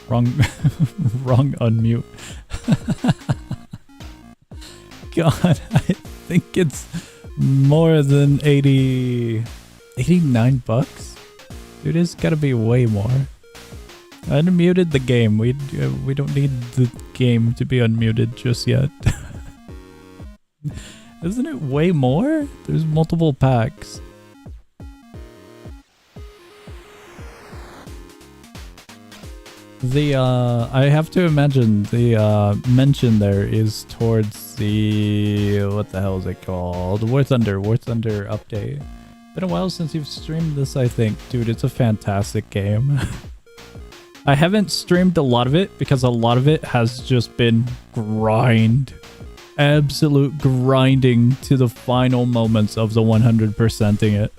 Wrong, wrong unmute. God, I think it's more than 89 bucks? Dude, it's gotta be way more. I unmuted the game. We don't need the game to be unmuted just yet. Isn't it way more? There's multiple packs. The I have to imagine the mention there is towards the, what the hell is it called? War Thunder update. Been a while since you've streamed this, I think. Dude, it's a fantastic game. I haven't streamed a lot of it because a lot of it has just been grind. Absolute grinding to the final moments of the 100%ing it.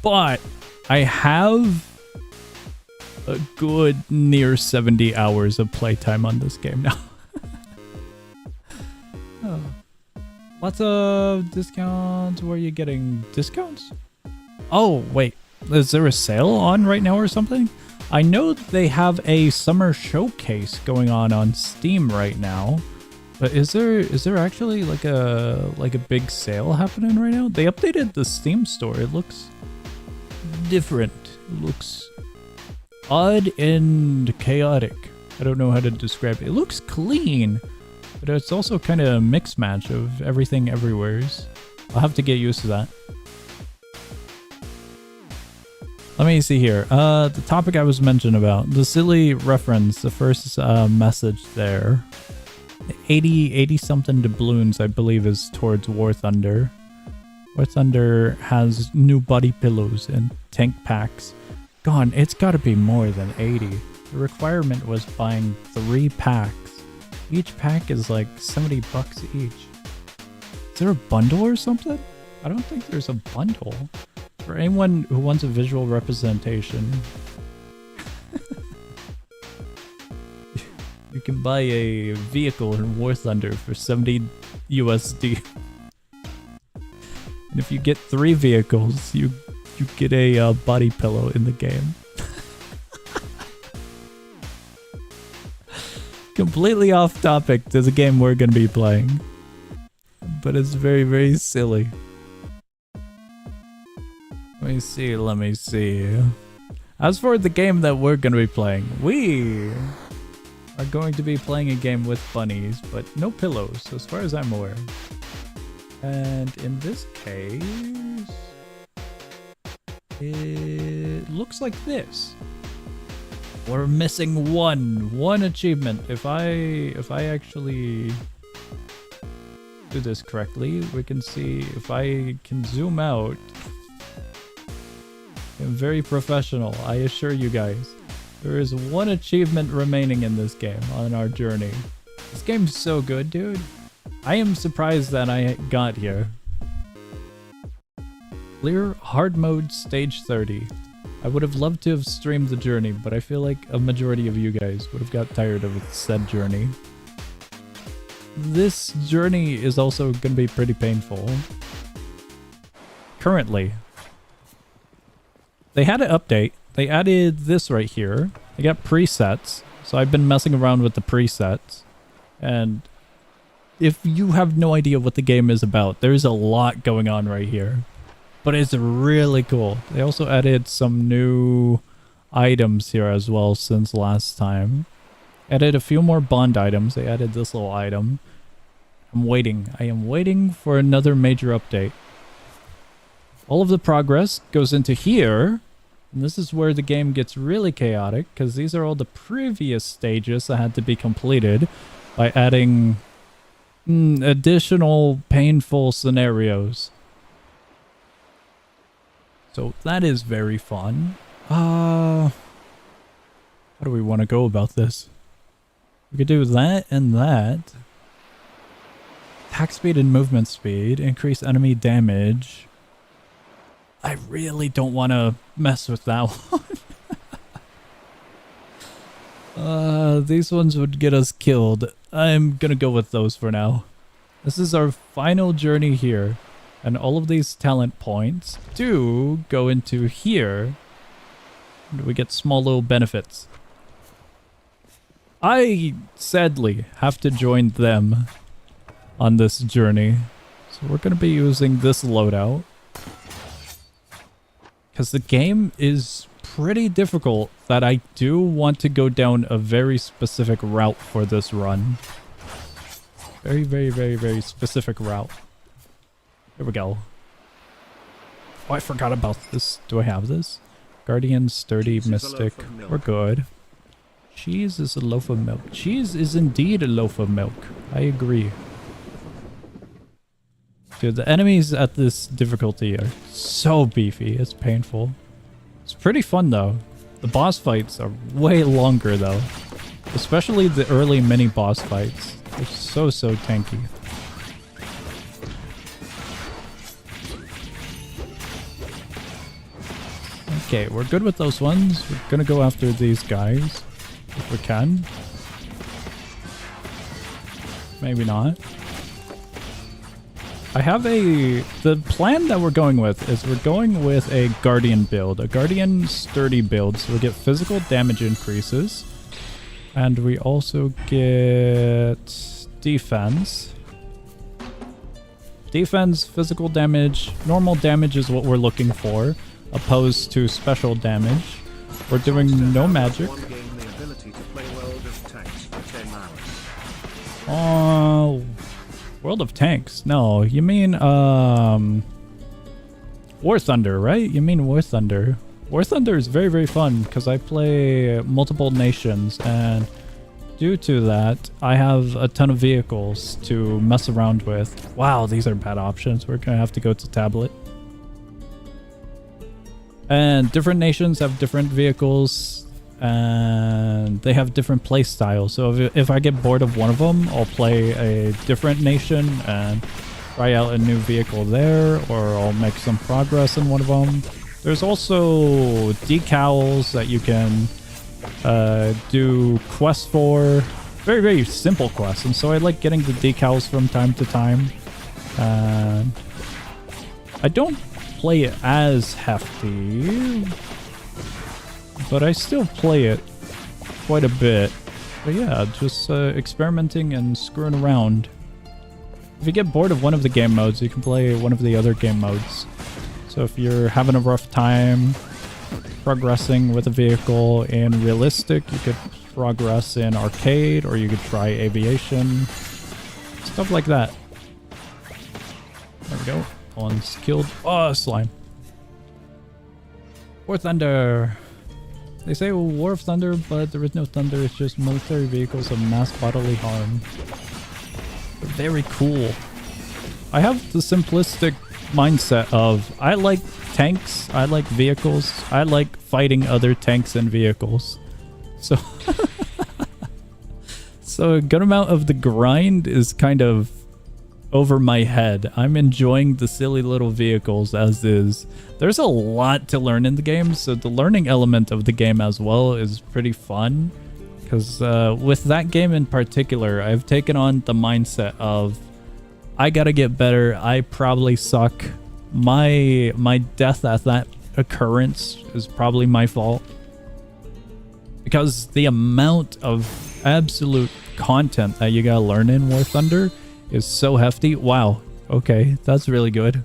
But I have a good near 70 hours of playtime on this game now. Oh. Lots of discounts. Where are you getting discounts? Oh, wait. Is there a sale on right now or something? I know they have a summer showcase going on Steam right now. But is there actually like a big sale happening right now? They updated the Steam store. It looks different. It looks odd and chaotic. I don't know how to describe it. It looks clean, but it's also kind of a mix match of everything everywheres. I'll have to get used to that. Let me see here. The topic I was mentioned about, the silly reference, the first message there. 80 something doubloons, I believe, is towards War Thunder. War Thunder has new body pillows and tank packs. Gone, it's gotta be more than 80. The requirement was buying 3 packs. Each pack is like 70 bucks each. Is there a bundle or something? I don't think there's a bundle. For anyone who wants a visual representation, you can buy a vehicle in War Thunder for 70 USD. And if you get 3 vehicles, you get a body pillow in the game. Completely off topic to the game we're going to be playing. But it's very, very silly. Let me see. As for the game that we're going to be playing, we are going to be playing a game with bunnies, but no pillows, as far as I'm aware. And in this case, it looks like this. We're missing one achievement. If I actually do this correctly, we can see if I can zoom out. I'm very professional, I assure you guys. There is one achievement remaining in this game on our journey. This game's so good, dude. I am surprised that I got here. Clear hard mode stage 30. I would have loved to have streamed the journey, but I feel like a majority of you guys would have got tired of said journey. This journey is also going to be pretty painful. Currently. They had an update. They added this right here. They got presets. So I've been messing around with the presets. And if you have no idea what the game is about, there's a lot going on right here. But it's really cool. They also added some new items here as well since last time. Added a few more bond items. They added this little item. I'm waiting. I am waiting for another major update. All of the progress goes into here. And this is where the game gets really chaotic, because these are all the previous stages that had to be completed by adding additional painful scenarios. So that is very fun. How do we want to go about this? We could do that and that. Attack speed and movement speed. Increase enemy damage. I really don't want to mess with that one. These ones would get us killed. I'm gonna go with those for now. This is our final journey here. And all of these talent points do go into here. We get small little benefits. I sadly have to join them on this journey. So we're going to be using this loadout. Because the game is pretty difficult that I do want to go down a very specific route for this run. Very, very, very, very specific route. Here we go. Oh, I forgot about this. Do I have this? Guardian, Sturdy, Mystic. We're good. Cheese is a loaf of milk. Cheese is indeed a loaf of milk. I agree. Dude, the enemies at this difficulty are so beefy. It's painful. It's pretty fun though. The boss fights are way longer though. Especially the early mini boss fights. They're so tanky. Okay, we're good with those ones. We're gonna go after these guys. If we can. Maybe not. I have the plan that we're going with is we're going with a Guardian build. A Guardian Sturdy build, so we get physical damage increases. And we also get defense. Defense, physical damage, normal damage is what we're looking for, opposed to special damage. We're doing no magic. World of Tanks. No, you mean War Thunder, right? You mean War Thunder. War Thunder is very, very fun because I play multiple nations, and due to that, I have a ton of vehicles to mess around with. Wow, these are bad options. We're gonna have to go to tablet. And different nations have different vehicles, and they have different play styles. So if I get bored of one of them, I'll play a different nation and try out a new vehicle there, or I'll make some progress in one of them. There's also decals that you can do quests for. Very, very simple quests, and so I like getting the decals from time to time. I don't play it as hefty, but I still play it quite a bit. But yeah, just experimenting and screwing around. If you get bored of one of the game modes, you can play one of the other game modes. So if you're having a rough time progressing with a vehicle in realistic, you could progress in arcade, or you could try aviation. Stuff like that. There we go. One's killed. Oh, slime. War Thunder. They say War of Thunder, but there is no thunder. It's just military vehicles of mass bodily harm. They're very cool. I have the simplistic mindset of I like tanks, I like vehicles, I like fighting other tanks and vehicles. So, so a good amount of the grind is kind of over my head. I'm enjoying the silly little vehicles as is. There's a lot to learn in the game, so the learning element of the game as well is pretty fun. Because with that game in particular, I've taken on the mindset of I gotta get better. I probably suck. My death at that occurrence is probably my fault. Because the amount of absolute content that you gotta learn in War Thunder is so hefty. Wow. Okay, that's really good.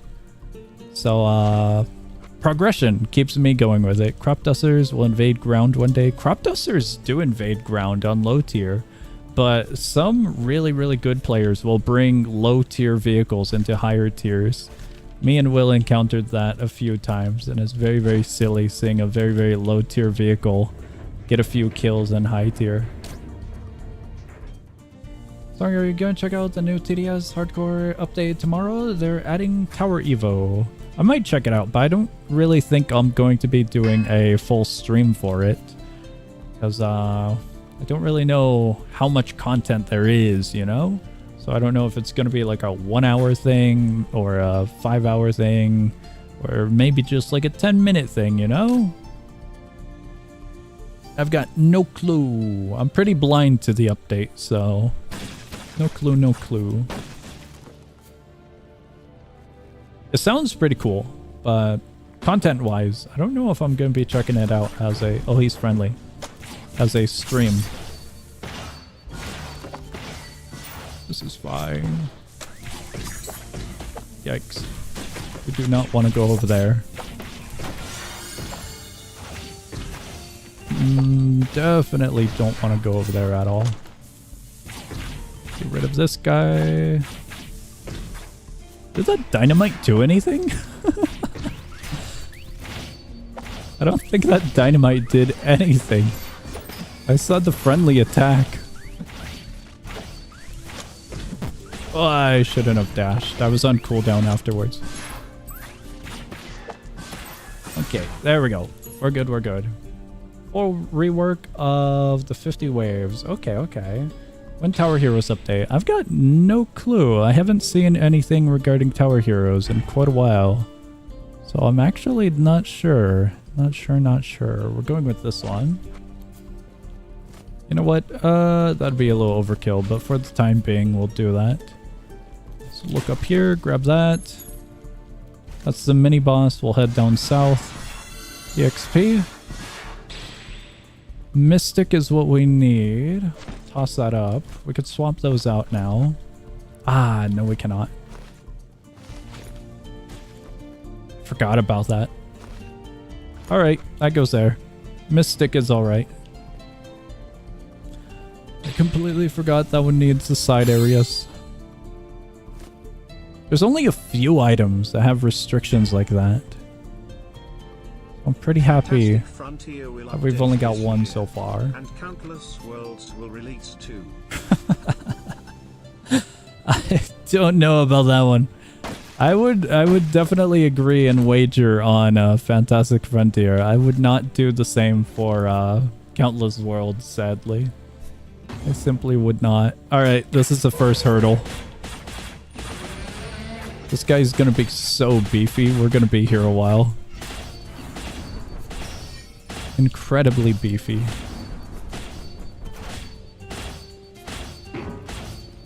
So, progression keeps me going with it. Crop dusters will invade ground one day. Crop dusters do invade ground on low tier, but some really, really good players will bring low tier vehicles into higher tiers. Me and Will encountered that a few times, and it's very, very silly seeing a very, very low tier vehicle get a few kills in high tier. So are you going to check out the new TDS hardcore update tomorrow? They're adding Tower Evo. I might check it out, but I don't really think I'm going to be doing a full stream for it. Because I don't really know how much content there is, you know? So I don't know if it's going to be like a 1 hour thing or a 5 hour thing, or maybe just like a 10-minute thing, you know? I've got no clue. I'm pretty blind to the update, so no clue, no clue. It sounds pretty cool, but content-wise, I don't know if I'm going to be checking it out as a... Oh, he's friendly. As a stream. This is fine. Yikes. We do not want to go over there. Definitely don't want to go over there at all. Get rid of this guy. Did that dynamite do anything? I don't think that dynamite did anything. I saw the friendly attack. Oh, I shouldn't have dashed. I was on cooldown afterwards. Okay, there we go. We're good, we're good. Or rework of the 50 waves. Okay, okay. When Tower Heroes update? I've got no clue. I haven't seen anything regarding Tower Heroes in quite a while. So I'm actually not sure. Not sure. We're going with this one. You know what? That'd be a little overkill, but for the time being, we'll do that. So look up here, grab that. That's the mini boss. We'll head down south. EXP. Mystic is what we need. Toss that up. We could swap those out now. Ah, no we cannot. Forgot about that. Alright, that goes there. Mystic is alright. I completely forgot that one needs the side areas. There's only a few items that have restrictions like that. I'm pretty happy that we've only got one so far. And countless worlds will release too. I don't know about that one. I would definitely agree and wager on Fantastic Frontier. I would not do the same for Countless Worlds, sadly. I simply would not. Alright, this is the first hurdle. This guy's gonna be so beefy. We're gonna be here a while. Incredibly beefy.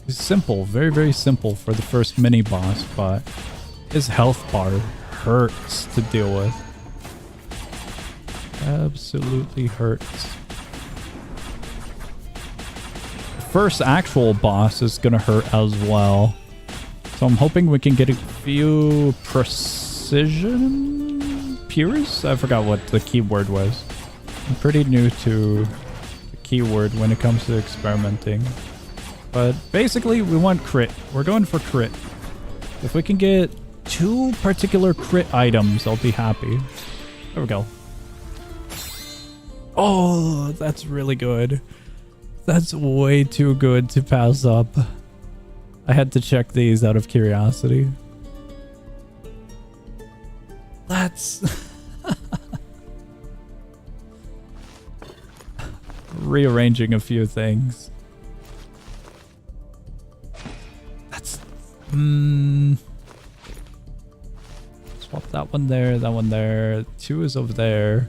It's simple, very, very simple for the first mini boss, but his health bar hurts to deal with. Absolutely hurts. The first actual boss is gonna hurt as well. So I'm hoping we can get a few precision peers? I forgot what the keyword was. I'm pretty new to the keyword when it comes to experimenting. But basically, we want crit. We're going for crit. If we can get 2 particular crit items, I'll be happy. There we go. Oh, that's really good. That's way too good to pass up. I had to check these out of curiosity. That's... rearranging a few things. That's... Swap that one there, that one there. 2 is over there.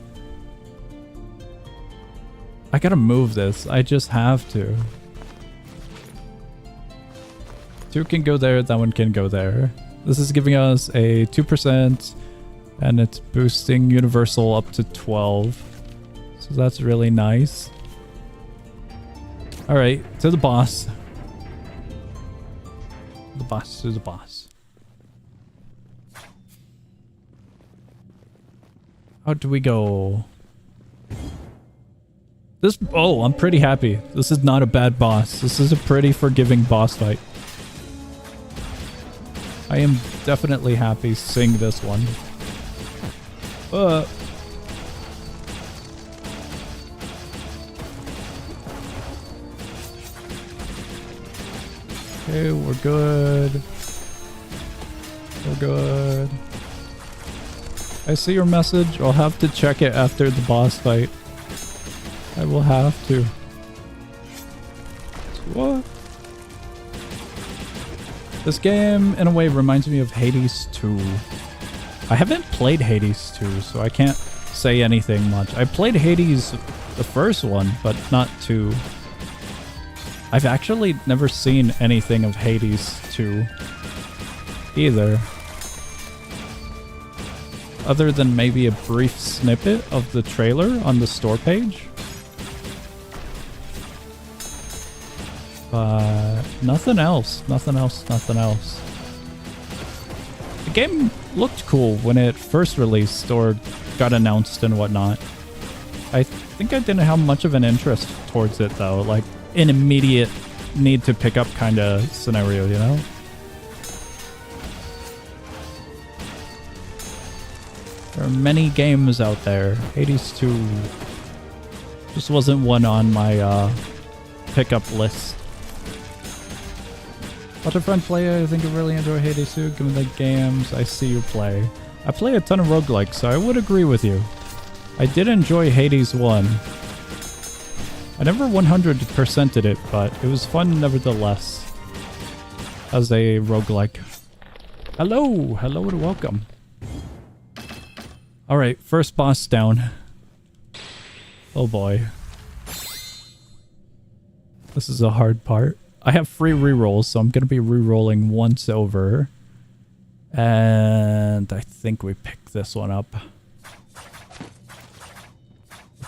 I gotta move this. I just have to. 2 can go there, that one can go there. This is giving us a 2%, and it's boosting Universal up to 12. So that's really nice. Alright, to the boss. The boss, to the boss. How do we go? This, oh, I'm pretty happy. This is not a bad boss. This is a pretty forgiving boss fight. I am definitely happy seeing this one. Okay, we're good. We're good. I see your message. I'll have to check it after the boss fight. I will have to. What? This game, in a way, reminds me of Hades 2. I haven't played Hades 2, so I can't say anything much. I played Hades, the first one, but not 2. I've actually never seen anything of Hades 2 either. other than maybe a brief snippet of the trailer on the store page. But nothing else. Nothing else. Nothing else. The game looked cool when it first released or got announced and whatnot. I think I didn't have much of an interest towards it though, like an immediate need to pick up kind of scenario, you know? There are many games out there. Hades 2 just wasn't one on my pickup list. Waterfront player, I think I really enjoy Hades 2. Give me the games I see you play. I play a ton of roguelikes, so I would agree with you. I did enjoy Hades 1. I never 100%'ed it, but it was fun nevertheless. As a roguelike. Hello! Hello and welcome. Alright, first boss down. Oh boy. This is a hard part. I have free rerolls, so I'm going to be rerolling once over. And I think we pick this one up.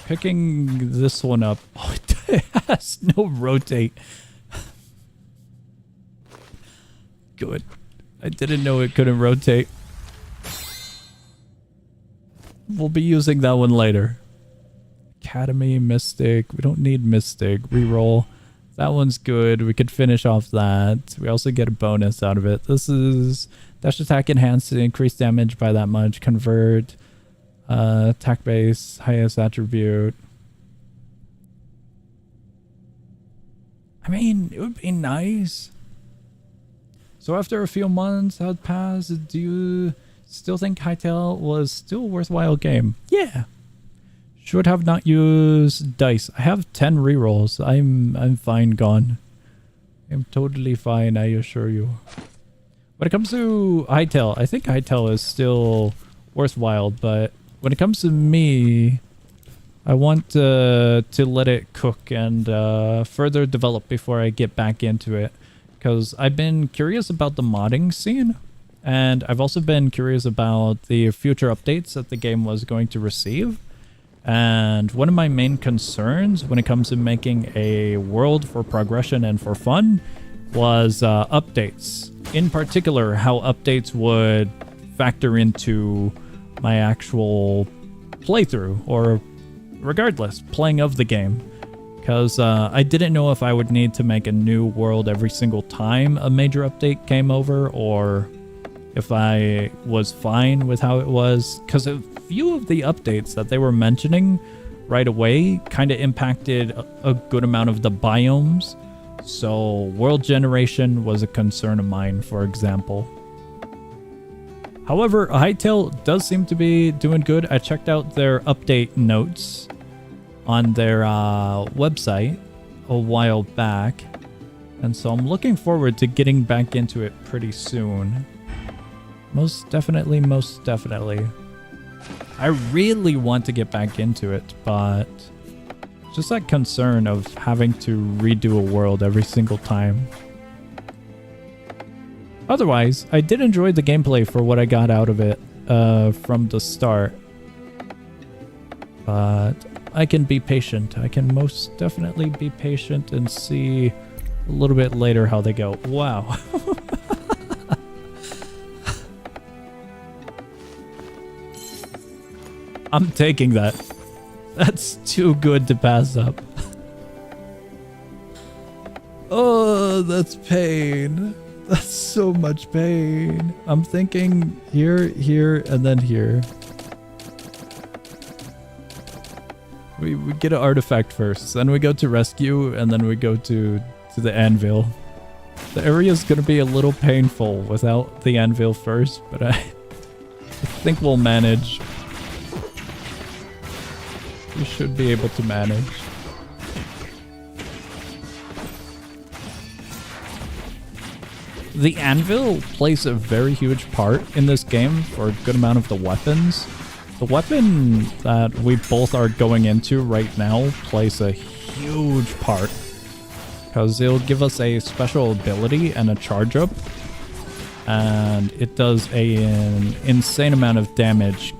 Picking this one up. Oh, it has no rotate. Good. I didn't know it couldn't rotate. We'll be using that one later. Academy, Mystic. We don't need Mystic. Reroll. That one's good. We could finish off that. We also get a bonus out of it. This is dash attack enhanced to increase damage by that much. Convert. Attack base. Highest attribute. I mean, it would be nice. So after a few months had passed, do you still think Hytale was still a worthwhile game? Yeah. Should have not used dice. I have 10 rerolls. I'm fine gone. I'm totally fine, I assure you. When it comes to Hytale, I think Hytale is still worthwhile, but when it comes to me, I want to let it cook and further develop before I get back into it. Because I've been curious about the modding scene, and I've also been curious about the future updates that the game was going to receive. And one of my main concerns when it comes to making a world for progression and for fun was updates. In particular, how updates would factor into my actual playthrough, or regardless, playing of the game. Because I didn't know if I would need to make a new world every single time a major update came over, or if I was fine with how it was. Because a few of the updates that they were mentioning right away kind of impacted a good amount of the biomes. So world generation was a concern of mine, for example. However, Hytale does seem to be doing good. I checked out their update notes on their website a while back, and so I'm looking forward to getting back into it pretty soon. Most definitely, most definitely. I really want to get back into it, but just that concern of having to redo a world every single time. Otherwise, I did enjoy the gameplay for what I got out of it from the start. But I can be patient. I can most definitely be patient and see a little bit later how they go. Wow. I'm taking that. That's too good to pass up. Oh, that's pain. That's so much pain. I'm thinking here, here, and then here. We get an artifact first, then we go to rescue, and then we go to the anvil. The area is going to be a little painful without the anvil first, but I think we'll manage. We should be able to manage. The anvil plays a very huge part in this game for a good amount of the weapons. The weapon that we both are going into right now plays a huge part, because it'll give us a special ability and a charge up, and it does an insane amount of damage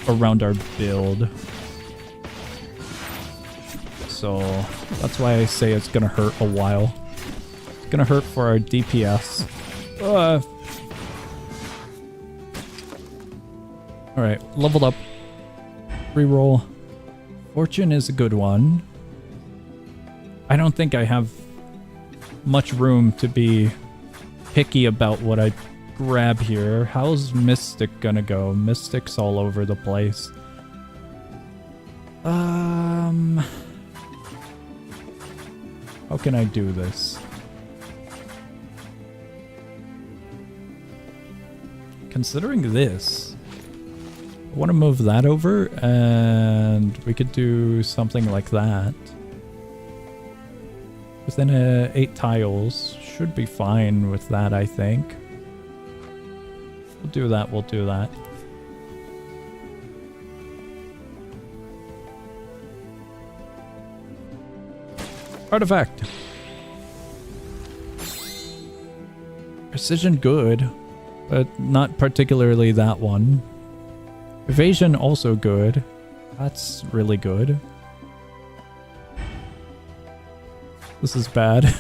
around our build. So that's why I say it's gonna hurt a while. It's gonna hurt for our DPS. Alright, leveled up. Reroll. Fortune is a good one. I don't think I have much room to be picky about what I grab here. How's Mystic gonna go? Mystic's all over the place. How can I do this? Considering this, I want to move that over, and we could do something like that. Within 8 tiles, should be fine with that, I think. We'll do that, we'll do that. Artifact. Precision good, but not particularly that one. Evasion also good. That's really good. This is bad.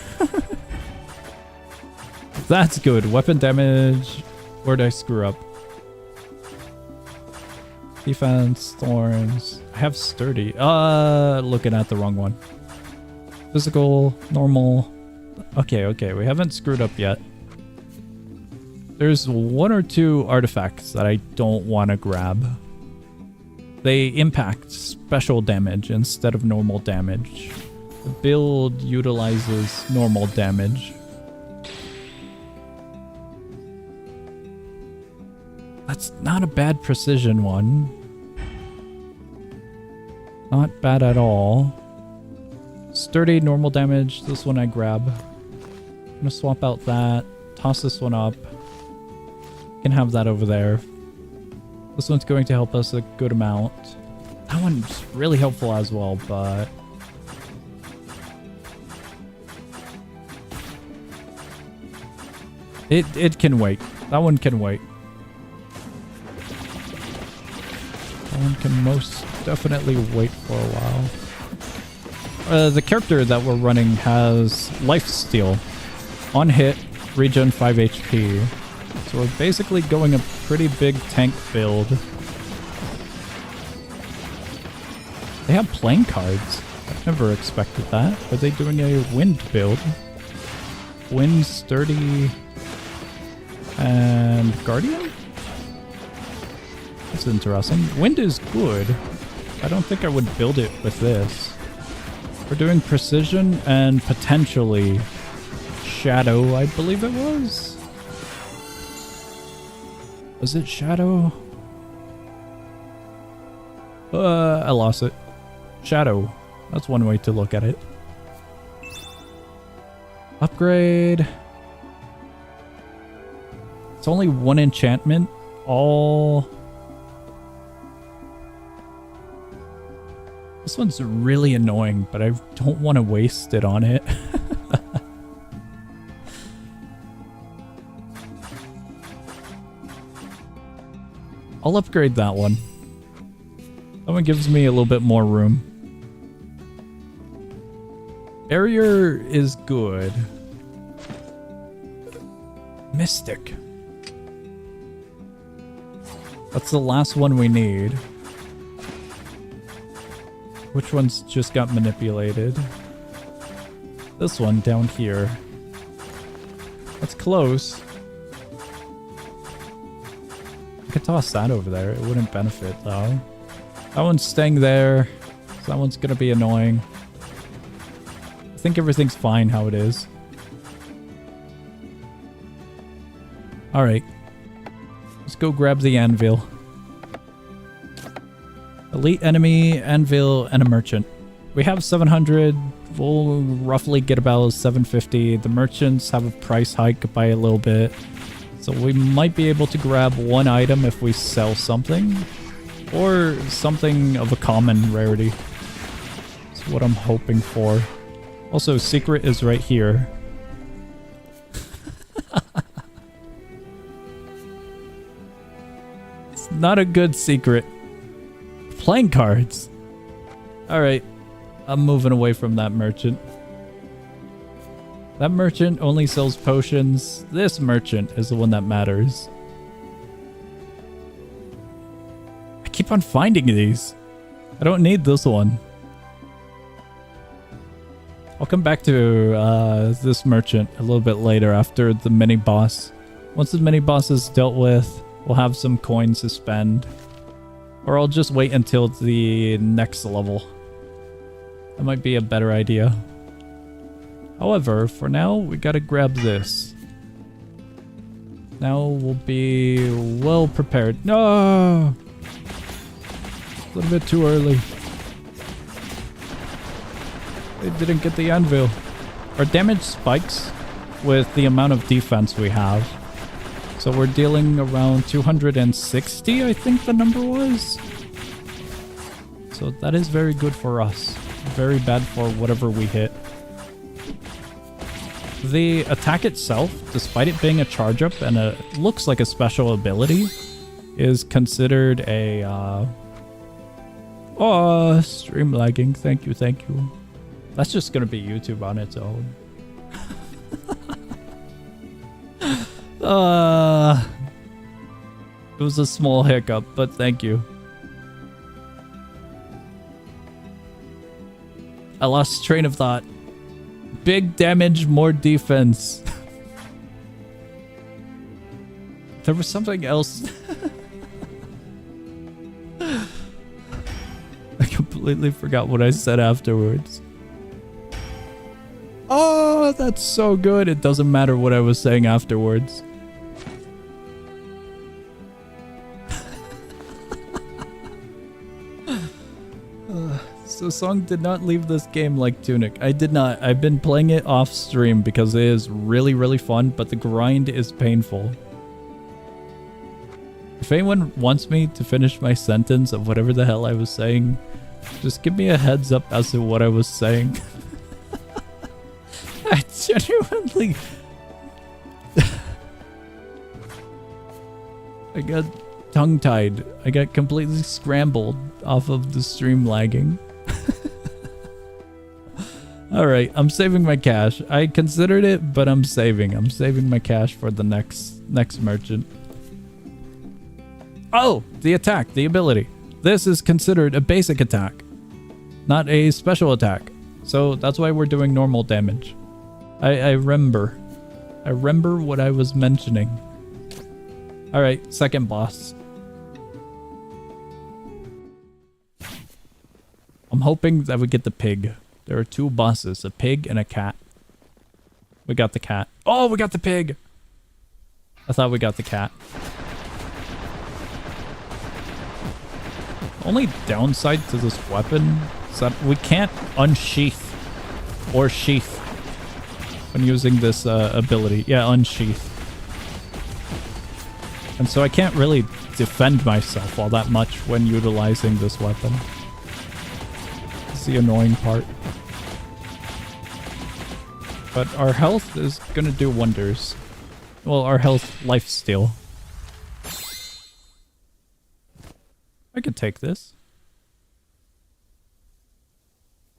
That's good. Weapon damage. Where'd I screw up? Defense, thorns. I have sturdy. Looking at the wrong one. Physical, normal. Okay, we haven't screwed up yet. There's 1 or 2 artifacts that I don't want to grab. They impact special damage instead of normal damage. The build utilizes normal damage. That's not a bad precision one. Not bad at all. Sturdy, normal damage. This one I grab. I'm gonna swap out that. Toss this one up. Can have that over there. This one's going to help us a good amount. That one's really helpful as well, but... It can wait. That one can wait. That one can most definitely wait for a while. The character that we're running has lifesteal. On hit, regen 5 HP. So we're basically going a pretty big tank build. They have playing cards. I never expected that. Are they doing a wind build? Wind, sturdy, and guardian? That's interesting. Wind is good. I don't think I would build it with this. We're doing precision and potentially shadow, I believe it was. Was it shadow? I lost it. Shadow. That's one way to look at it. Upgrade. It's only 1 enchantment. All... This one's really annoying, but I don't want to waste it on it. I'll upgrade that one. That one gives me a little bit more room. Barrier is good. Mystic. That's the last one we need. Which one's just got manipulated? This one down here. That's close. I could toss that over there. It wouldn't benefit though. That one's staying there. So that one's gonna be annoying. I think everything's fine how it is. Alright. Let's go grab the anvil. Elite enemy, anvil, and a merchant. We have 700. We'll roughly get about 750. The merchants have a price hike by a little bit. So we might be able to grab 1 item if we sell something. Or something of a common rarity. That's what I'm hoping for. Also, secret is right here. It's not a good secret. playing cards. Alright. I'm moving away from that merchant. That merchant only sells potions. This merchant is the one that matters. I keep on finding these. I don't need this one. I'll come back to this merchant a little bit later after the mini boss. Once the mini boss is dealt with, we'll have some coins to spend. Or I'll just wait until the next level. That might be a better idea. However, for now, we gotta grab this. Now we'll be well prepared. No! A little bit too early. They didn't get the anvil. Our damage spikes with the amount of defense we have. So we're dealing around 260, I think the number was. So that is very good for us. Very bad for whatever we hit. The attack itself, despite it being a charge up and it looks like a special ability, is considered a oh, stream lagging. Thank you, thank you. That's just gonna be YouTube on its own. It was a small hiccup, but thank you. I lost train of thought. Big damage, more defense. There was something else. I completely forgot what I said afterwards. Oh, that's so good. It doesn't matter what I was saying afterwards. So Song did not leave this game like Tunic. I did not. I've been playing it off stream because it is really, really fun, but the grind is painful. If anyone wants me to finish my sentence of whatever the hell I was saying, just give me a heads up as to what I was saying. I genuinely... I got tongue-tied. I got completely scrambled off of the stream lagging. Alright, I'm saving my cash. I considered it, but I'm saving. I'm saving my cash for the next merchant. Oh, the attack, the ability. This is considered a basic attack, not a special attack. So that's why we're doing normal damage. I remember. I remember what I was mentioning. Alright, second boss. I'm hoping that we get the pig. There are two bosses, a pig and a cat. We got the cat. Oh, we got the pig! I thought we got the cat. Only downside to this weapon is that we can't unsheath or sheath when using this ability. Yeah, unsheath. And so I can't really defend myself all that much when utilizing this weapon. It's the annoying part. But our health is gonna do wonders. Well, our health lifesteal. I could take this.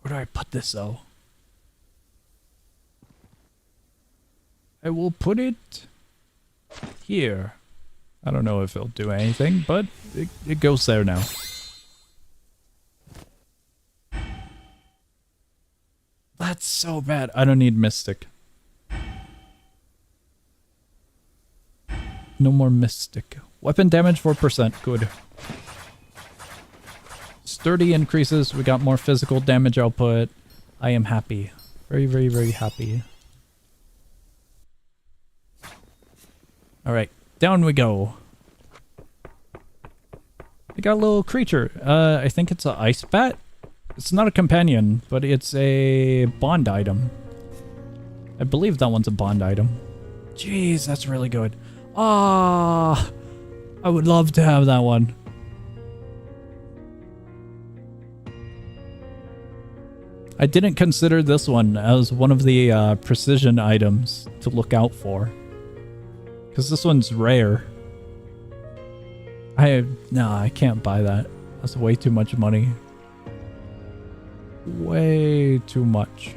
Where do I put this though? I will put it here. I don't know if it'll do anything, but it goes there now. That's so bad. I don't need Mystic. No more Mystic. Weapon damage 4%. Good. Sturdy increases. We got more physical damage output. I am happy. Very, very, very happy. Alright. Down we go. We got a little creature. I think it's an ice bat. It's not a companion, but it's a bond item. I believe that one's a bond item. Jeez, that's really good. Ah, I would love to have that one. I didn't consider this one as one of the precision items to look out for. Because this one's rare. No, I can't buy that. That's way too much money. Way too much.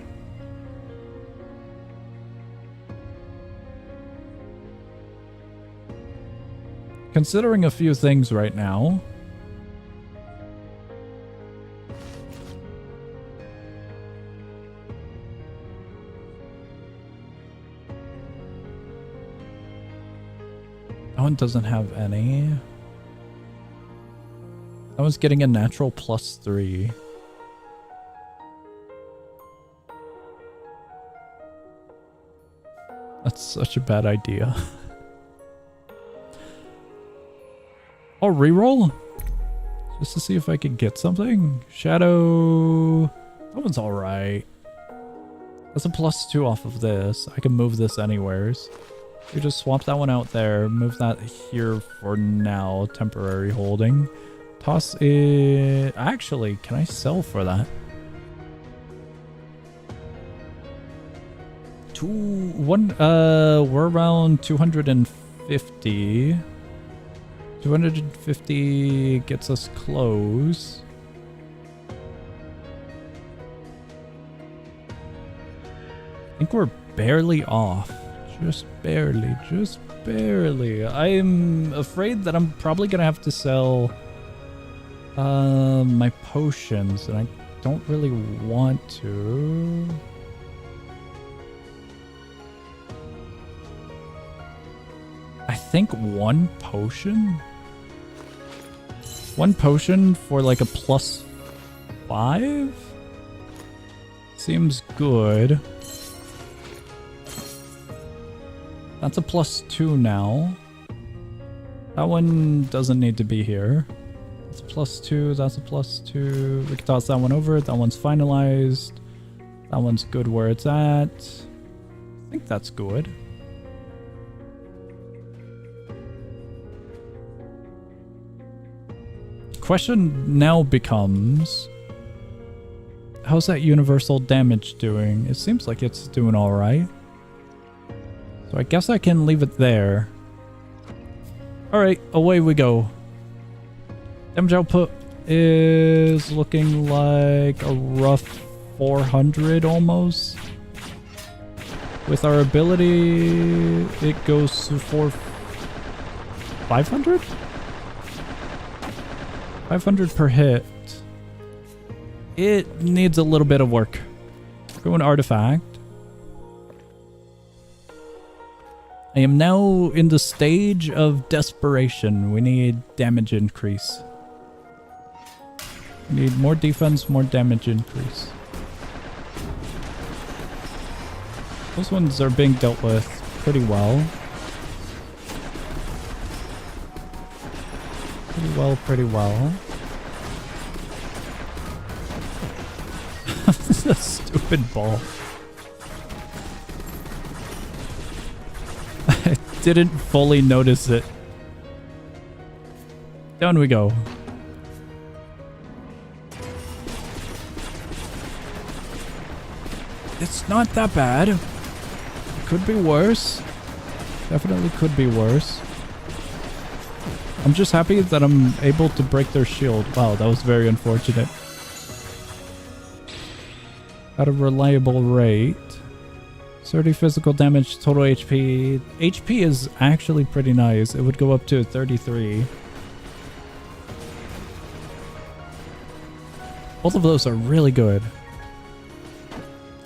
Considering a few things right now. That one doesn't have any. That one's getting a natural +3. That's such a bad idea. I'll reroll just to see if I can get something. Shadow. That one's alright. That's a +2 off of this. I can move this anywheres. We just swap that one out there. Move that here for now. Temporary holding. Toss it. Actually, can I sell for that? We're around 250. 250 gets us close. I think we're barely off. Just barely, just barely. I'm afraid that I'm probably gonna have to sell my potions, and I don't really want to. I think one potion for like a +5 seems good. That's a +2 now. That one doesn't need to be here. That's a +2, that's a +2. We can toss that one over. That one's finalized. That one's good where it's at. I think that's good. Question now becomes, how's that universal damage doing? It seems like it's doing alright. So I guess I can leave it there. Alright, away we go. Damage output is looking like a rough 400 almost. With our ability, it goes to 500? 500 per hit. It needs a little bit of work. Go an artifact. I am now in the stage of desperation. We need damage increase. We need more defense, more damage increase. Those ones are being dealt with pretty well. Pretty well. This is a stupid ball. I didn't fully notice it. Down we go. It's not that bad. It could be worse. Definitely could be worse. I'm just happy that I'm able to break their shield. Wow, that was very unfortunate. At a reliable rate. 30 physical damage, total HP. HP is actually pretty nice. It would go up to 33. Both of those are really good.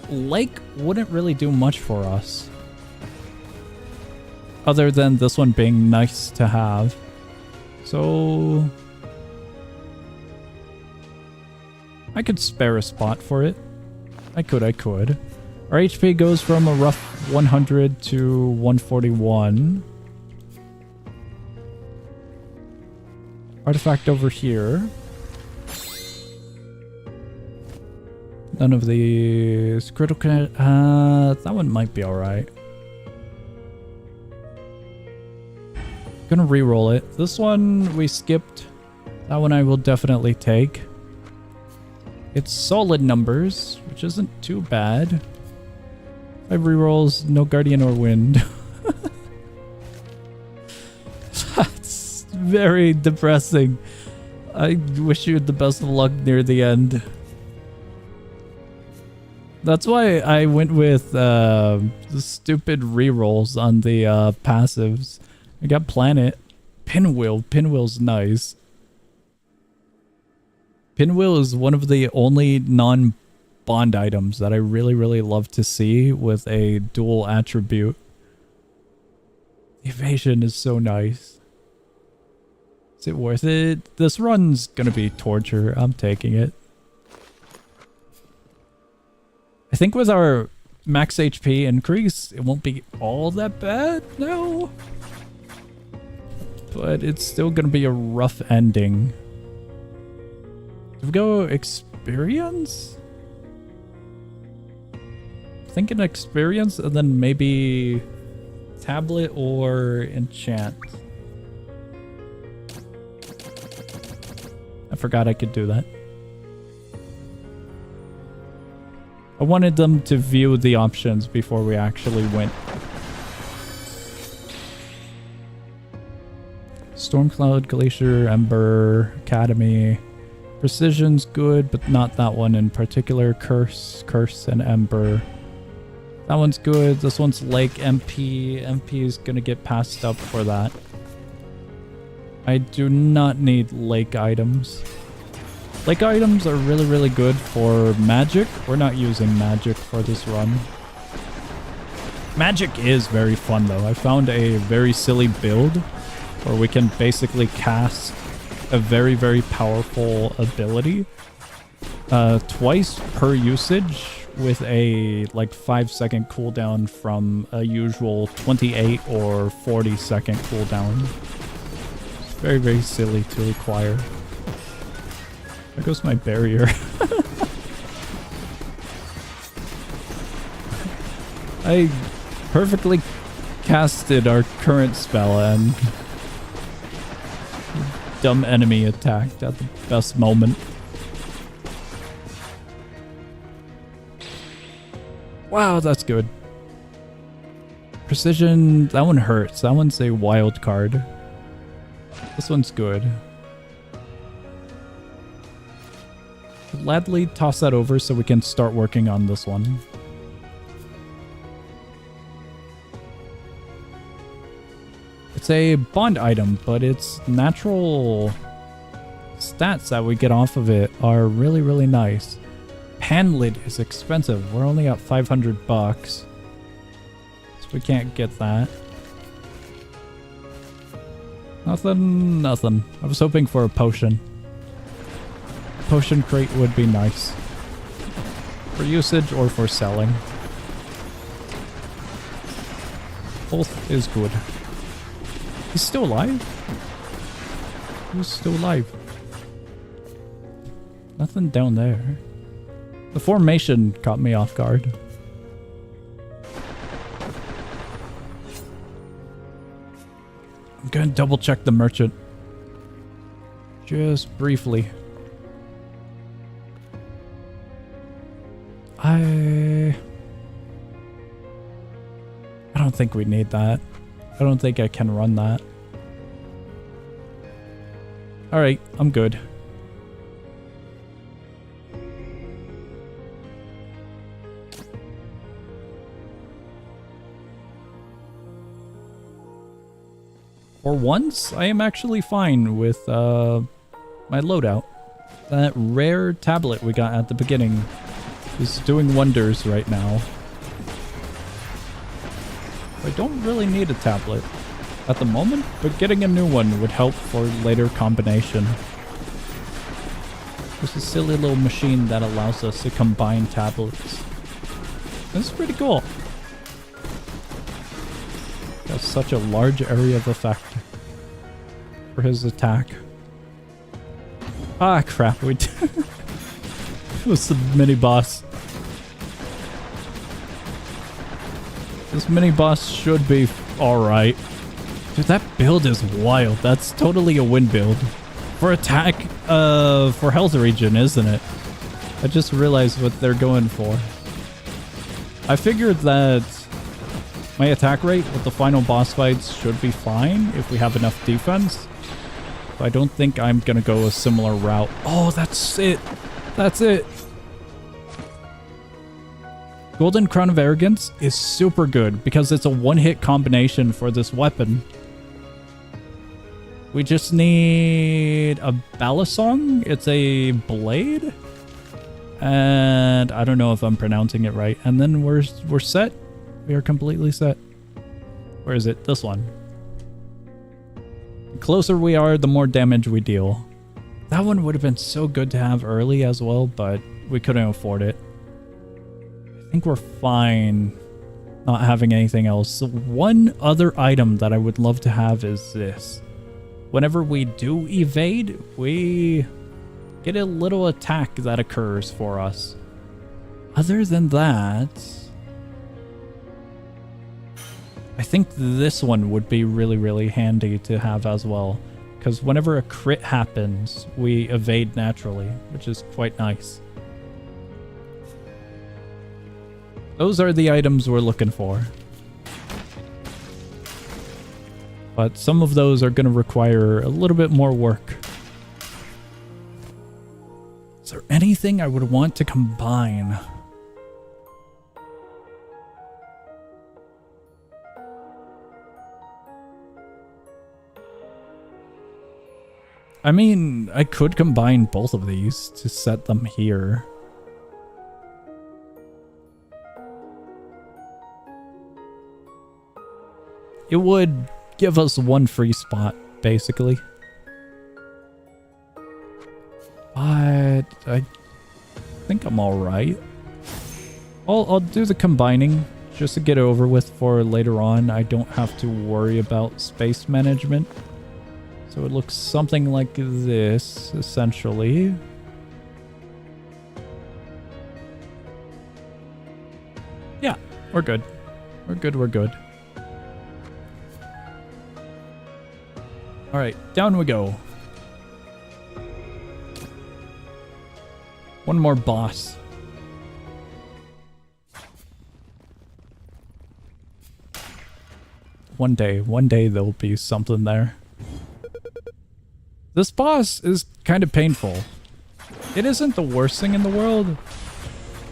Lake wouldn't really do much for us. Other than this one being nice to have. So I could spare a spot for it. I could. Our HP goes from a rough 100 to 141. Artifact over here. None of these critical. That one might be alright. Gonna re-roll it. This one we skipped. That one I will definitely take. It's solid numbers, which isn't too bad. 5 re-rolls, no guardian or wind. That's very depressing. I wish you the best of luck near the end. That's why I went with the stupid rerolls on the passives. I got Planet. Pinwheel. Pinwheel's nice. Pinwheel is one of the only non-bond items that I really, really love to see with a dual attribute. Evasion is so nice. Is it worth it? This run's gonna be torture. I'm taking it. I think with our max HP increase, it won't be all that bad now. But it's still gonna be a rough ending. Do we go experience? Thinking experience and then maybe tablet or enchant. I forgot I could do that. I wanted them to view the options before we actually went. Stormcloud, Glacier, Ember, Academy. Precision's good, but not that one in particular. Curse, and Ember. That one's good. This one's Lake MP. MP is gonna get passed up for that. I do not need Lake items. Lake items are really, really good for magic. We're not using magic for this run. Magic is very fun though. I found a very silly build where we can basically cast a very, very powerful ability twice per usage with a like 5-second cooldown from a usual 28 or 40-second cooldown. It's very, very silly to acquire. There goes my barrier. I perfectly casted our current spell and dumb enemy attacked at the best moment. Wow, that's good. Precision, that one hurts. That one's a wild card. This one's good. Gladly toss that over so we can start working on this one. It's a bond item, but its natural stats that we get off of it are really, really nice. Pan lid is expensive. We're only at 500 bucks. So we can't get that. Nothing. I was hoping for a potion. Potion crate would be nice. For usage or for selling. Both is good. He's still alive? Who's still alive? Nothing down there. The formation caught me off guard. I'm gonna double check the merchant. Just briefly. I don't think we need that. I don't think I can run that. Alright, I'm good. For once, I am actually fine with my loadout. That rare tablet we got at the beginning is doing wonders right now. I don't really need a tablet at the moment, but getting a new one would help for later combination. There's a silly little machine that allows us to combine tablets. This is pretty cool. Got such a large area of effect for his attack. Ah, crap. It was the mini-boss. This mini-boss should be alright. Dude, that build is wild. That's totally a win build. For attack, for health regen, isn't it? I just realized what they're going for. I figured that my attack rate with the final boss fights should be fine if we have enough defense. So I don't think I'm gonna go a similar route. Oh, that's it. That's it. Golden Crown of Arrogance is super good because it's a one-hit combination for this weapon. We just need a balisong. It's a blade. And I don't know if I'm pronouncing it right. And then we're set. We are completely set. Where is it? This one. The closer we are, the more damage we deal. That one would have been so good to have early as well, but we couldn't afford it. I think we're fine not having anything else. So one other item that I would love to have is this. Whenever we do evade, we get a little attack that occurs for us. Other than that, I think this one would be really, really handy to have as well. Because whenever a crit happens, we evade naturally, which is quite nice. Those are the items we're looking for. But some of those are going to require a little bit more work. Is there anything I would want to combine? I mean, I could combine both of these to set them here. It would give us one free spot, basically. But I think I'm alright. I'll do the combining just to get it over with for later on. I don't have to worry about space management. So it looks something like this, essentially. Yeah, we're good. We're good, we're good. Alright, down we go. One more boss. One day there'll be something there. This boss is kind of painful. It isn't the worst thing in the world,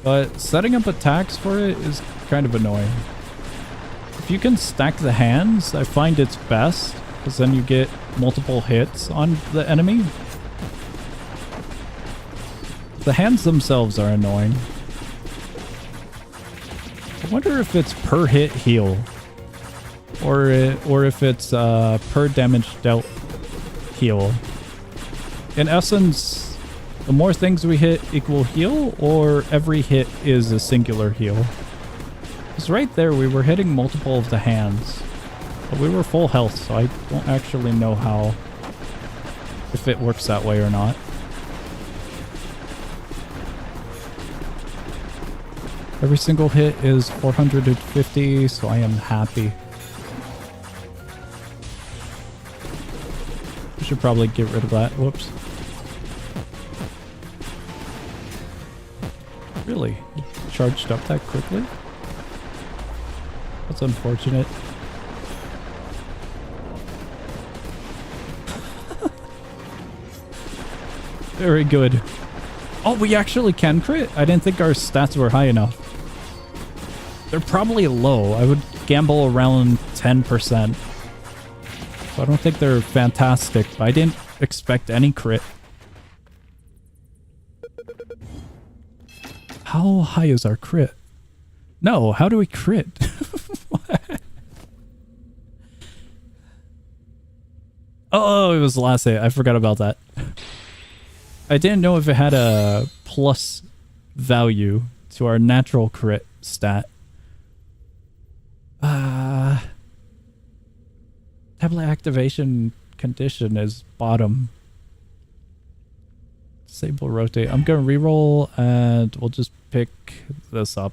but setting up attacks for it is kind of annoying. If you can stack the hands, I find it's best, because then you get multiple hits on the enemy. The hands themselves are annoying. I wonder if it's per hit heal, or if it's per damage dealt heal. In essence, the more things we hit equal heal, or every hit is a singular heal. Because right there we were hitting multiple of the hands, but we were full health, so I don't actually know how, if it works that way or not. Every single hit is 450, so I am happy. We should probably get rid of that. Whoops. Really? You charged up that quickly? That's unfortunate. Very good. Oh, we actually can crit? I didn't think our stats were high enough. They're probably low. I would gamble around 10%. So I don't think they're fantastic, but I didn't expect any crit. How high is our crit? No, how do we crit? Oh, it was the last hit. I forgot about that. I didn't know if it had a plus value to our natural crit stat. Tablet activation condition is bottom. Disable rotate. I'm gonna reroll and we'll just pick this up.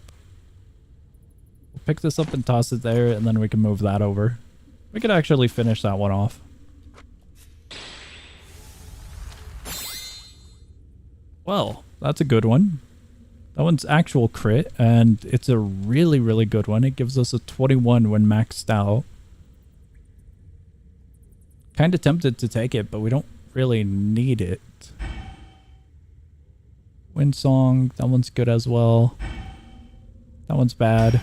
We'll pick this up and toss it there, and then we can move that over. We could actually finish that one off. Well, that's a good one. That one's actual crit, and it's a really, really good one. It gives us a 21 when maxed out. Kind of tempted to take it, but we don't really need it. Wind Song, that one's good as well. That one's bad.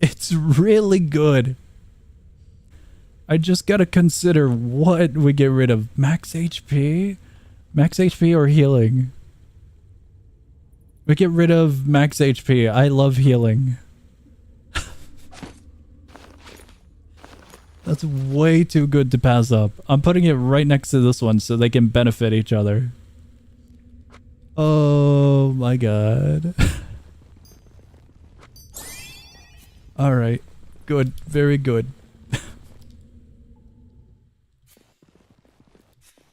It's really good. I just gotta consider what we get rid of. Max HP? Max HP or healing? We get rid of max HP. I love healing. That's way too good to pass up. I'm putting it right next to this one so they can benefit each other. Oh my god. Alright. Good. Very good.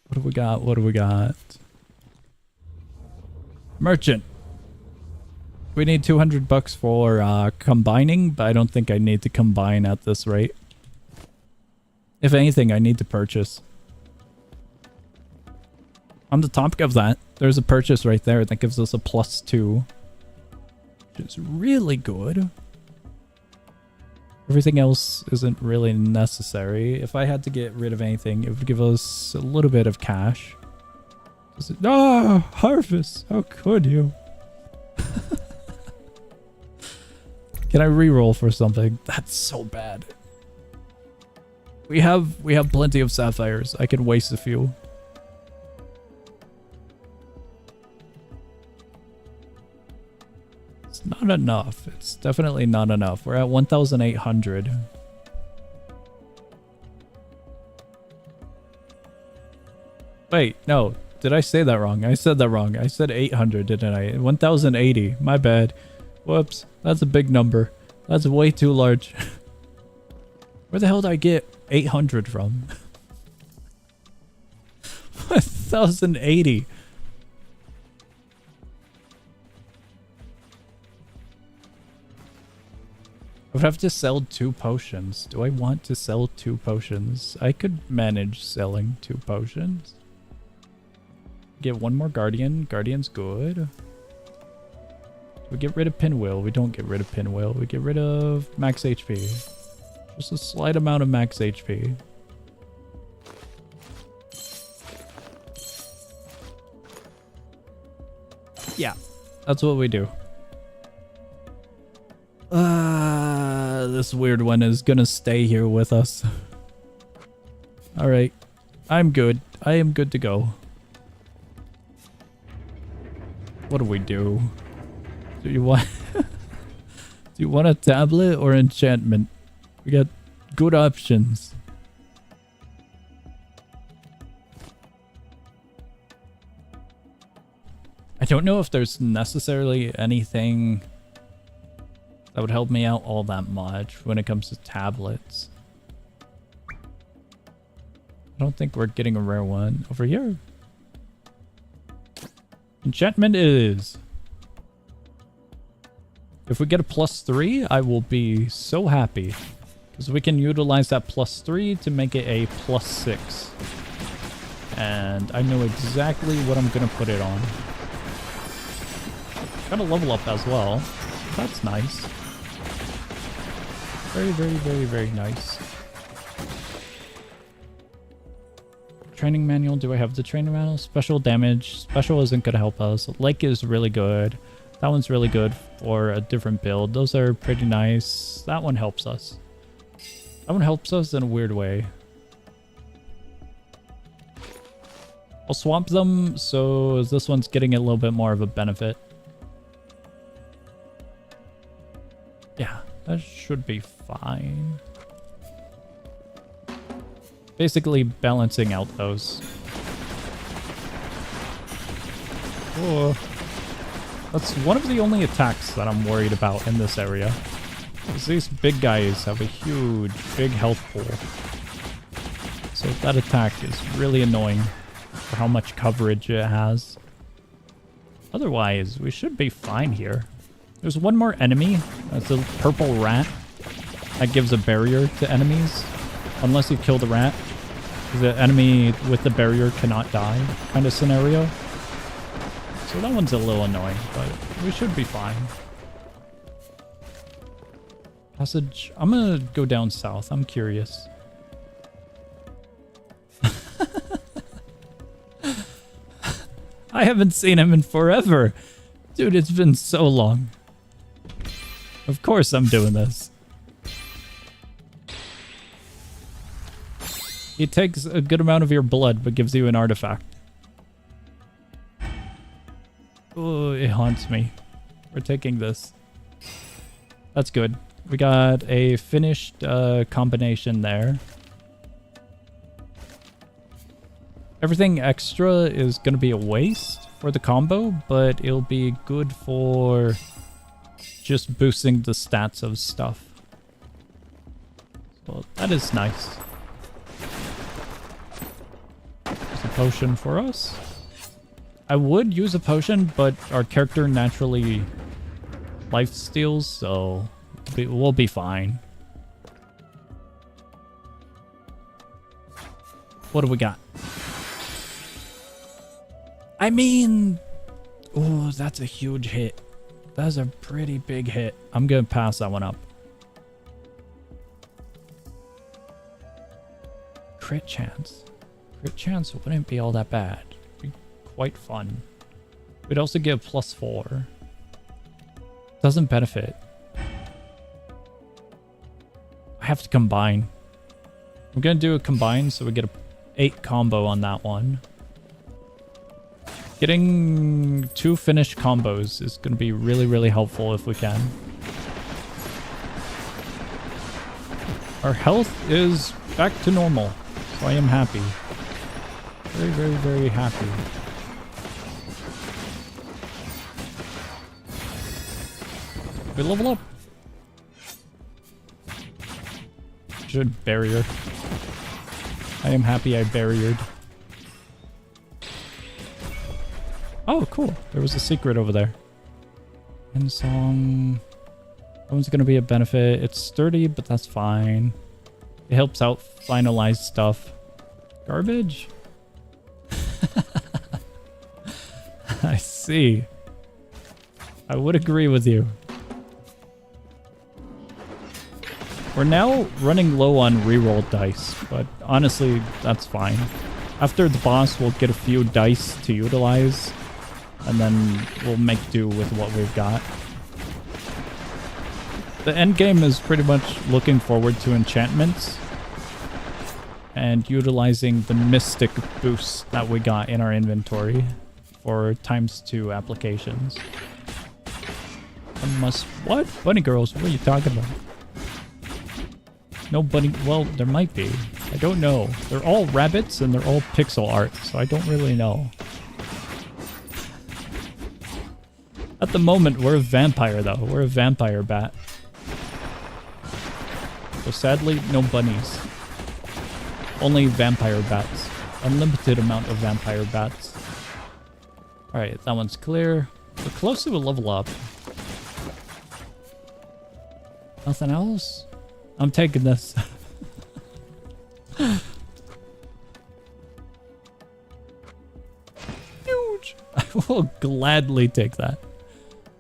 What do we got? What do we got? Merchant. We need 200 bucks for combining, but I don't think I need to combine at this rate. If anything, I need to purchase. On the topic of that, there's a purchase right there that gives us a +2. Which is really good. Everything else isn't really necessary. If I had to get rid of anything, it would give us a little bit of cash. Ah, harvest! How could you? Can I reroll for something? That's so bad. We have plenty of sapphires. I can waste a few. It's not enough. It's definitely not enough. We're at 1,800. Wait, no. Did I say that wrong? I said that wrong. I said 800, didn't I? 1,080. My bad. Whoops. That's a big number. That's way too large. Where the hell did I get 800 from? 1,080. I would have to sell 2 potions. Do I want to sell 2 potions? I could manage selling 2 potions. Get 1 more Guardian. Guardian's good. We get rid of Pinwheel. We don't get rid of Pinwheel. We get rid of max HP. Just a slight amount of max HP. Yeah, that's what we do. This weird one is gonna stay here with us. Alright. I'm good. I am good to go. What do we do? Do you want do you want a tablet or enchantment? We got good options. I don't know if there's necessarily anything that would help me out all that much when it comes to tablets. I don't think we're getting a rare one over here. Enchantment it is. If we get a +3, I will be so happy. Because we can utilize that +3 to make it a +6. And I know exactly what I'm going to put it on. Got a level up as well. That's nice. Very, very, very, very nice. Training manual. Do I have the training manual? Special damage. Special isn't going to help us. Lake is really good. That one's really good for a different build. Those are pretty nice. That one helps us. That one helps us in a weird way. I'll swap them so this one's getting a little bit more of a benefit. Yeah, that should be fine. Basically balancing out those. Oh. That's one of the only attacks that I'm worried about in this area. Because these big guys have a huge, big health pool. So that attack is really annoying for how much coverage it has. Otherwise, we should be fine here. There's one more enemy. That's a purple rat. That gives a barrier to enemies. Unless you kill the rat. The enemy with the barrier cannot die kind of scenario. So that one's a little annoying, but we should be fine. Passage. I'm gonna go down south. I'm curious. I haven't seen him in forever. Dude, it's been so long. Of course I'm doing this. He takes a good amount of your blood, but gives you an artifact. Oh, it haunts me. We're taking this. That's good. We got a finished combination there. Everything extra is going to be a waste for the combo, but it'll be good for just boosting the stats of stuff. So that is nice. There's a potion for us. I would use a potion, but our character naturally life steals, so we'll be fine. What do we got? I mean, oh, that's a huge hit. That's a pretty big hit. I'm gonna pass that one up. Crit chance. Crit chance wouldn't be all that bad. It'd be quite fun. We'd also get a +4. Doesn't benefit. I have to combine. I'm gonna do a combine so we get a 8 combo on that one. Getting 2 finished combos is going to be really, really helpful if we can. Our health is back to normal, so I am happy. Very, very, very happy. We level up. Should barrier. I am happy I barriered. Oh, cool. There was a secret over there. End song. That one's going to be a benefit. It's sturdy, but that's fine. It helps out finalize stuff. Garbage? I see. I would agree with you. We're now running low on reroll dice, but honestly, that's fine. After the boss, we'll get a few dice to utilize. And then we'll make do with what we've got. The end game is pretty much looking forward to enchantments and utilizing the mystic boost that we got in our inventory for ×2 applications. What? Bunny girls, what are you talking about? No bunny, well, there might be. I don't know. They're all rabbits and they're all pixel art, so I don't really know. At the moment, we're a vampire, though. We're a vampire bat. So sadly, no bunnies. Only vampire bats. Unlimited amount of vampire bats. Alright, that one's clear. We're close to a level up. Nothing else? I'm taking this. Huge! I will gladly take that.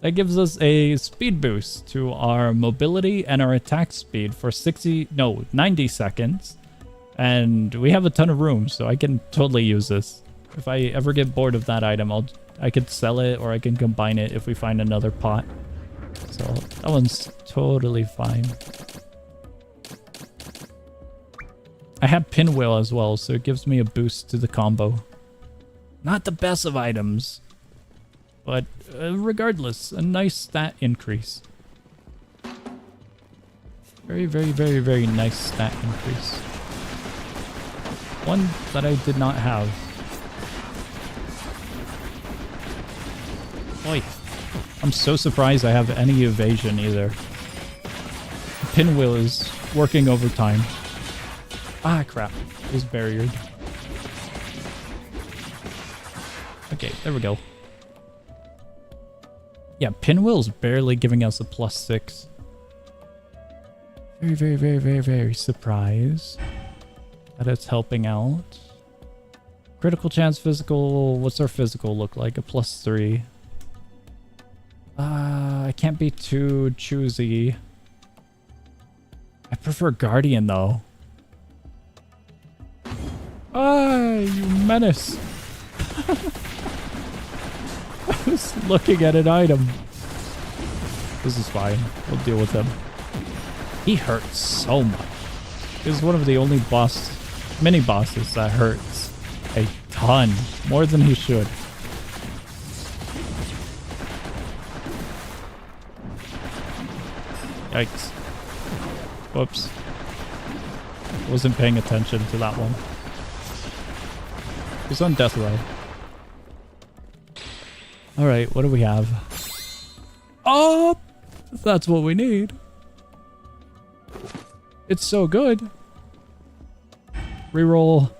That gives us a speed boost to our mobility and our attack speed for 90 seconds. And we have a ton of room, so I can totally use this. If I ever get bored of that item, I could sell it or I can combine it if we find another pot. So that one's totally fine. I have pinwheel as well, so it gives me a boost to the combo. Not the best of items. But regardless, a nice stat increase. Very, very, very, very nice stat increase. One that I did not have. Oi. I'm so surprised I have any evasion either. The pinwheel is working overtime. Ah, crap. It's barriered. Okay, there we go. Yeah, pinwheel's barely giving us a +6. Very, very, very, very, very surprised. That it's helping out. Critical chance physical. What's our physical look like? A +3. I can't be too choosy. I prefer Guardian though. Ah, you menace. I was looking at an item. This is fine. We'll deal with him. He hurts so much. He's one of the only mini bosses that hurts a ton. More than he should. Yikes. Whoops. Wasn't paying attention to that one. He's on death row. Alright, what do we have? Oh! That's what we need. It's so good. Reroll.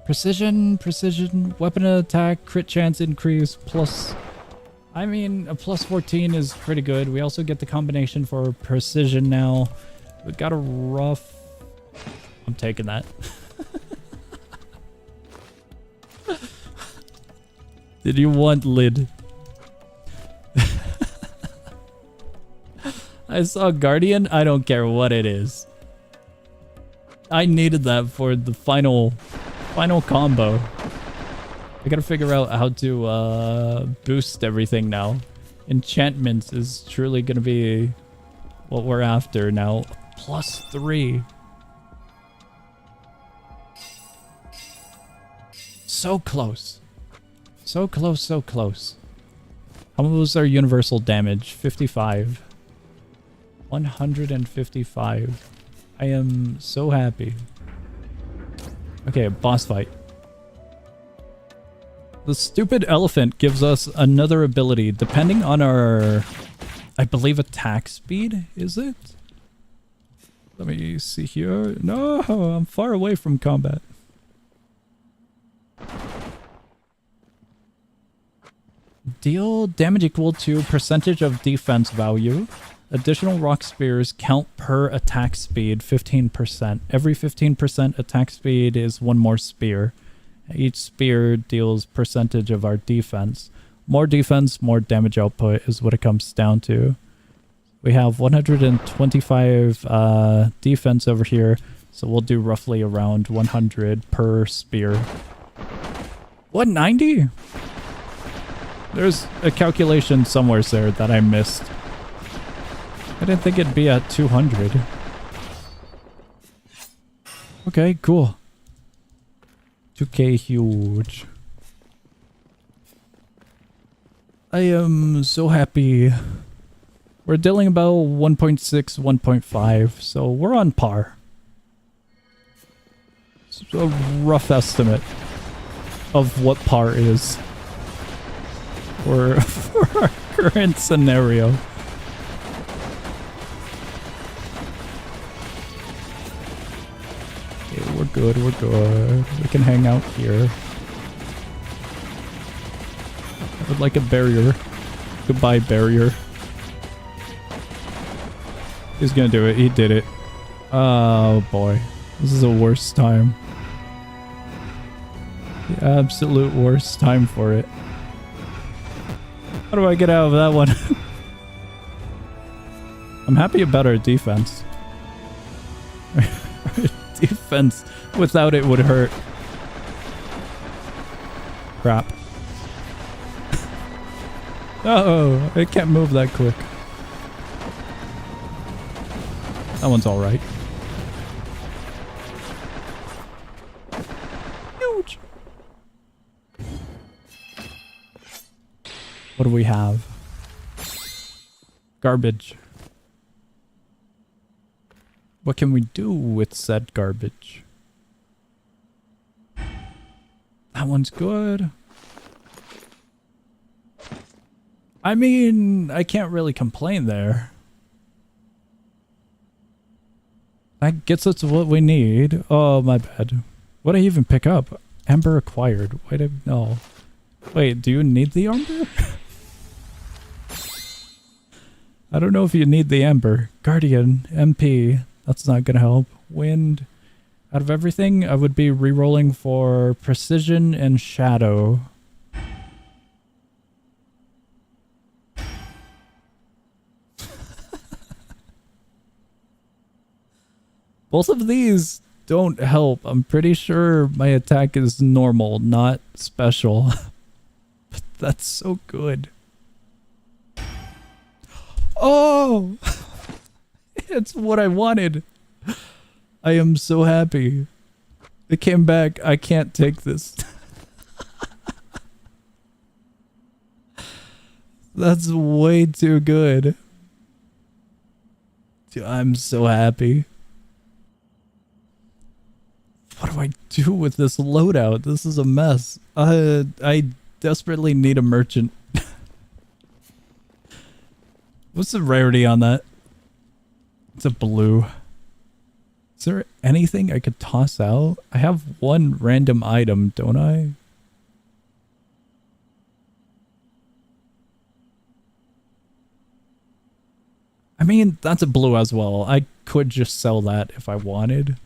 Precision, weapon attack, crit chance increase, plus... I mean, a +14 is pretty good. We also get the combination for precision now. We got a rough... I'm taking that. Did you want lid? I saw Guardian. I don't care what it is. I needed that for the final combo. I gotta figure out how to boost everything now. Enchantments is truly gonna be what we're after now. +3. So close. So close, so close. How much was our universal damage? 55. 155. I am so happy. Okay, boss fight. The stupid elephant gives us another ability depending on our, I believe, attack speed, is it? Let me see here. No, I'm far away from combat. Deal damage equal to percentage of defense value. Additional rock spears count per attack speed 15%. Every 15% attack speed is one more spear. Each spear deals percentage of our defense. More defense, more damage output is what it comes down to. We have 125 defense over here, so we'll do roughly around 100 per spear. 190? There's a calculation somewhere there that I missed. I didn't think it'd be at 200. Okay, cool. 2k huge. I am so happy. We're dealing about 1.6, 1.5, so we're on par. It's a rough estimate of what par is for our current scenario. We're good, we're good. We can hang out here. I would like a barrier. Goodbye, barrier. He's gonna do it. He did it. Oh, boy. This is the worst time. The absolute worst time for it. How do I get out of that one? I'm happy about our defense. Defense without it would hurt. Crap. Uh-oh, I can't move that quick. That one's alright. Huge! What do we have? Garbage. What can we do with said garbage? That one's good. I mean, I can't really complain there. That gets us what we need. Oh, my bad. What did I even pick up? Amber acquired. Why did... No. Wait, do you need the amber? I don't know if you need the amber. Guardian. MP. That's not gonna help. Wind. Out of everything, I would be re-rolling for precision and shadow. Both of these don't help. I'm pretty sure my attack is normal, not special. But that's so good. Oh! It's what I wanted. I am so happy. It came back. I can't take this. That's way too good. Dude, I'm so happy. What do I do with this loadout? This is a mess. I desperately need a merchant. What's the rarity on that? It's a blue. Is there anything I could toss out? I have one random item, don't I? I mean, that's a blue as well. I could just sell that if I wanted.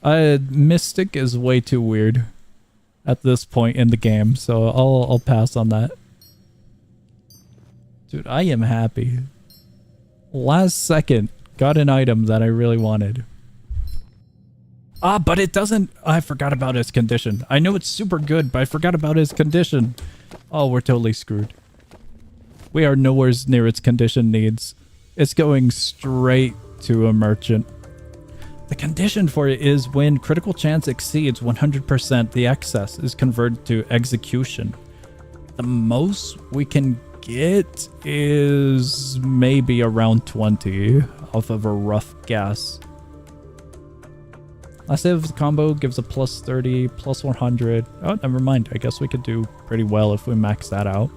Mystic is way too weird at this point in the game, so I'll pass on that. Dude, I am happy. Last second, got an item that I really wanted. Ah, but it doesn't... I forgot about its condition. I know it's super good, but I forgot about its condition. Oh, we're totally screwed. We are nowhere near its condition needs. It's going straight to a merchant. The condition for it is when critical chance exceeds 100%, the excess is converted to execution. The most we can get is maybe around 20 off of a rough guess. Last hit of the combo gives a plus 30, plus 100. Oh, never mind. I guess we could do pretty well if we max that out.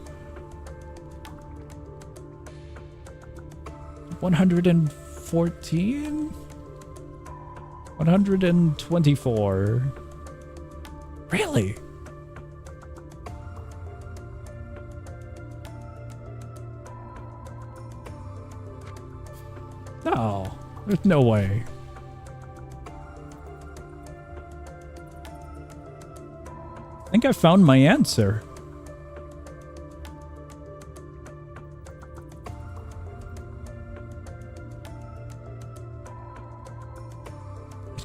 114? 124. Really? No, there's no way. I think I found my answer.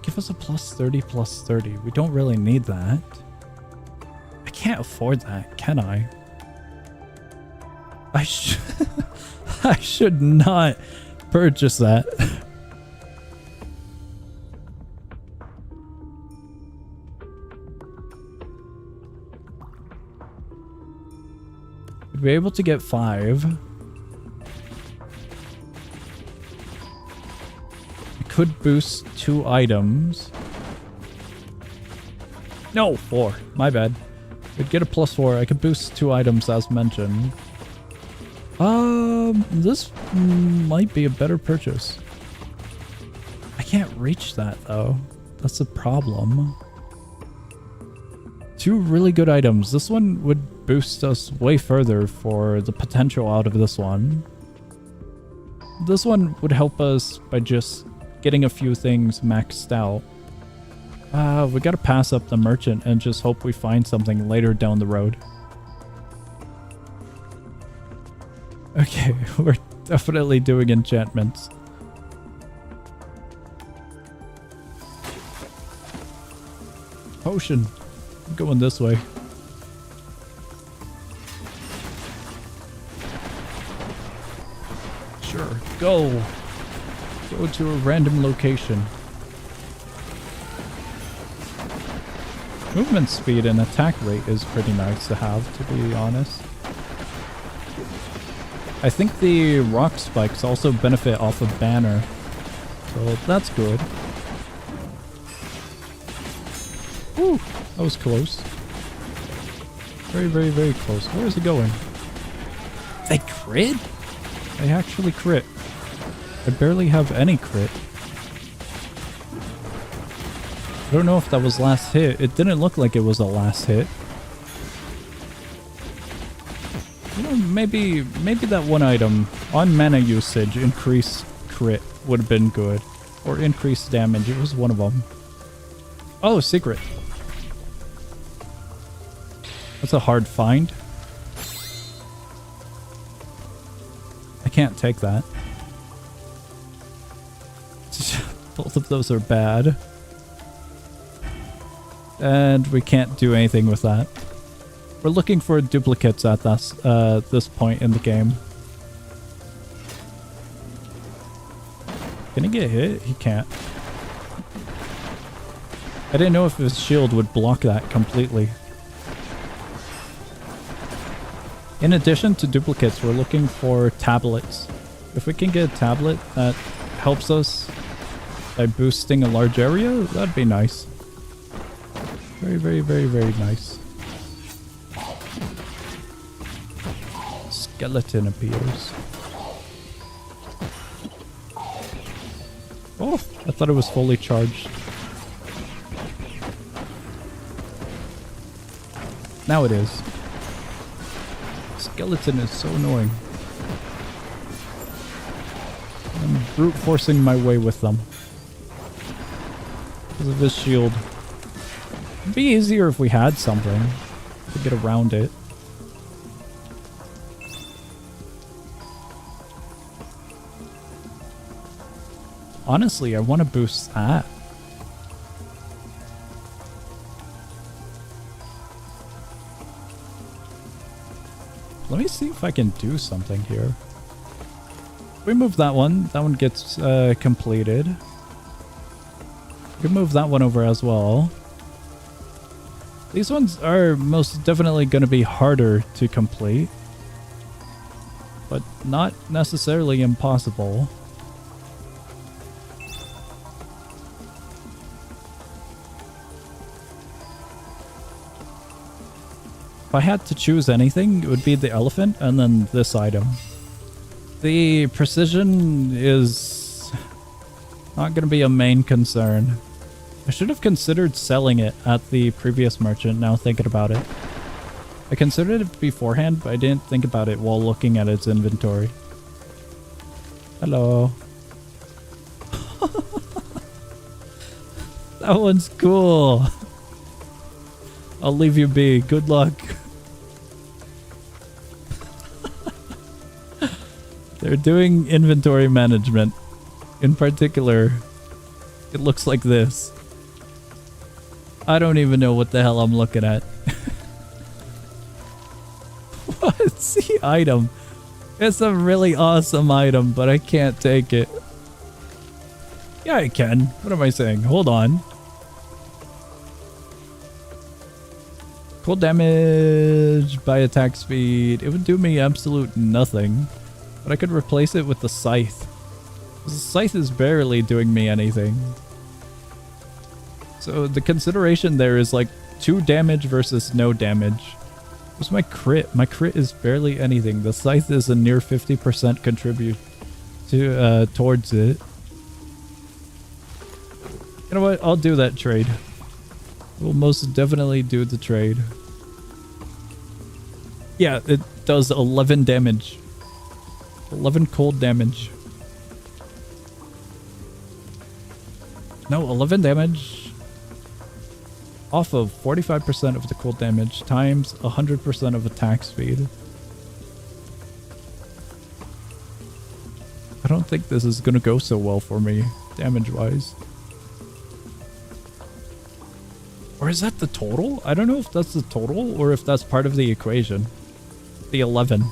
Give us a plus 30, plus 30. We don't really need that. I can't afford that, can I? I should not purchase that. We'd be able to get 5. Could boost 2 items. No, 4. My bad. We'd get a plus 4. I could boost 2 items as mentioned. This might be a better purchase. I can't reach that though. That's the problem. 2 really good items. This one would boost us way further for the potential out of this one. This one would help us by just getting a few things maxed out. We gotta pass up the merchant and just hope we find something later down the road. Okay, we're definitely doing enchantments. Potion. I'm going this way. Sure, go! Go to a random location. Movement speed and attack rate is pretty nice to have, to be honest. I think the rock spikes also benefit off of banner, so that's good. Ooh, that was close. Very, very, very close. Where is it going? They crit? They actually crit. I barely have any crit. I don't know if that was last hit. It didn't look like it was a last hit. You know, maybe that one item on mana usage, increase crit would have been good. Or increase damage. It was one of them. Oh, secret. That's a hard find. I can't take that. Both of those are bad. And we can't do anything with that. We're looking for duplicates at this point in the game. Can he get hit? He can't. I didn't know if his shield would block that completely. In addition to duplicates, we're looking for tablets. If we can get a tablet that helps us by boosting a large area, that'd be nice. Very, very, very, very nice. Skeleton appears. Oh, I thought it was fully charged. Now it is. Skeleton is so annoying. I'm brute forcing my way with them. Because of his shield. It'd be easier if we had something to get around it. Honestly, I want to boost that. Let me see if I can do something here. We move that one gets completed. We can move that one over as well. These ones are most definitely going to be harder to complete, but not necessarily impossible. If I had to choose anything, it would be the elephant and then this item. The precision is not going to be a main concern. I should have considered selling it at the previous merchant, now thinking about it. I considered it beforehand, but I didn't think about it while looking at its inventory. Hello. That one's cool. I'll leave you be. Good luck. They're doing inventory management. In particular, it looks like this. I don't even know what the hell I'm looking at. What's the item? It's a really awesome item, but I can't take it. Yeah, I can. What am I saying? Hold on. Cool damage by attack speed. It would do me absolute nothing. But I could replace it with the scythe. The scythe is barely doing me anything. So the consideration there is like 2 damage versus no damage. What's my crit? My crit is barely anything. The scythe is a near 50% contribute to towards it. You know what? I'll do that trade. We'll most definitely do the trade. Yeah, it does 11 damage. 11 cold damage. No, 11 damage off of 45% of the cold damage times 100% of attack speed. I don't think this is gonna go so well for me, damage-wise. Or is that the total? I don't know if that's the total or if that's part of the equation. The 11.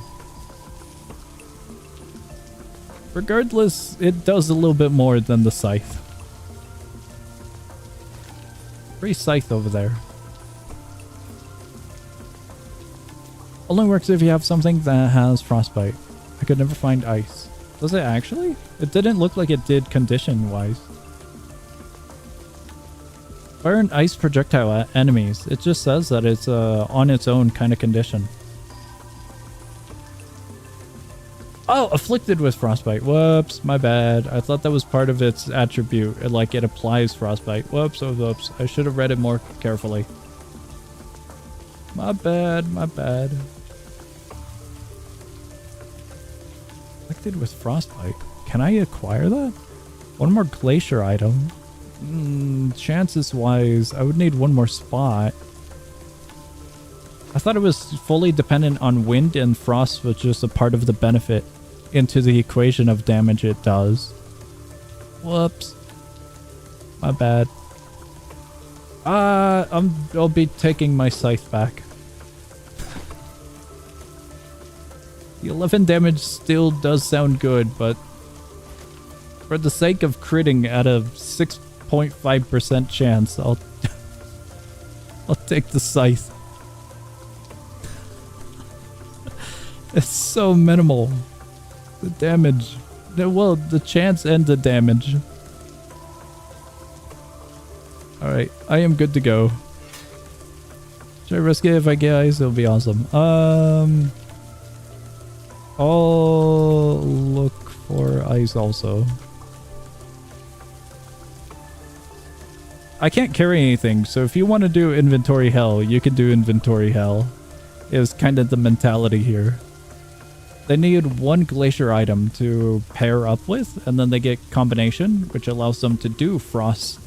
Regardless, it does a little bit more than the scythe. Free scythe over there. Only works if you have something that has frostbite. I could never find ice. Does it actually? It didn't look like it did condition-wise. Fire an ice projectile at enemies. It just says that it's on its own kind of condition. Oh, afflicted with frostbite. Whoops, my bad. I thought that was part of its attribute. It applies frostbite. Whoops, oh, whoops. I should have read it more carefully. My bad, my bad. Afflicted with frostbite. Can I acquire that? One more glacier item. Chances wise, I would need one more spot. I thought it was fully dependent on wind, and frost was just a part of the benefit into the equation of damage it does. Whoops. My bad. I'll be taking my scythe back. The 11 damage still does sound good, but for the sake of critting at a 6.5% chance, I'll take the scythe. It's so minimal. The damage. Well, the chance and the damage. Alright, I am good to go. Should I risk it if I get ice? It'll be awesome. I'll look for ice also. I can't carry anything, so if you want to do inventory hell, you can do inventory hell. Is kind of the mentality here. They need one glacier item to pair up with, and then they get combination, which allows them to do frost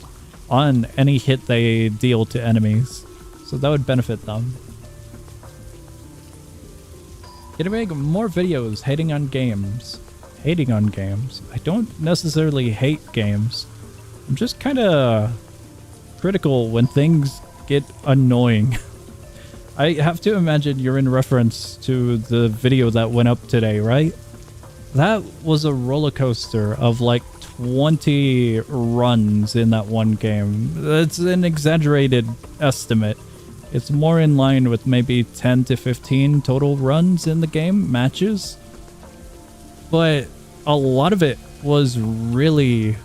on any hit they deal to enemies. So that would benefit them. Gonna make more videos hating on games. Hating on games. I don't necessarily hate games. I'm just kind of critical when things get annoying. I have to imagine you're in reference to the video that went up today, right? That was a roller coaster of like 20 runs in that one game. That's an exaggerated estimate. It's more in line with maybe 10 to 15 total runs in the game, matches. But a lot of it was really...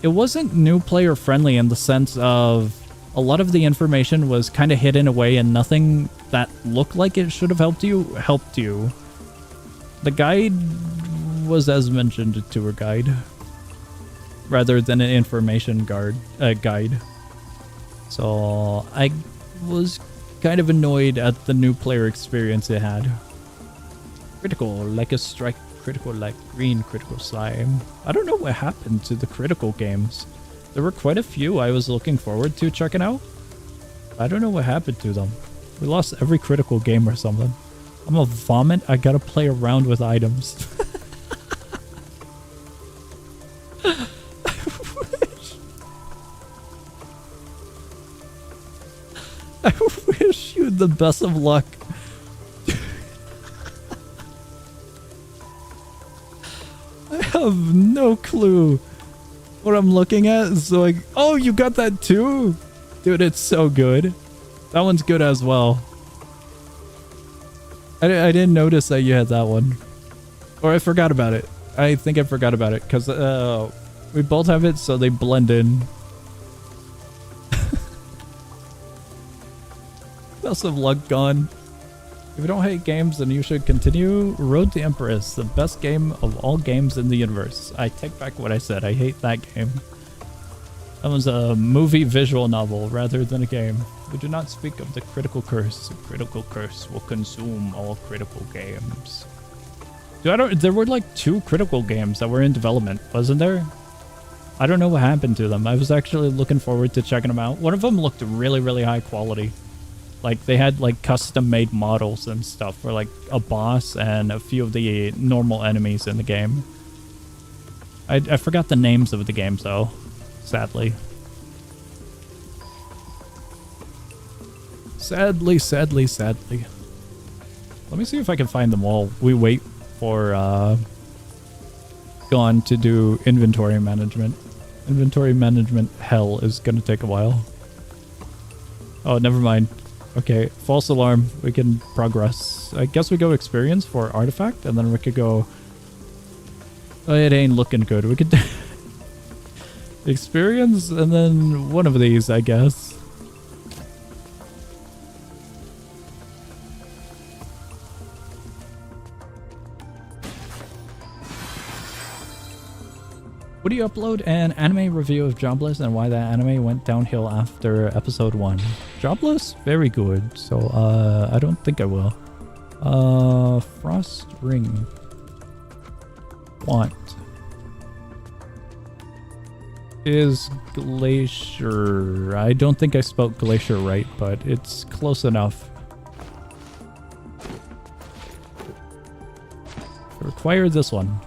It wasn't new player friendly in the sense of a lot of the information was kind of hidden away, and nothing that looked like it should have helped you. The guide was, as mentioned, a tour guide rather than an information guide. So I was kind of annoyed at the new player experience it had. Critical, like a strike. Critical like green, critical slime. I don't know what happened to the critical games. There were quite a few I was looking forward to checking out. I don't know what happened to them. We lost every critical game or something. I'm a vomit. I gotta play around with items. I wish you the best of luck. I have no clue what I'm looking at. So like, oh, you got that too? Dude, it's so good. That one's good as well. I didn't notice that you had that one. Or I forgot about it. I think I forgot about it because we both have it, so they blend in. Best of luck, gone. If you don't hate games, then you should continue Road to Empress, the best game of all games in the universe. I take back what I said. I hate that game. That was a movie visual novel rather than a game. We do not speak of the critical curse. The critical curse will consume all critical games. Dude, there were like 2 critical games that were in development, wasn't there? I don't know what happened to them. I was actually looking forward to checking them out. One of them looked really, really high quality. Like, they had, like, custom-made models and stuff for, like, a boss and a few of the normal enemies in the game. I forgot the names of the games, though, sadly. Sadly. Let me see if I can find them while we wait for, Gone to do inventory management. Inventory management hell is gonna take a while. Oh, never mind. Okay, false alarm. We can progress. I guess we go experience for artifact, and then we could go... Oh, it ain't looking good. We could do experience, and then one of these, I guess. Would you upload an anime review of Jobless and why that anime went downhill after episode 1? Jobless? Very good. So, I don't think I will. Frost Ring. want is glacier. I don't think I spelled glacier right, but it's close enough. Require this one.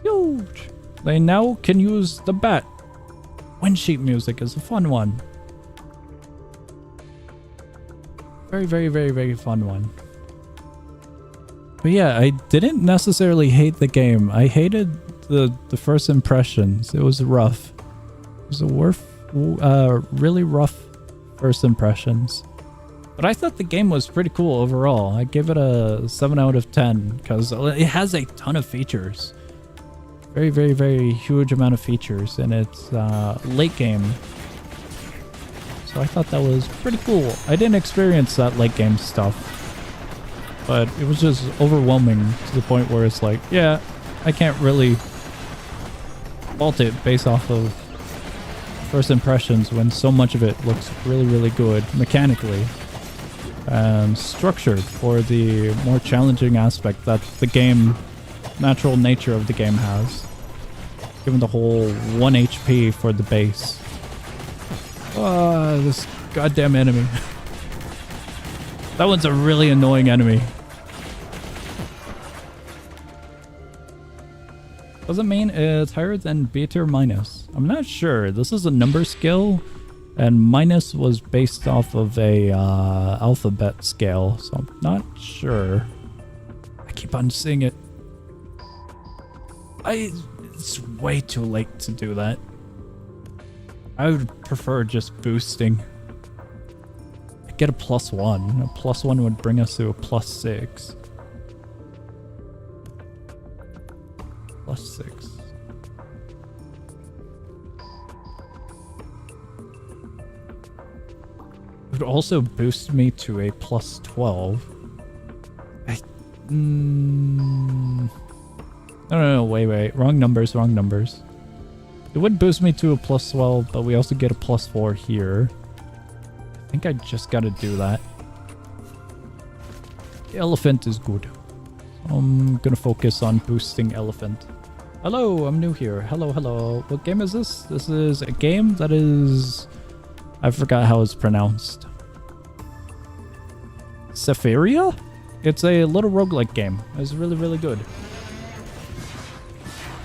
Huge. They now can use the bat. Wind sheet music is a fun one. Very, very, very, very fun one. But yeah, I didn't necessarily hate the game. I hated the first impressions. It was rough. It was a really rough first impressions. But I thought the game was pretty cool overall. I give it a 7 out of 10 because it has a ton of features. Very, very, very huge amount of features in its late game. So I thought that was pretty cool. I didn't experience that late game stuff. But it was just overwhelming to the point where it's like, yeah, I can't really fault it based off of first impressions when so much of it looks really, really good mechanically. And structured for the more challenging aspect that the game, natural nature of the game has. Given the whole 1 HP for the base. This goddamn enemy. That one's a really annoying enemy. Doesn't mean it's higher than B tier minus. I'm not sure. This is a number skill, and minus was based off of a alphabet scale, so I'm not sure. I keep on seeing it. It's way too late to do that. I would prefer just boosting. Get a +1. A +1 would bring us to a +6. +6. It would also boost me to a +12. No, wait. Wrong numbers. It would boost me to a +12, but we also get a +4 here. I think I just gotta do that. The elephant is good. I'm gonna focus on boosting elephant. Hello, I'm new here. Hello. What game is this? This is a game that is... I forgot how it's pronounced. Sephiria? It's a little roguelike game. It's really, really good.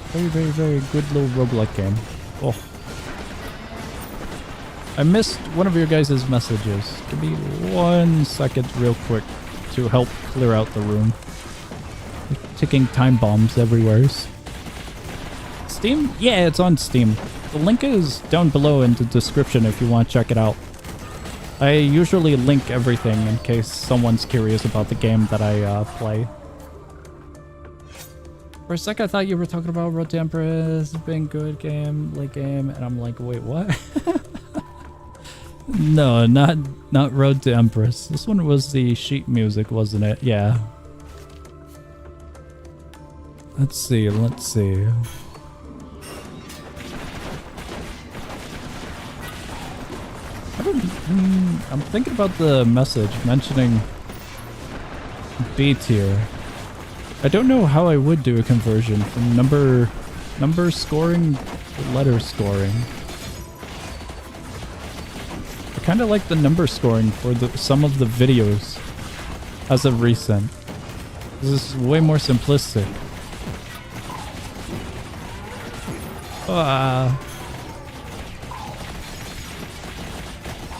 Very, very, very good little roguelike game. Oh. I missed one of your guys' messages. Give me 1 second real quick to help clear out the room. Ticking time bombs everywhere. Steam? Yeah, it's on Steam. The link is down below in the description if you want to check it out. I usually link everything in case someone's curious about the game that I play. For a sec I thought you were talking about Road to Empress being good game, late game, and I'm like, wait, what? No, not Road to Empress. This one was the sheet music, wasn't it? Yeah. Let's see. I'm thinking about the message mentioning B tier. I don't know how I would do a conversion from number scoring to letter scoring. I kind of like the number scoring for some of the videos as of recent. This is way more simplistic.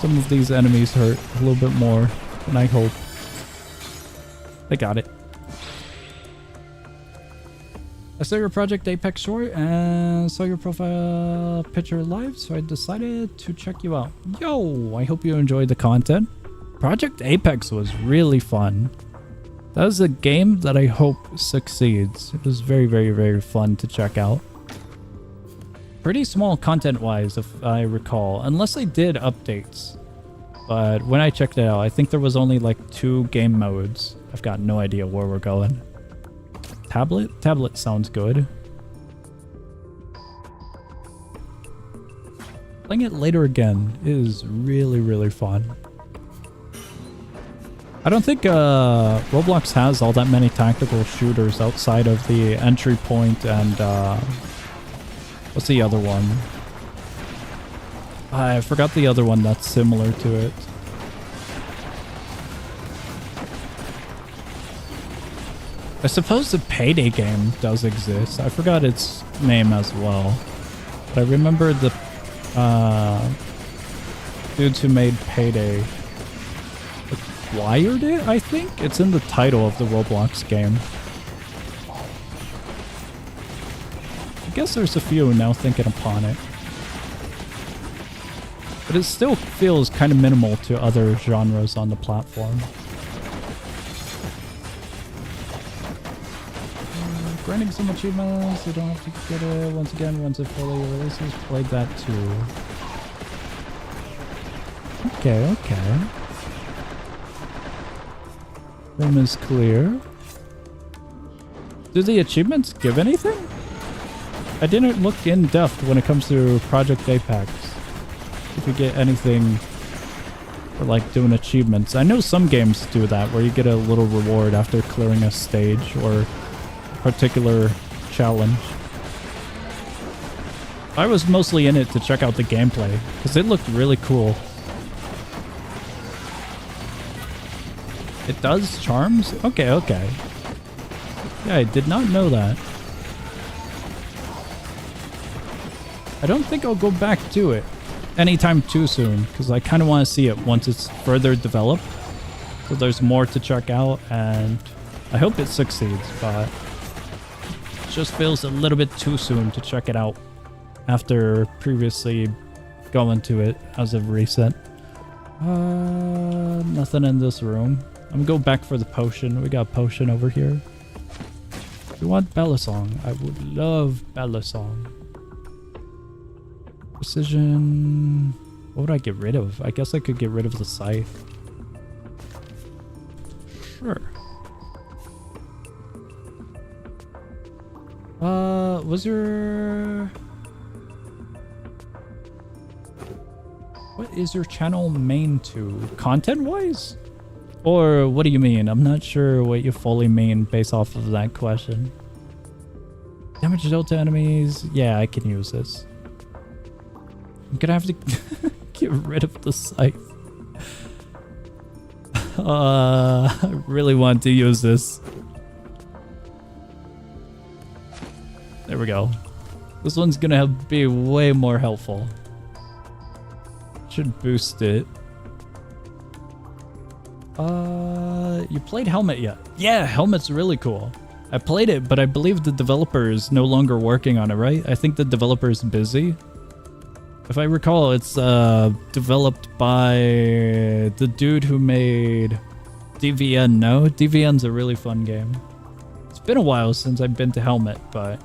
Some of these enemies hurt a little bit more than I hope. I got it. I saw your Project Apex short and saw your profile picture live, so I decided to check you out. Yo, I hope you enjoyed the content. Project Apex was really fun. That is a game that I hope succeeds. It was very, very, very fun to check out. Pretty small content-wise, if I recall, unless they did updates. But when I checked it out, I think there was only like 2 game modes. I've got no idea where we're going. Tablet? Tablet sounds good. Playing it later again is really, really fun. I don't think Roblox has all that many tactical shooters outside of the Entry Point and what's the other one? I forgot the other one that's similar to it. I suppose the Payday game does exist. I forgot its name as well. But I remember the dudes who made Payday acquired it, I think? It's in the title of the Roblox game. I guess there's a few now thinking upon it. But it still feels kind of minimal to other genres on the platform. Grinding some achievements, you don't have to get it once again once it fully releases. Played that too. Okay, okay. Room is clear. Do the achievements give anything? I didn't look in depth when it comes to Project Apex. If you get anything for like doing achievements. I know some games do that where you get a little reward after clearing a stage or particular challenge. I was mostly in it to check out the gameplay because it looked really cool. It does charms? Okay, okay. Yeah, I did not know that. I don't think I'll go back to it anytime too soon because I kind of want to see it once it's further developed. So there's more to check out and I hope it succeeds, but it just feels a little bit too soon to check it out after previously going to it as of recent. Nothing in this room. I'm gonna go back for the potion. We got a potion over here. You want Bella Song? I would love Bella Song. Precision. What would I get rid of? I guess I could get rid of the scythe. Sure. Was your... What is your channel main to? Content-wise? Or what do you mean? I'm not sure what you fully mean based off of that question. Damage dealt to enemies. Yeah, I can use this. I'm gonna have to get rid of the scythe. I really want to use this. There we go. This one's gonna be way more helpful. Should boost it. You played Helmet yet? Yeah, Helmet's really cool. I played it, but I believe the developer is no longer working on it, right? I think the developer is busy. If I recall, it's developed by the dude who made DVN, no? DVN's a really fun game. It's been a while since I've been to Helmet, but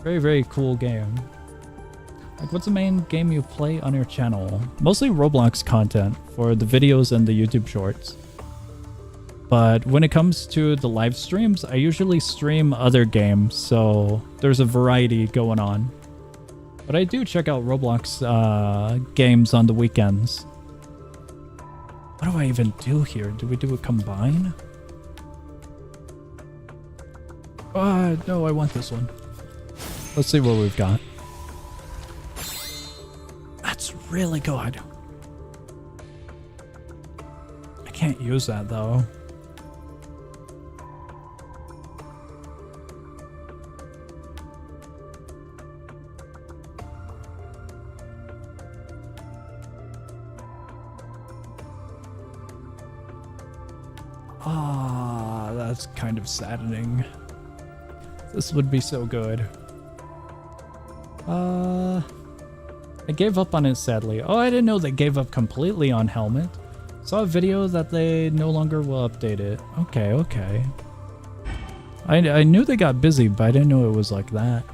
very, very cool game. Like, what's the main game you play on your channel? Mostly Roblox content for the videos and the YouTube shorts. But when it comes to the live streams, I usually stream other games, so there's a variety going on. But I do check out Roblox games on the weekends. What do I even do here? Do we do a combine? No, I want this one. Let's see what we've got. That's really good. I can't use that though. That's kind of saddening. This would be so good. I gave up on it sadly. Oh, I didn't know they gave up completely on Helmet. Saw a video that they no longer will update it. Okay, okay. I knew they got busy, but I didn't know it was like that.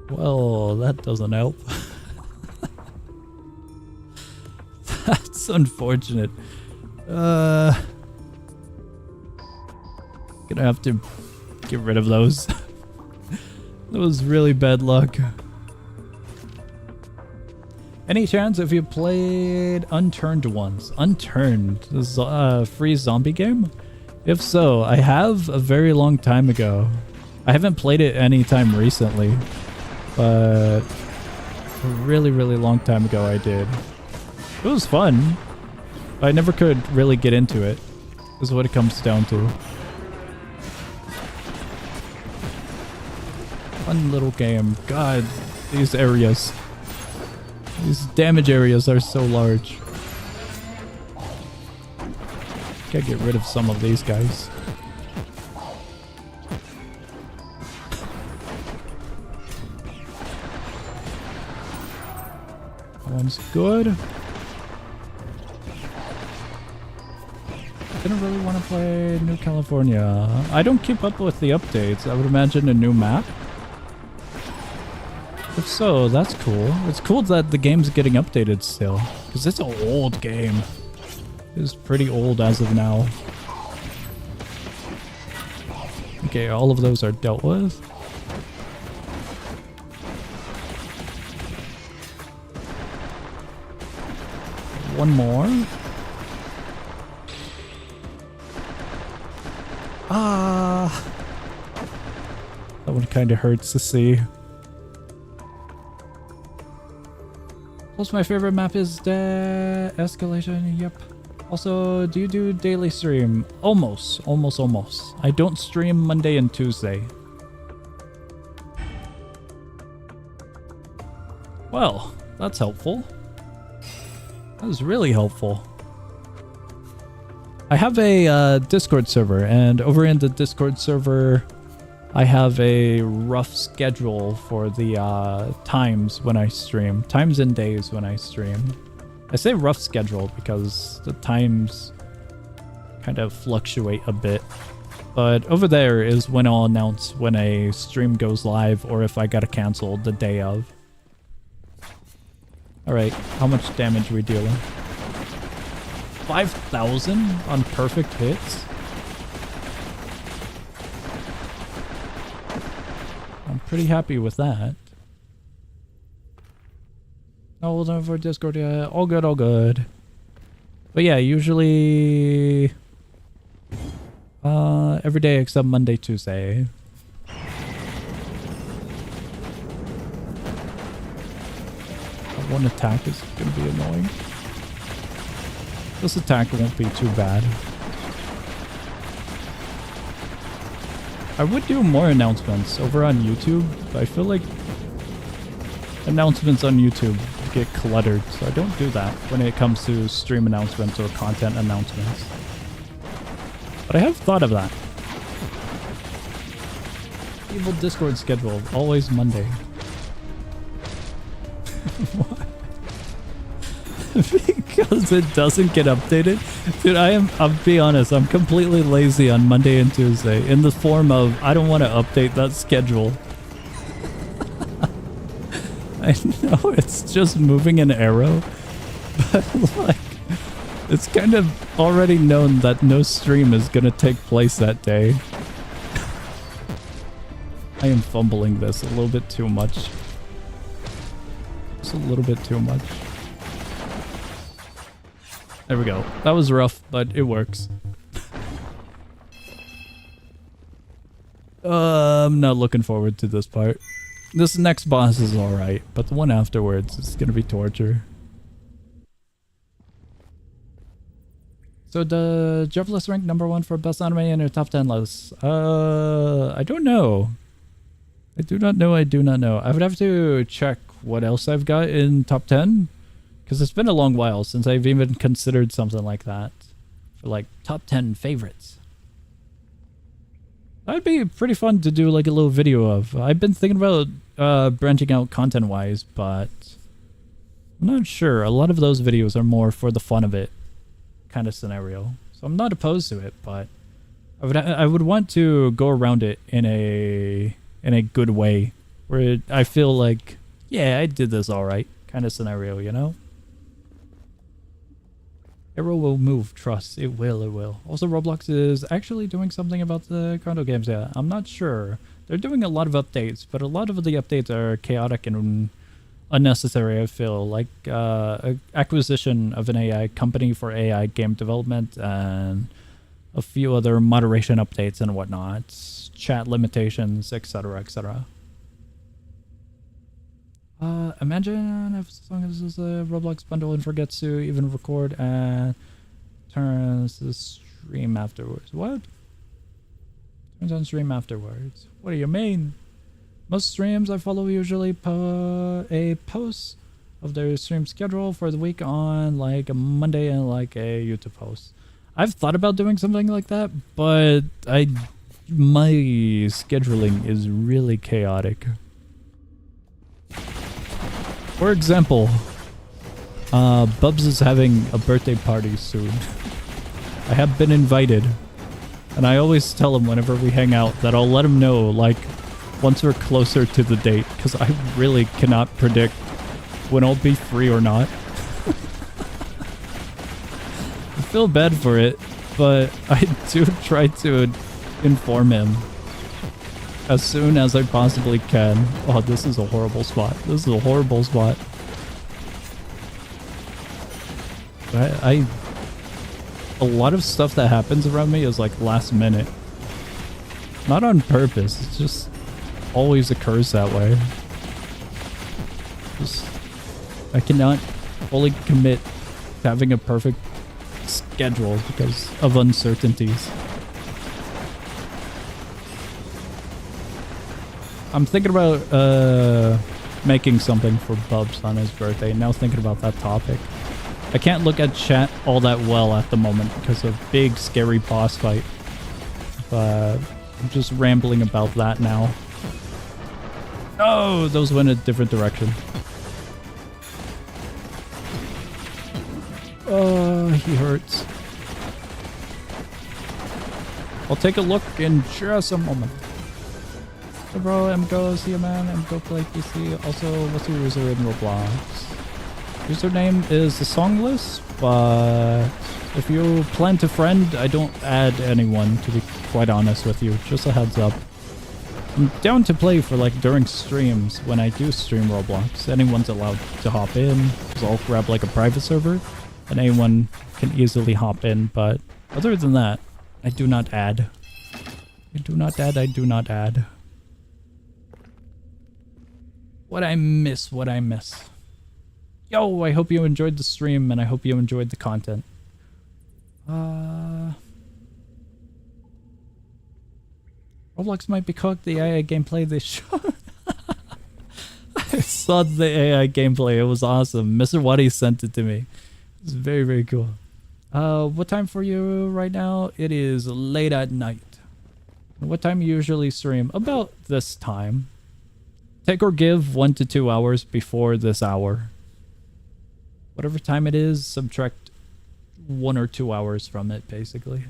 Well, that doesn't help. That's unfortunate. Gonna have to get rid of those. That was really bad luck. Any chance if you played Unturned once? Unturned, this free zombie game? If so, I have a very long time ago. I haven't played it anytime recently, but a really, really long time ago I did. It was fun. I never could really get into it, is what it comes down to. Fun little game. God, these areas. These damage areas are so large. Gotta get rid of some of these guys. That one's good. Didn't really want to play New California. I don't keep up with the updates. I would imagine a new map. If so, that's cool. It's cool that the game's getting updated still, because it's an old game. It's pretty old as of now. Okay, all of those are dealt with. One more. Ah! That one kind of hurts to see. Plus, my favorite map is the escalation. Yep. Also, do you do daily stream? Almost. I don't stream Monday and Tuesday. Well, that's helpful. That was really helpful. I have a Discord server, and over in the Discord server, I have a rough schedule for the times when I stream. Times and days when I stream. I say rough schedule because the times kind of fluctuate a bit. But over there is when I'll announce when a stream goes live or if I gotta cancel the day of. Alright, how much damage are we dealing? 5,000 on perfect hits? I'm pretty happy with that. No, hold on for Discord, yeah. All good, all good. But yeah, usually every day except Monday, Tuesday. That one attack is gonna be annoying. This attack won't be too bad. I would do more announcements over on YouTube, but I feel like announcements on YouTube get cluttered, so I don't do that when it comes to stream announcements or content announcements. But I have thought of that. Evil Discord schedule, always Monday. What? Because it doesn't get updated? Dude, I'll be honest, I'm completely lazy on Monday and Tuesday in the form of I don't want to update that schedule. I know it's just moving an arrow, but like, it's kind of already known that no stream is going to take place that day. I am fumbling this a little bit too much. Just a little bit too much. There we go. That was rough, but it works. I'm not looking forward to this part. This next boss is alright, but the one afterwards is gonna be torture. So the Jeff rank #1 for best anime in your top 10 list. I don't know. I do not know. I would have to check what else I've got in top 10. Because it's been a long while since I've even considered something like that. For like top 10 favorites. That'd be pretty fun to do like a little video of. I've been thinking about branching out content wise, but I'm not sure. A lot of those videos are more for the fun of it kind of scenario. So I'm not opposed to it, but I would want to go around it in a good way where I feel like, yeah, I did this all right kind of scenario, you know? Arrow will move. Trust. It will. It will. Also, Roblox is actually doing something about the condo games. Yeah, I'm not sure. They're doing a lot of updates, but a lot of the updates are chaotic and unnecessary, I feel. Like acquisition of an AI company for AI game development and a few other moderation updates and whatnot. Chat limitations, etc., etc. Imagine if as long as this is a Roblox bundle and forgets to even record and turns the stream afterwards. What? Turns on stream afterwards. What do you mean? Most streams I follow usually put a post of their stream schedule for the week on like a Monday and like a YouTube post. I've thought about doing something like that, but my scheduling is really chaotic. For example, Bubs is having a birthday party soon. I have been invited, and I always tell him whenever we hang out that I'll let him know like once we're closer to the date, because I really cannot predict when I'll be free or not. I feel bad for it, but I do try to inform him as soon as I possibly can. Oh, this is a horrible spot. This is a horrible spot. A lot of stuff that happens around me is like last minute. Not on purpose, it's just always occurs that way. Just, I cannot fully commit to having a perfect schedule because of uncertainties. I'm thinking about making something for Bubs on his birthday. Now thinking about that topic. I can't look at chat all that well at the moment because of big scary boss fight. But I'm just rambling about that now. Oh, those went a different direction. Oh, he hurts. I'll take a look in just a moment. So bro, MGO, see you man, MGO play PC. Also, what's your user in Roblox? Username is the song list, but if you plan to friend, I don't add anyone, to be quite honest with you. Just a heads up. I'm down to play for like during streams when I do stream Roblox. Anyone's allowed to hop in, so I'll grab like a private server and anyone can easily hop in, but other than that, I do not add. I do not add, I do not add. What I miss, what I miss. Yo, I hope you enjoyed the stream and I hope you enjoyed the content. Roblox might be cooked. The AI gameplay they showed. I saw the AI gameplay. It was awesome. Mr. Waddy sent it to me. It was very, very cool. What time for you right now? It is late at night. What time you usually stream? About this time. Take or give 1 to 2 hours before this hour. Whatever time it is, subtract 1 or 2 hours from it, basically.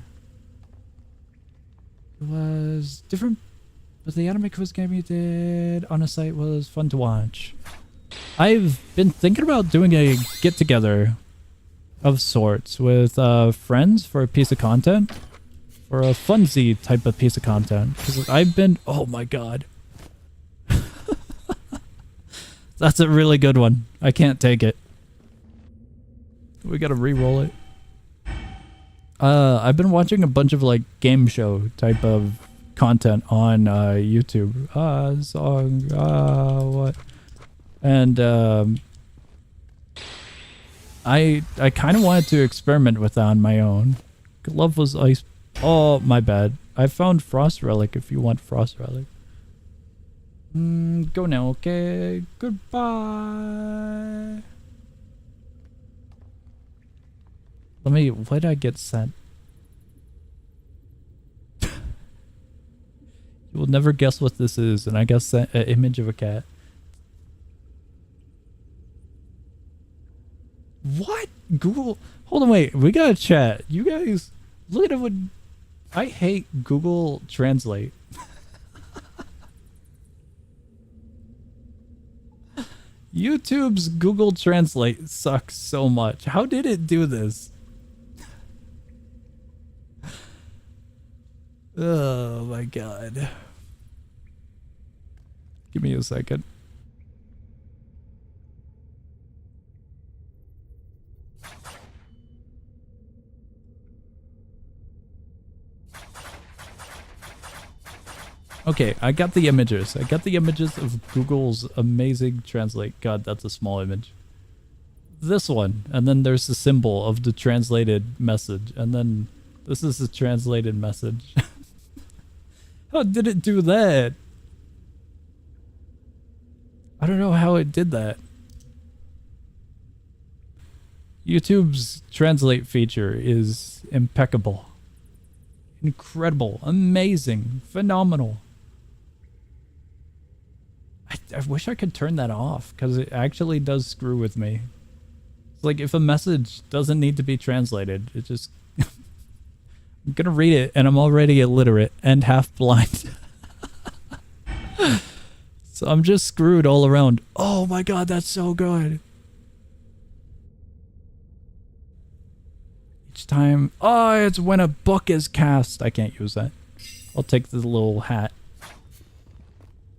It was different, but the anime quiz game you did on a site was fun to watch. I've been thinking about doing a get-together of sorts with friends for a piece of content. For a funsy type of piece of content. Because I've been... Oh my god. That's a really good one. I can't take it. We gotta re-roll it. I've been watching a bunch of like game show type of content on YouTube. What? And I kind of wanted to experiment with that on my own. Love was ice. Oh, my bad. I found Frost Relic if you want Frost Relic. Go now, okay? Goodbye. Let me... What did I get sent? You will never guess what this is, and I got sent an image of a cat. What? Google... Hold on, wait. We gotta chat. You guys... Look at it when... I hate Google Translate. YouTube's Google Translate sucks so much. How did it do this? Oh my god. Give me a second. Okay, I got the images. I got the images of Google's amazing translate. God, that's a small image. This one, and then there's the symbol of the translated message, and then this is the translated message. How did it do that? I don't know how it did that. YouTube's translate feature is impeccable. Incredible, amazing, phenomenal. I wish I could turn that off because it actually does screw with me. It's like if a message doesn't need to be translated, it just... I'm gonna read it and I'm already illiterate and half blind. So I'm just screwed all around. Oh my god, that's so good. Each time... Oh, it's when a book is cast. I can't use that. I'll take the little hat.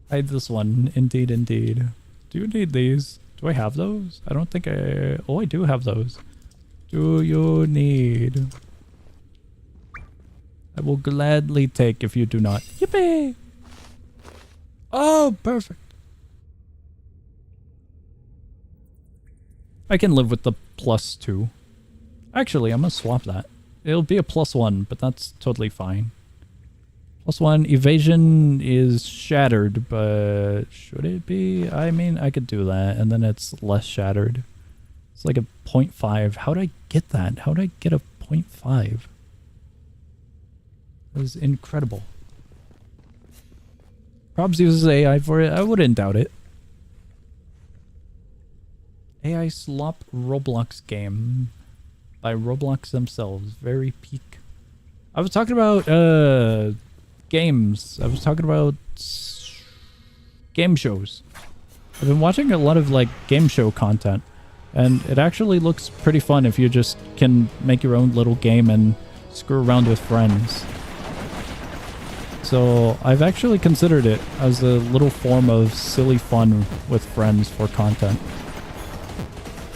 Hide this one. Indeed, indeed. Do you need these? Do I have those? I don't think I... Oh, I do have those. Do you need... I will gladly take if you do not. Yippee! Oh, perfect. I can live with the +2. Actually, I'm gonna swap that. It'll be a +1, but that's totally fine. +1, evasion is shattered, but should it be? I mean, I could do that, and then it's less shattered. It's like a 0.5. How'd I get that? How'd I get a 0.5? That was incredible. Probs uses AI for it. I wouldn't doubt it. AI slop Roblox game by Roblox themselves. Very peak. I was talking about games. I was talking about game shows. I've been watching a lot of like game show content, and it actually looks pretty fun if you just can make your own little game and screw around with friends. So I've actually considered it as a little form of silly fun with friends for content.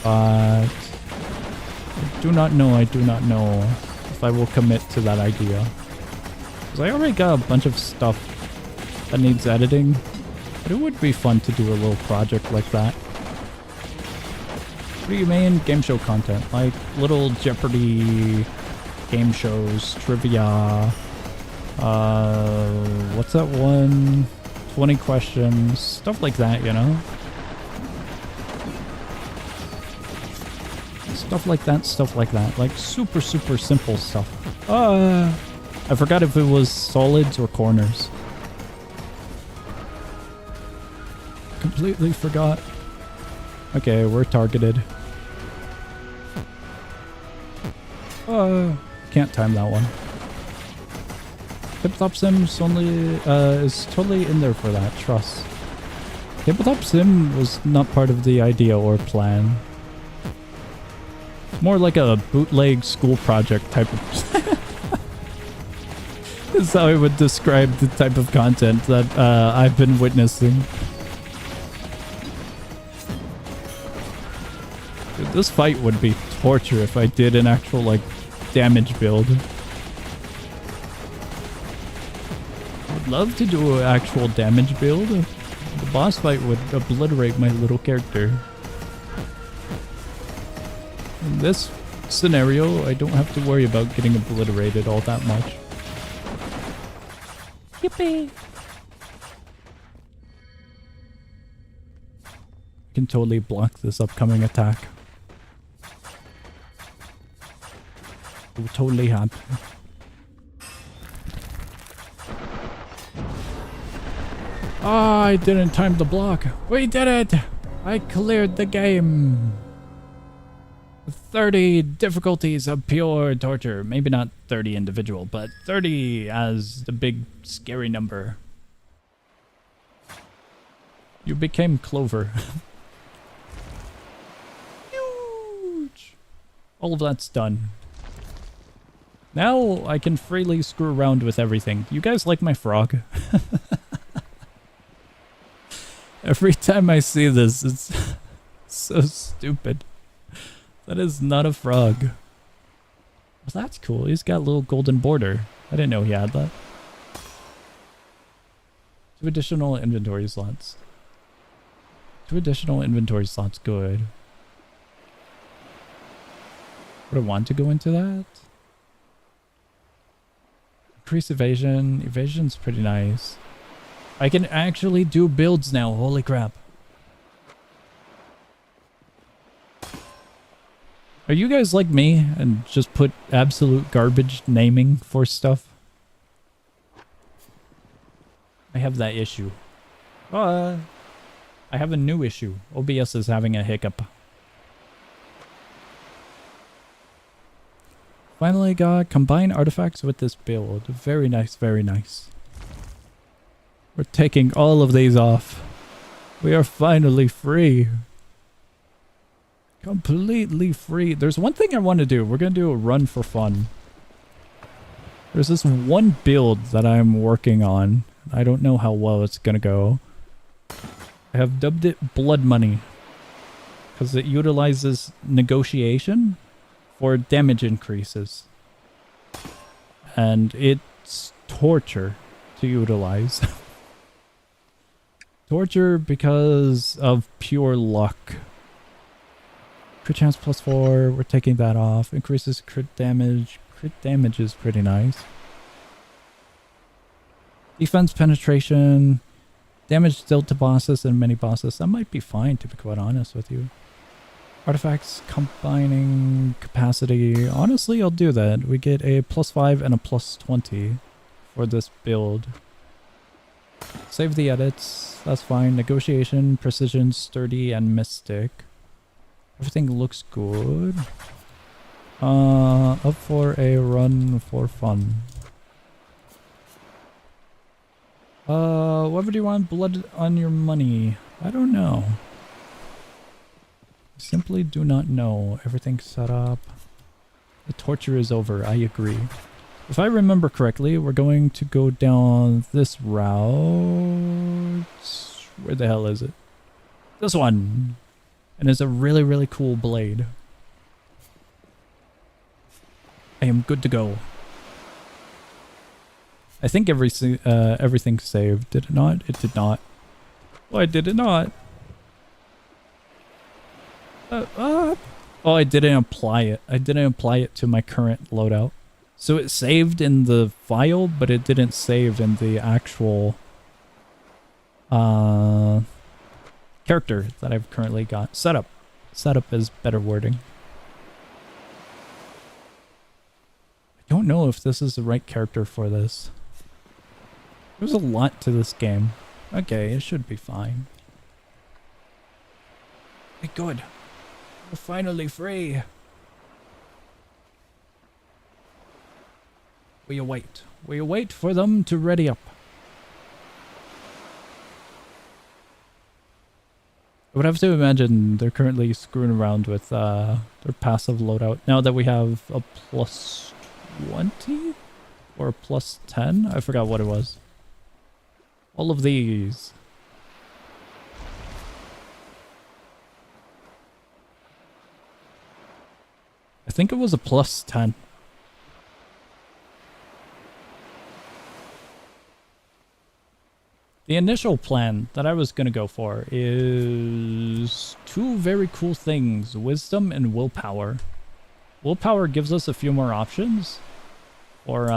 But I do not know if I will commit to that idea. Because I already got a bunch of stuff that needs editing. But it would be fun to do a little project like that. What do you mean? Game show content. Like little Jeopardy game shows, trivia. What's that one? 20 questions. Stuff like that, you know? Stuff like that. Like super, super simple stuff. I forgot if it was solids or corners. Completely forgot. Okay, we're targeted. Can't time that one. Tabletop Sim's only is totally in there for that, trust. Tabletop Sim was not part of the idea or plan. More like a bootleg school project type of... Is how I would describe the type of content that I've been witnessing. Dude, this fight would be torture if I did an actual, like, damage build. I'd love to do an actual damage build. The boss fight would obliterate my little character. In this scenario, I don't have to worry about getting obliterated all that much. Yippee! I can totally block this upcoming attack. It will totally happen. Ah, I didn't time the block. We did it! I cleared the game. 30 difficulties of pure torture. Maybe not 30 individual, but 30 as the big scary number. You became Clover. Huge! All of that's done. Now I can freely screw around with everything. You guys like my frog? Every time I see this, it's so stupid. That is not a frog. Well, that's cool. He's got a little golden border. I didn't know he had that. 2 additional inventory slots. 2 additional inventory slots, good. Would I want to go into that? Increase evasion. Evasion's pretty nice. I can actually do builds now. Holy crap. Are you guys like me and just put absolute garbage naming for stuff? I have that issue. I have a new issue. OBS is having a hiccup. Finally got combine artifacts with this build. Very nice, very nice. We're taking all of these off. We are finally free. Completely free. There's one thing I want to do. We're going to do a run for fun. There's this one build that I'm working on. I don't know how well it's going to go. I have dubbed it Blood Money because it utilizes negotiation for damage increases. And it's torture to utilize. Torture because of pure luck. Crit chance +4, we're taking that off. Increases crit damage. Crit damage is pretty nice. Defense penetration. Damage dealt to bosses and mini bosses. That might be fine, to be quite honest with you. Artifacts combining capacity. Honestly, I'll do that. We get a +5 and a +20 for this build. Save the edits. That's fine. Negotiation, precision, sturdy, and mystic. Everything looks good. Up for a run for fun. Whatever do you want? Blood on your money? I don't know. Simply do not know. Everything's set up. The torture is over. I agree. If I remember correctly, we're going to go down this route. Where the hell is it? This one. And it's a really, really cool blade. I am good to go. I think everything's saved. Did it not? It did not. Why did it not? Oh, I didn't apply it. I didn't apply it to my current loadout. So it saved in the file, but it didn't save in the actual character that I've currently got. Setup. Setup is better wording. I don't know if this is the right character for this. There's a lot to this game. Okay, it should be fine. Hey, good. We're finally free. We await. We await for them to ready up. I would have to imagine they're currently screwing around with their passive loadout. Now that we have a +20 or a +10? I forgot what it was. All of these. I think it was a +10. The initial plan that I was going to go for is 2 very cool things, wisdom and willpower. Willpower gives us a few more options for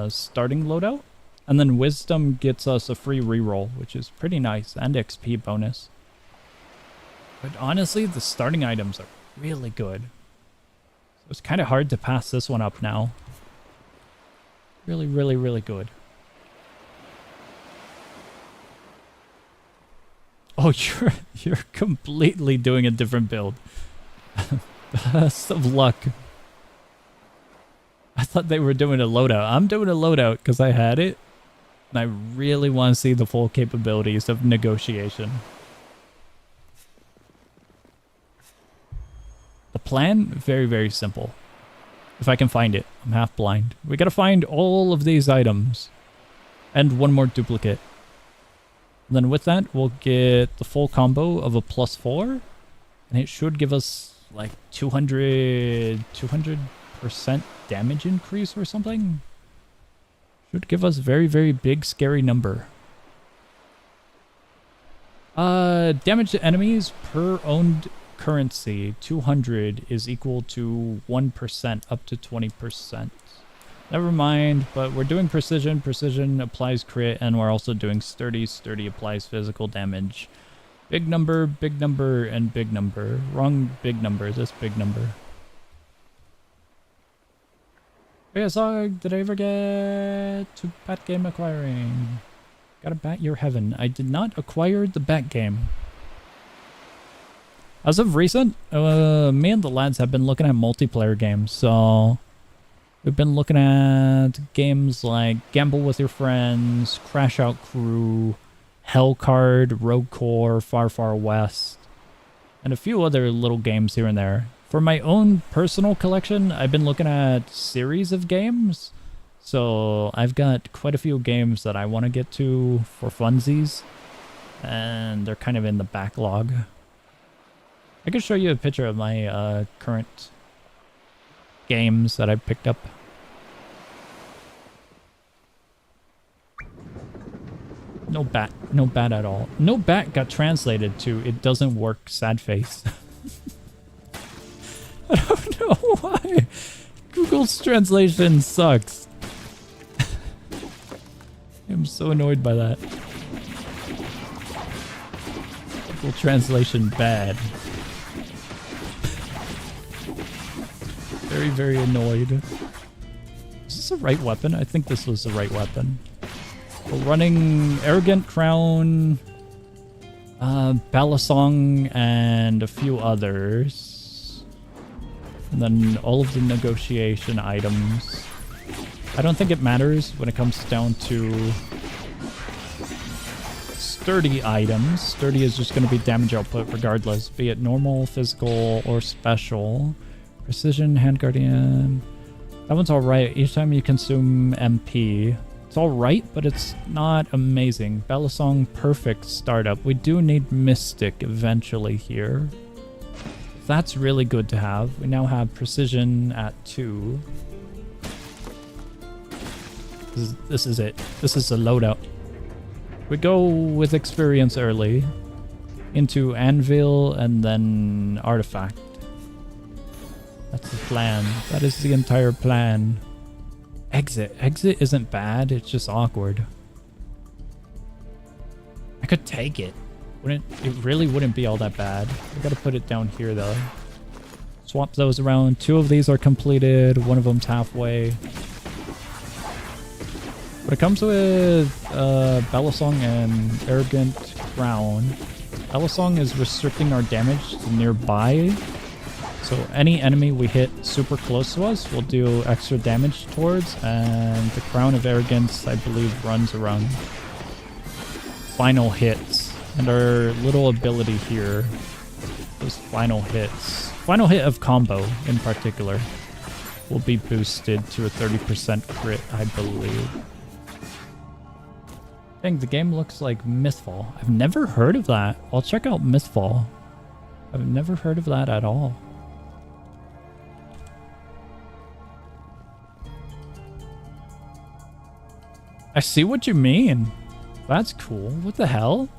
starting loadout, and then wisdom gets us a free reroll, which is pretty nice, and XP bonus. But honestly, the starting items are really good. So it's kind of hard to pass this one up now. Really, really, really good. Oh, you're completely doing a different build. Best of luck. I thought they were doing a loadout. I'm doing a loadout because I had it. And I really want to see the full capabilities of negotiation. The plan, very, very simple. If I can find it. I'm half blind. We gotta find all of these items. And one more duplicate. And then with that, we'll get the full combo of a +4. And it should give us like 200% damage increase or something. Should give us very, very big, scary number. Damage to enemies per owned currency, 200 is equal to 1% up to 20%. Never mind, but we're doing precision. Precision applies crit, and we're also doing sturdy. Sturdy applies physical damage. Big number, and big number. Wrong big number, this big number. Okay, so did I ever get to Bat Game acquiring? Gotta bat your heaven. I did not acquire the Bat Game. As of recent, me and the lads have been looking at multiplayer games, so we've been looking at games like Gamble with Your Friends, Crash Out Crew, Hellcard, Rogue Core, Far Far West, and a few other little games here and there. For my own personal collection, I've been looking at series of games, so I've got quite a few games that I want to get to for funsies, and they're kind of in the backlog. I could show you a picture of my current games that I picked up. No bat at all. No bat got translated to "it doesn't work, sad face." I don't know why. Google's translation sucks. I'm so annoyed by that. Google translation bad. Very, very annoyed. Is this the right weapon? I think this was the right weapon. We're running Arrogant Crown, Balisong, and a few others. And then all of the negotiation items. I don't think it matters when it comes down to sturdy items. Sturdy is just going to be damage output regardless, be it normal, physical, or special. Precision, Hand Guardian. That one's alright. Each time you consume MP. It's alright, but it's not amazing. Balisong, perfect startup. We do need Mystic eventually here. That's really good to have. We now have Precision at 2. This is it. This is the loadout. We go with experience early into Anvil and then Artifact. That's the plan. That is the entire plan. Exit. Exit isn't bad. It's just awkward. I could take it. It really wouldn't be all that bad. I gotta put it down here though. Swap those around. 2 of these are completed. 1 of them's halfway. When it comes with Balisong and Arrogant Crown, Balisong is restricting our damage to nearby. So any enemy we hit super close to us will do extra damage towards, and the Crown of Arrogance, I believe, runs around final hits. And our little ability here, those final hits, final hit of combo in particular, will be boosted to a 30% crit, I believe. Dang, the game looks like Mythfall. I've never heard of that. I'll check out Mythfall. I've never heard of that at all. I see what you mean. That's cool. What the hell?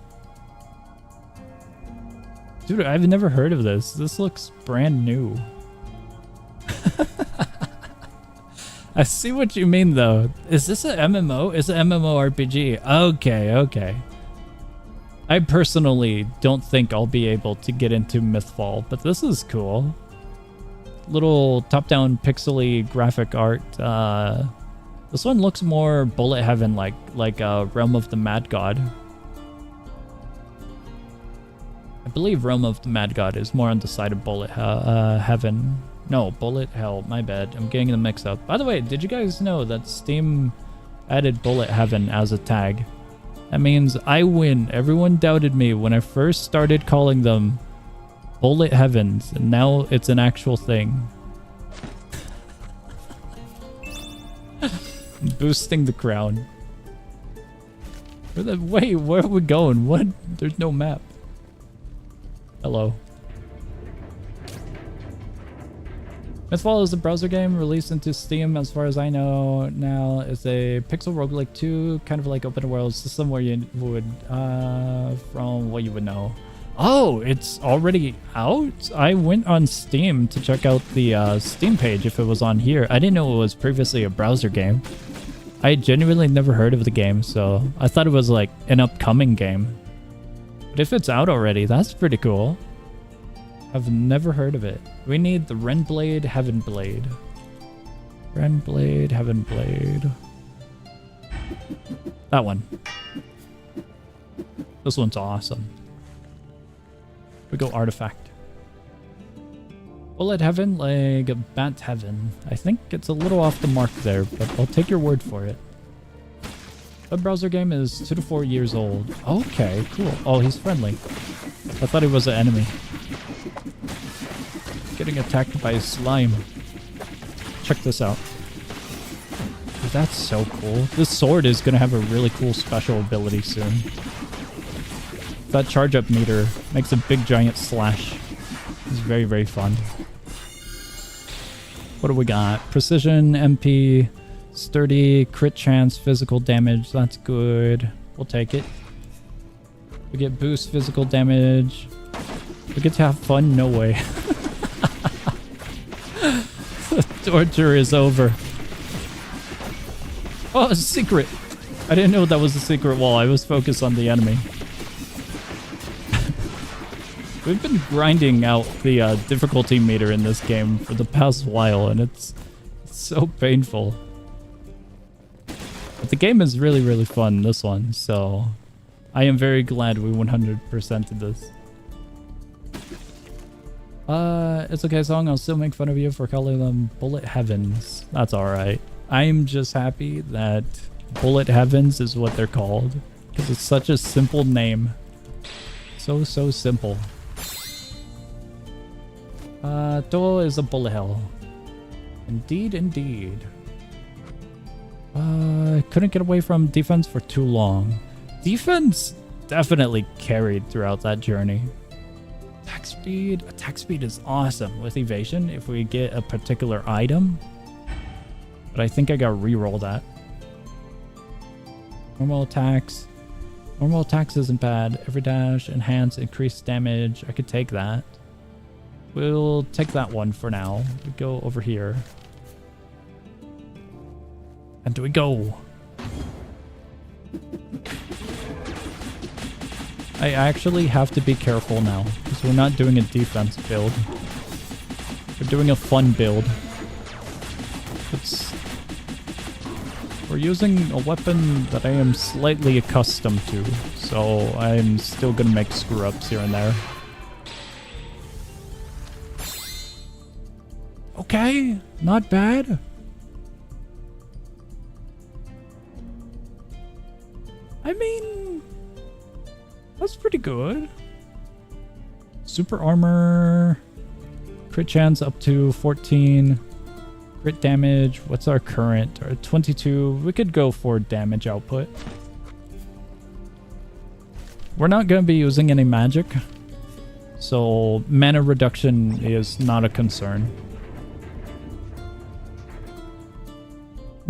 Dude, I've never heard of this. This looks brand new. I see what you mean, though. Is this an MMO? It's an MMORPG. Okay, okay. I personally don't think I'll be able to get into Mythfall, but this is cool. Little top-down pixely graphic art. This one looks more Bullet Heaven like Realm of the Mad God. I believe Realm of the Mad God is more on the side of Bullet Heaven. No, Bullet Hell. My bad. I'm getting them mixed up. By the way, did you guys know that Steam added Bullet Heaven as a tag? That means I win. Everyone doubted me when I first started calling them Bullet Heavens, and now it's an actual thing. Boosting the crown. Wait, where are we going? What? There's no map. Hello. Mythfall is a browser game released into Steam, as far as I know now. It's a pixel roguelike 2, kind of like open world system where you would, from what you would know. Oh, it's already out? I went on Steam to check out the Steam page if it was on here. I didn't know it was previously a browser game. I genuinely never heard of the game, so I thought it was like an upcoming game. But if it's out already, that's pretty cool. I've never heard of it. We need the Renblade, Heavenblade. Renblade, Heavenblade. That one. This one's awesome. We go Artifact. Bullet Heaven, like Bat Heaven. I think it's a little off the mark there, but I'll take your word for it. The browser game is 2 to 4 years old. Okay, cool. Oh, he's friendly. I thought he was an enemy. Getting attacked by a slime. Check this out. Dude, that's so cool. This sword is going to have a really cool special ability soon. That charge up meter makes a big giant slash. It's very, very fun. What do we got? Precision, MP, sturdy, crit chance, physical damage. That's good. We'll take it. We get boost physical damage. We get to have fun? No way. The torture is over. Oh, it's a secret. I didn't know that was a secret wall. I was focused on the enemy. We've been grinding out the difficulty meter in this game for the past while, and it's so painful. But the game is really, really fun, this one, so I am very glad we 100%ed this. It's okay song, I'll still make fun of you for calling them Bullet Heavens. That's alright. I'm just happy that Bullet Heavens is what they're called, because it's such a simple name. So simple. Dole is a bullet hell. Indeed, indeed. Couldn't get away from defense for too long. Defense definitely carried throughout that journey. Attack speed is awesome with evasion if we get a particular item. But I think I gotta reroll that. Normal attacks. Normal attacks isn't bad. Every dash, enhance, increase damage. I could take that. We'll take that one for now. We go over here. And we go. I actually have to be careful now, because we're not doing a defense build. We're doing a fun build. We're using a weapon that I am slightly accustomed to, so I'm still gonna make screw-ups here and there. Okay, not bad. I mean, that's pretty good. Super armor, crit chance up to 14, crit damage. What's our current? Our 22. We could go for damage output. We're not going to be using any magic, so mana reduction is not a concern.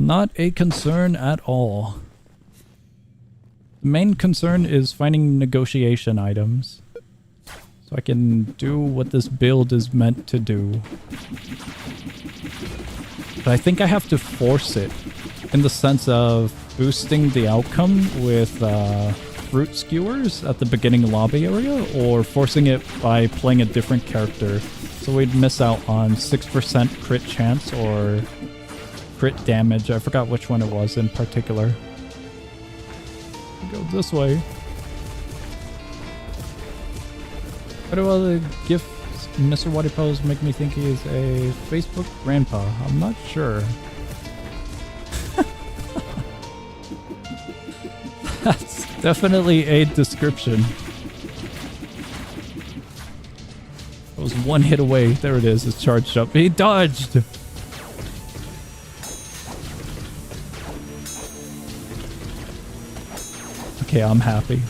Not a concern at all. The main concern is finding negotiation items, so I can do what this build is meant to do. But I think I have to force it in the sense of boosting the outcome with fruit skewers at the beginning lobby area, or forcing it by playing a different character. So we'd miss out on 6% crit chance or crit damage. I forgot which one it was in particular. Go this way. Why do all the gifs Mr. Whitey Pose make me think he is a Facebook grandpa? I'm not sure. That's definitely a description. I was one hit away. There it is. It's charged up. He dodged! Okay, I'm happy.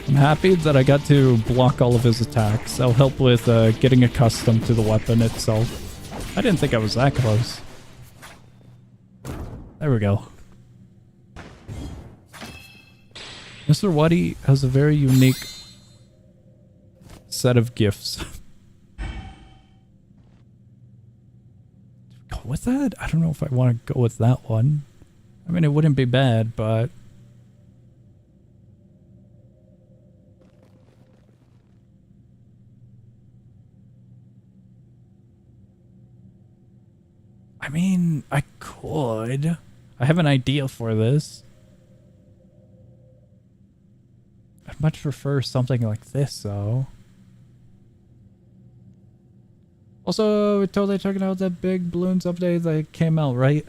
I'm happy that I got to block all of his attacks. That'll help with getting accustomed to the weapon itself. I didn't think I was that close. There we go. Mr. Waddy has a very unique set of gifts. Go with that? I don't know if I want to go with that one. I mean, it wouldn't be bad, but... I mean, I could. I have an idea for this. I'd much prefer something like this, though. Also, we're totally checking out that big balloons update that came out, right?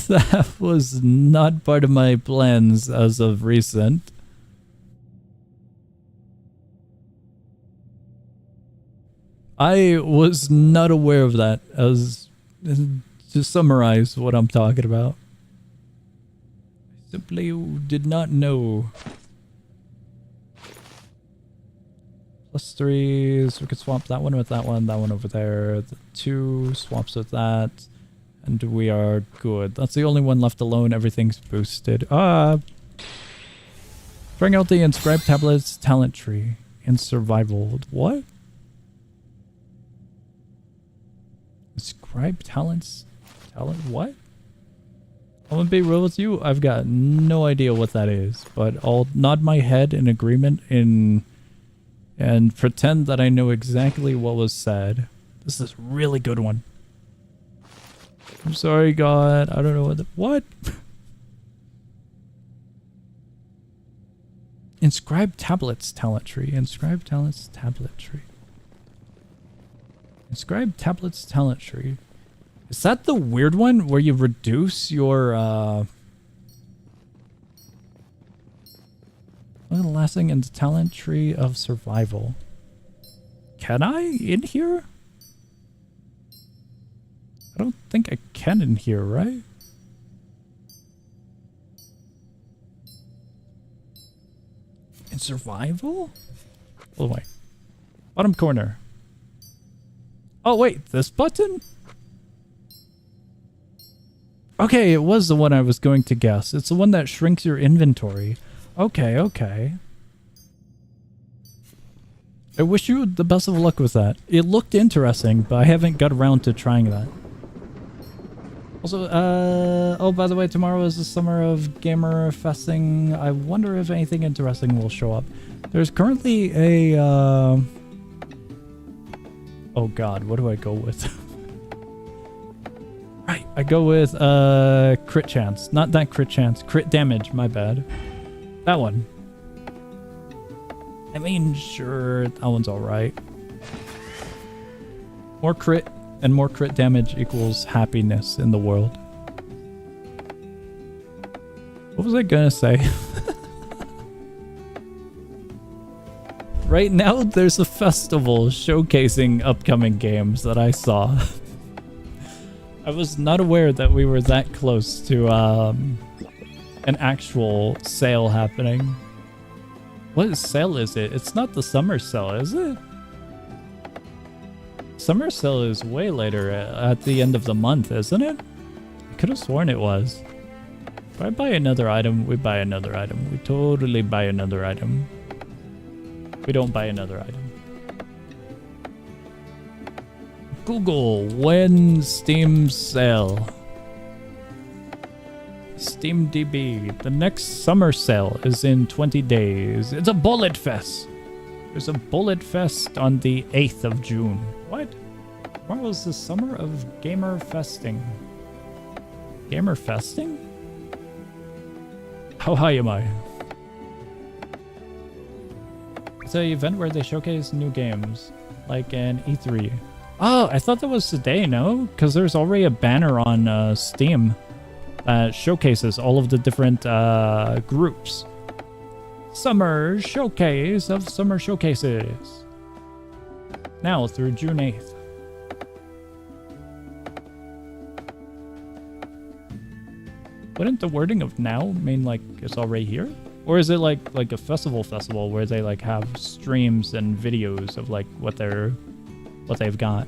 That was not part of my plans as of recent. I was not aware of that, as to summarize what I'm talking about. I simply did not know. +3s, we could swap that one with that one over there. The 2 swaps with that. And we are good. That's the only one left alone. Everything's boosted. Bring out the inscribed tablets talent tree in survival. What? Inscribed talents? Talent what? I'm gonna be real with you. I've got no idea what that is. But I'll nod my head in agreement and pretend that I know exactly what was said. This is a really good one. I'm sorry, God. I don't know what Inscribed tablets talent tree. Inscribed talents tablet tree. Inscribed tablets talent tree. Is that the weird one where you reduce your what is the last thing in the talent tree of survival? Can I in here? I don't think I can in here, right? In survival? Oh wait. Bottom corner. Oh wait, this button? Okay, it was the one I was going to guess. It's the one that shrinks your inventory. Okay, okay. I wish you the best of luck with that. It looked interesting, but I haven't got around to trying that. Also, oh, by the way, tomorrow is the Summer of Gamer Festing. I wonder if anything interesting will show up. There's currently a, oh god, what do I go with? Right, I go with, crit chance. Not that crit chance, crit damage, my bad. That one. I mean, sure, that one's alright. More crit and more crit damage equals happiness in the world. What was I gonna say? Right now, there's a festival showcasing upcoming games that I saw. I was not aware that we were that close to an actual sale happening. What sale is it? It's not the summer sale, is it? Summer sale is way later at the end of the month, isn't it? I could have sworn it was. If I buy another item, we buy another item. We totally buy another item. We don't buy another item. Google, when Steam sale? SteamDB. The next summer sale is in 20 days. It's a bullet fest. There's a bullet fest on the 8th of June. What? Tomorrow is the summer of gamer festing. Gamer festing? How high am I? It's an event where they showcase new games, like an E3. Oh, I thought that was today, no? Because there's already a banner on Steam that showcases all of the different groups. Summer showcase of summer showcases. Now through June 8th. Wouldn't the wording of now mean like it's already here? Or is it like a festival where they like have streams and videos of like what they've got?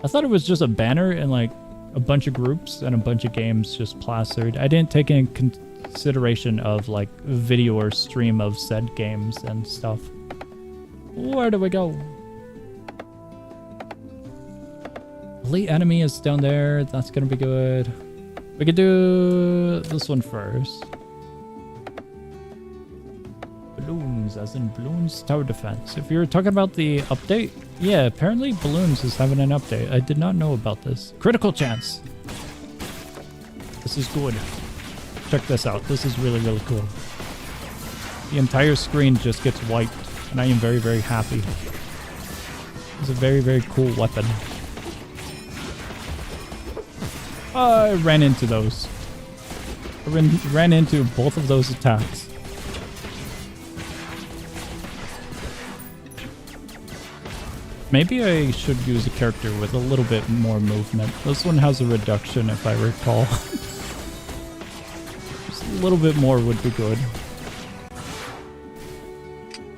I thought it was just a banner and like a bunch of groups and a bunch of games just plastered. I didn't take in consideration of like video or stream of said games and stuff. Where do we go? Elite enemy is down there. That's gonna be good. We could do this one first. Balloons, as in Balloons Tower Defense. If you're talking about the update, yeah, apparently Balloons is having an update. I did not know about this. Critical chance. This is good. Check this out. This is really, really cool. The entire screen just gets wiped, and I am very, very happy. It's a very, very cool weapon. I ran into those. I ran into both of those attacks. Maybe I should use a character with a little bit more movement. This one has a reduction, if I recall. Just a little bit more would be good.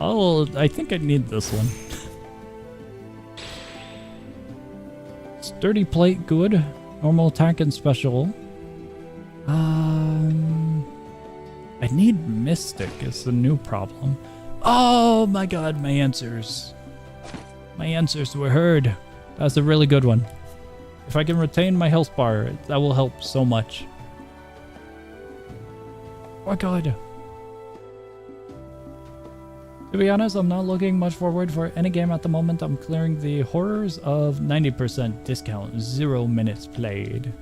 Oh, I think I need this one. Sturdy plate, good. Normal attack and special. I need Mystic is the new problem. Oh my god, my answers. My answers were heard. That's a really good one. If I can retain my health bar, that will help so much. Oh god. To be honest, I'm not looking much forward for any game at the moment. I'm clearing the horrors of 90% discount, 0 minutes played.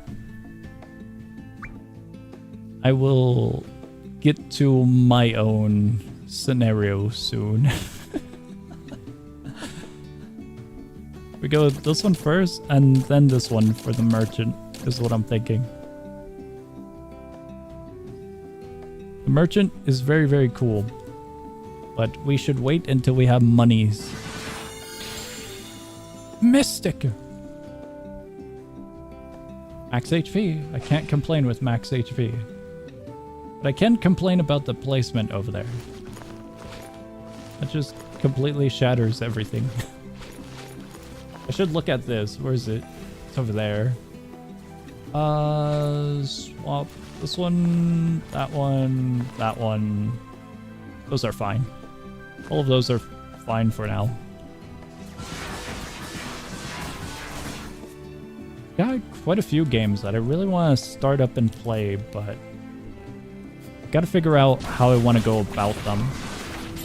I will get to my own scenario soon. We go this one first, and then this one for the merchant, is what I'm thinking. The merchant is very, very cool. But we should wait until we have monies. Mystic! Max HP. I can't complain with max HP. But I can complain about the placement over there. That just completely shatters everything. I should look at this. Where is it? It's over there. Swap this one, that one, that one. Those are fine. All of those are fine for now. Got quite a few games that I really want to start up and play, but gotta figure out how I want to go about them.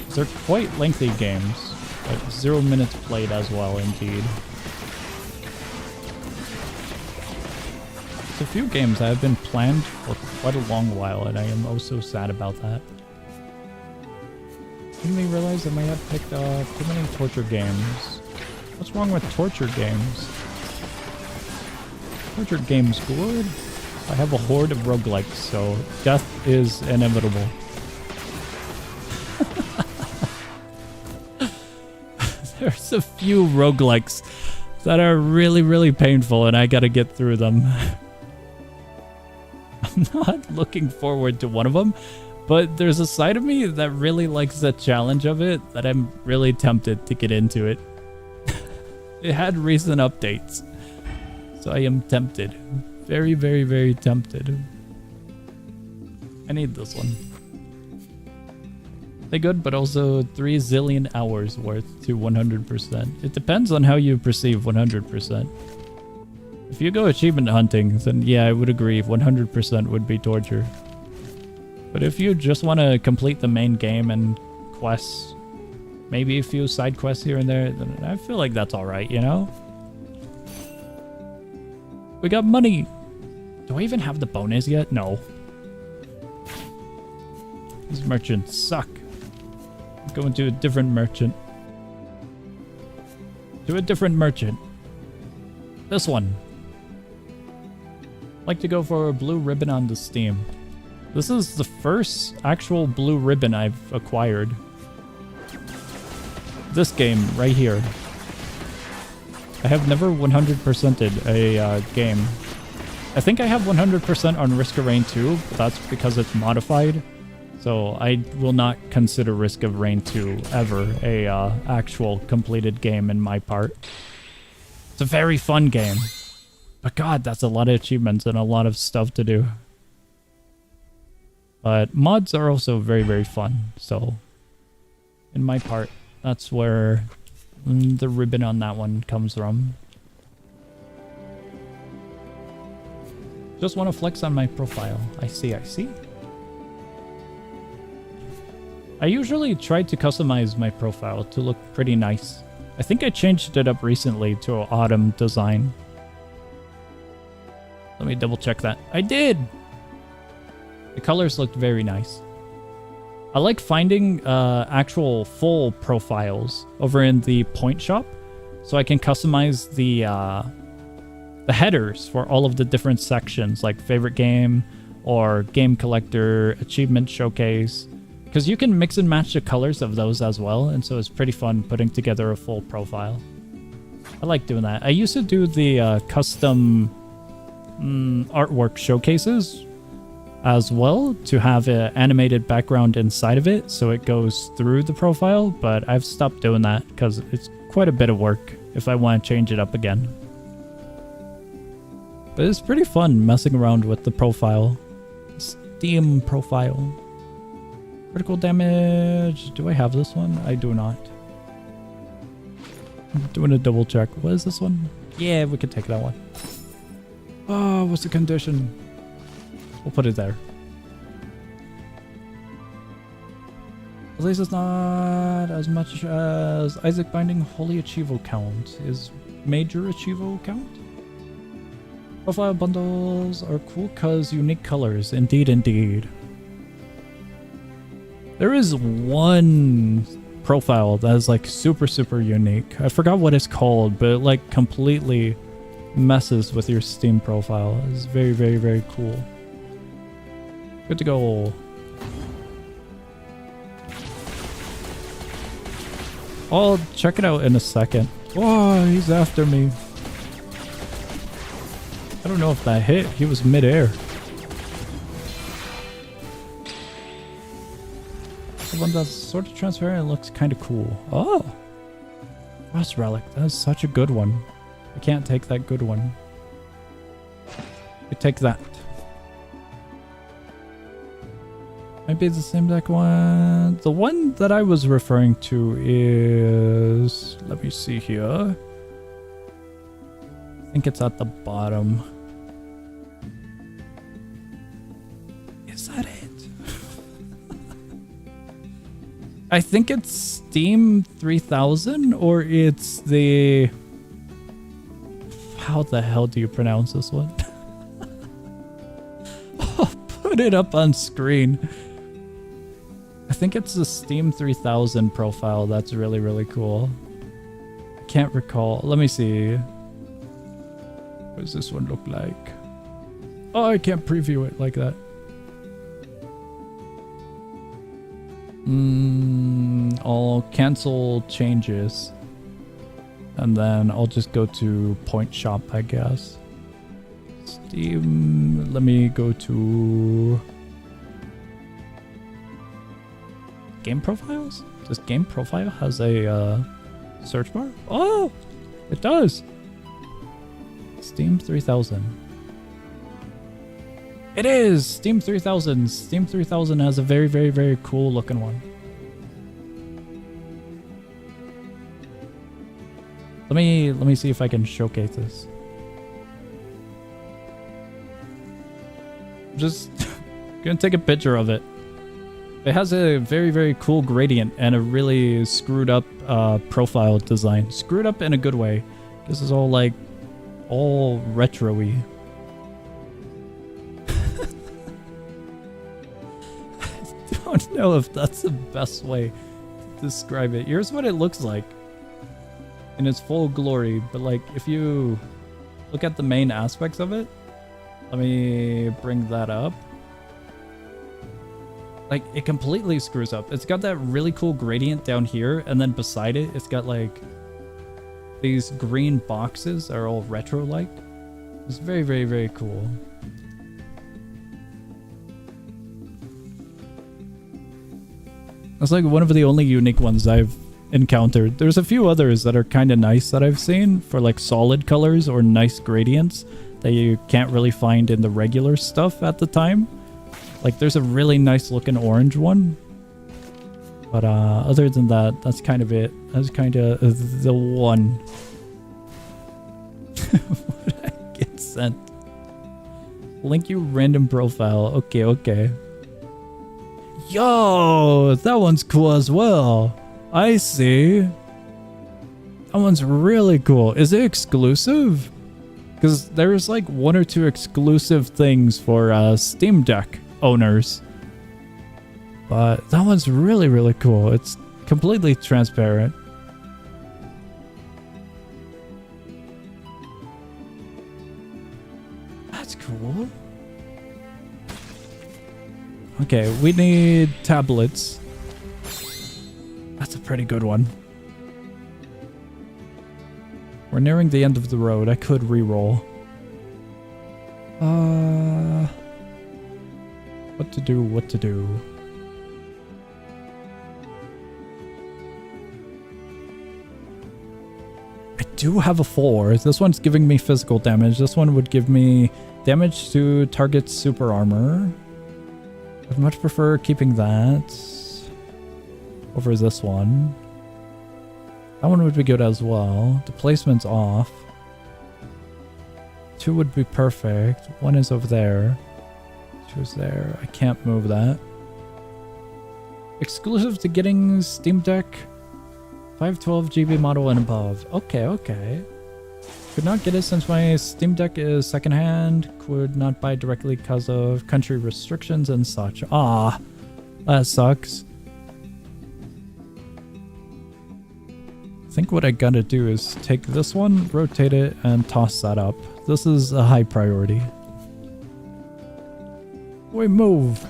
They're quite lengthy games, but 0 minutes played as well, indeed. There's a few games that have been planned for quite a long while, and I am oh so sad about that. Didn't we realize I might have picked up too many torture games? What's wrong with torture games? Torture games good. I have a horde of roguelikes, so death is inevitable. There's a few roguelikes that are really, really painful, and I gotta get through them. I'm not looking forward to one of them. But there's a side of me that really likes the challenge of it that I'm really tempted to get into it. It had recent updates. So I am tempted. Very, very, very tempted. I need this one. They're good, but also 3 zillion hours worth to 100%. It depends on how you perceive 100%. If you go achievement hunting, then yeah, I would agree 100% would be torture. But if you just want to complete the main game and quests, maybe a few side quests here and there, then I feel like that's alright, you know? We got money! Do I even have the bonus yet? No. These merchants suck. I'm going to a different merchant. To a different merchant. This one. I'd like to go for a blue ribbon on the Steam. This is the first actual blue ribbon I've acquired. This game right here. I have never 100%ed a game. I think I have 100% on Risk of Rain 2, but that's because it's modified. So I will not consider Risk of Rain 2 ever a actual completed game in my part. It's a very fun game. But god, that's a lot of achievements and a lot of stuff to do. But mods are also very, very fun. So in my part, that's where the ribbon on that one comes from. Just want to flex on my profile. I see, I see. I usually try to customize my profile to look pretty nice. I think I changed it up recently to an autumn design. Let me double check that. I did! The colors looked very nice. I like finding actual full profiles over in the point shop, so I can customize the headers for all of the different sections, like favorite game or game collector, achievement showcase, because you can mix and match the colors of those as well, and so it's pretty fun putting together a full profile. I like doing that. I used to do the custom artwork showcases as well, to have an animated background inside of it so it goes through the profile, but I've stopped doing that because it's quite a bit of work if I want to change it up again. But it's pretty fun messing around with the profile. Steam profile. Critical damage. Do I have this one? I do not. I'm doing a double check. What is this one? Yeah, we could take that one. Oh, what's the condition? We'll put it there. At least it's not as much as Isaac Binding Holy Achievo count. Is Major Achievo count? Profile bundles are cool cause unique colors. Indeed, indeed. There is one profile that is like super, super unique. I forgot what it's called, but it like completely messes with your Steam profile. It's very, very, very cool. Good to go. I'll check it out in a second. Oh, he's after me. I don't know if that hit. He was mid-air. The one that's sort of transparent and looks kind of cool. Oh! Frost Relic. That is such a good one. I can't take that good one. I take that. Maybe it's the same exact one. The one that I was referring to is... Let me see here. I think it's at the bottom. Is that it? I think it's Steam 3000, or it's the... How the hell do you pronounce this one? I'll put it up on screen. I think it's the Steam 3000 profile that's really, really cool. I can't recall. Let me see. What does this one look like? Oh, I can't preview it like that. I'll cancel changes. And then I'll just go to Point Shop, I guess. Steam. Let me go to... Game profiles? Does game profile has a search bar? Oh, it does. Steam 3000. It is Steam 3000. Steam 3000 has a very, very, very cool looking one. Let me see if I can showcase this. Just gonna take a picture of it. It has a very, very cool gradient and a really screwed up profile design. Screwed up in a good way. This is all like, all retro-y. I don't know if that's the best way to describe it. Here's what it looks like in its full glory. But like, if you look at the main aspects of it, let me bring that up. Like, it completely screws up. It's got that really cool gradient down here, and then beside it, it's got like these green boxes are all retro-like. It's very, very, very cool. It's like one of the only unique ones I've encountered. There's a few others that are kind of nice that I've seen for like solid colors or nice gradients that you can't really find in the regular stuff at the time. Like there's a really nice looking orange one. But other than that, that's kind of it. That's kind of the one. What did I get sent? Link your random profile. Okay, okay. Yo, that one's cool as well. I see. That one's really cool. Is it exclusive? Because there's like 1 or 2 exclusive things for Steam Deck owners. But that one's really, really cool. It's completely transparent. That's cool. Okay, we need tablets. That's a pretty good one. We're nearing the end of the road. I could re-roll. What to do, what to do. I do have a 4. This one's giving me physical damage. This one would give me damage to target's super armor. I'd much prefer keeping that over this one. That one would be good as well. The placement's off. 2 would be perfect. 1 is over there. 2 is there. I can't move that. Exclusive to getting Steam Deck 512 GB model and above. Okay, okay. Could not get it since my Steam Deck is secondhand. Could not buy directly because of country restrictions and such. Ah, that sucks. I think what I gotta do is take this one, rotate it, and toss that up. This is a high priority. We move.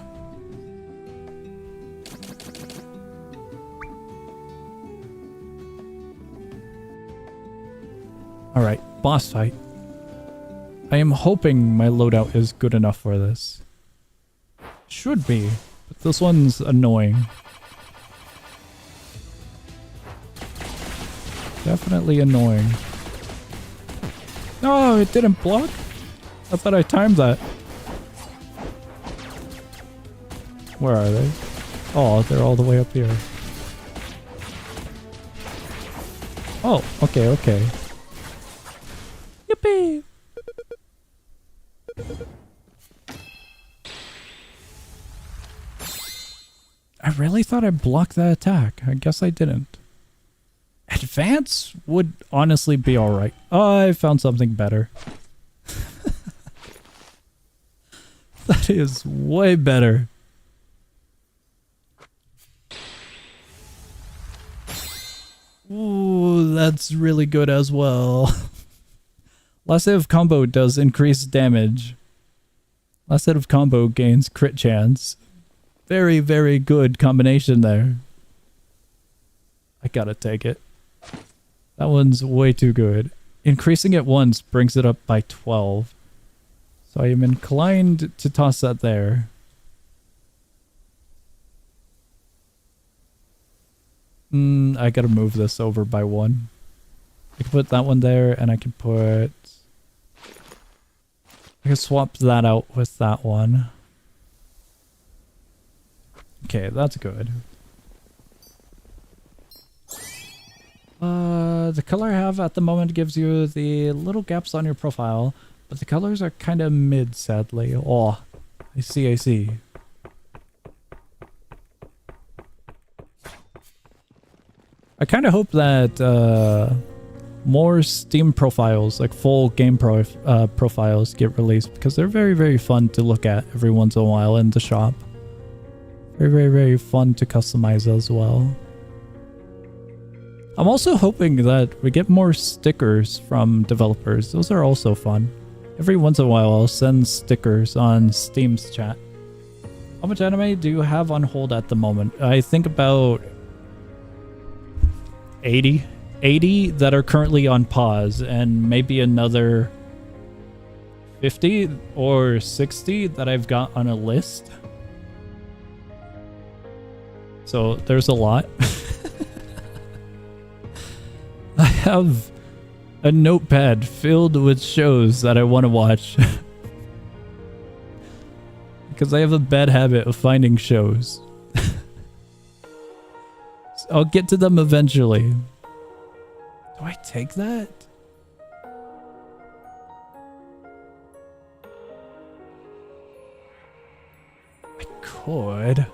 Alright, boss fight. I am hoping my loadout is good enough for this. Should be, but this one's annoying. Definitely annoying. No, it didn't block? I thought I timed that. Where are they? Oh, they're all the way up here. Oh, okay, okay. Yippee! I really thought I blocked that attack. I guess I didn't. Advance would honestly be alright. Oh, I found something better. That is way better. Ooh, that's really good as well. Last hit of combo does increased damage. Last hit of combo gains crit chance. Very, very good combination there. I gotta take it. That one's way too good. Increasing it once brings it up by 12. So I am inclined to toss that there. I gotta move this over by 1. I can put that one there, and I can put... I can swap that out with that one. Okay, that's good. The color I have at the moment gives you the little gaps on your profile, but the colors are kind of mid, sadly. Oh, I see, I see. I kind of hope that more Steam profiles, like full game profiles, get released, because they're very, very fun to look at every once in a while in the shop. Very, very, very fun to customize as well. I'm also hoping that we get more stickers from developers. Those are also fun. Every once in a while I'll send stickers on Steam's chat. How much anime do you have on hold at the moment? I think about 80 that are currently on pause, and maybe another 50 or 60 that I've got on a list. So there's a lot. I have a notepad filled with shows that I want to watch. Because I have a bad habit of finding shows. I'll get to them eventually. Do I take that? I could.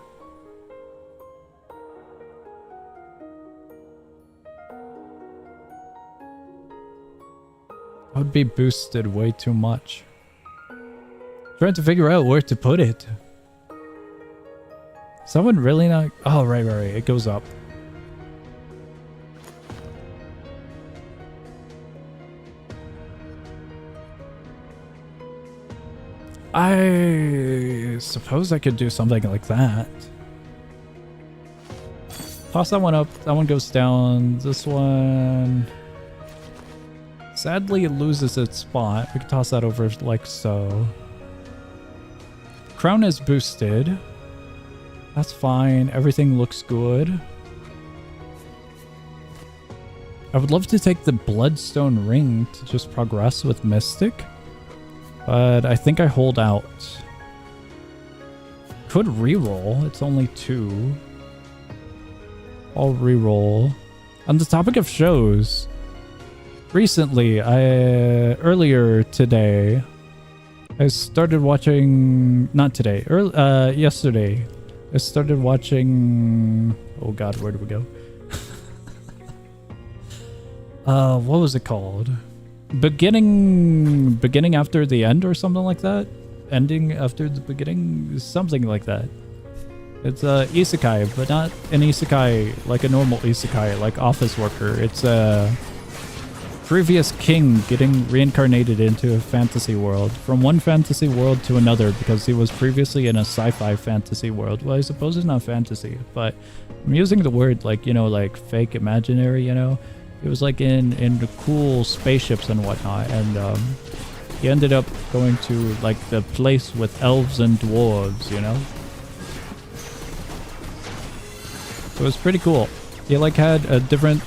I would be boosted way too much. Trying to figure out where to put it. Someone really not... Oh, right. It goes up. I suppose I could do something like that. Toss that one up. That one goes down. This one... Sadly, it loses its spot. We can toss that over like so. Crown is boosted. That's fine. Everything looks good. I would love to take the Bloodstone Ring to just progress with Mystic. But I think I hold out. Could reroll. It's only 2. I'll reroll. On the topic of shows... Recently, earlier today, I started watching, not today, yesterday, I started watching, oh god, where did we go? What was it called? Beginning after the end or something like that? Ending after the beginning? Something like that. It's a isekai, but not an isekai like a normal isekai, like office worker. It's a previous king getting reincarnated into a fantasy world. From one fantasy world to another because he was previously in a sci-fi fantasy world. Well, I suppose it's not fantasy, but I'm using the word like, you know, like fake imaginary, you know? It was like in the cool spaceships and whatnot, and he ended up going to like the place with elves and dwarves, you know? So it was pretty cool. He like had a different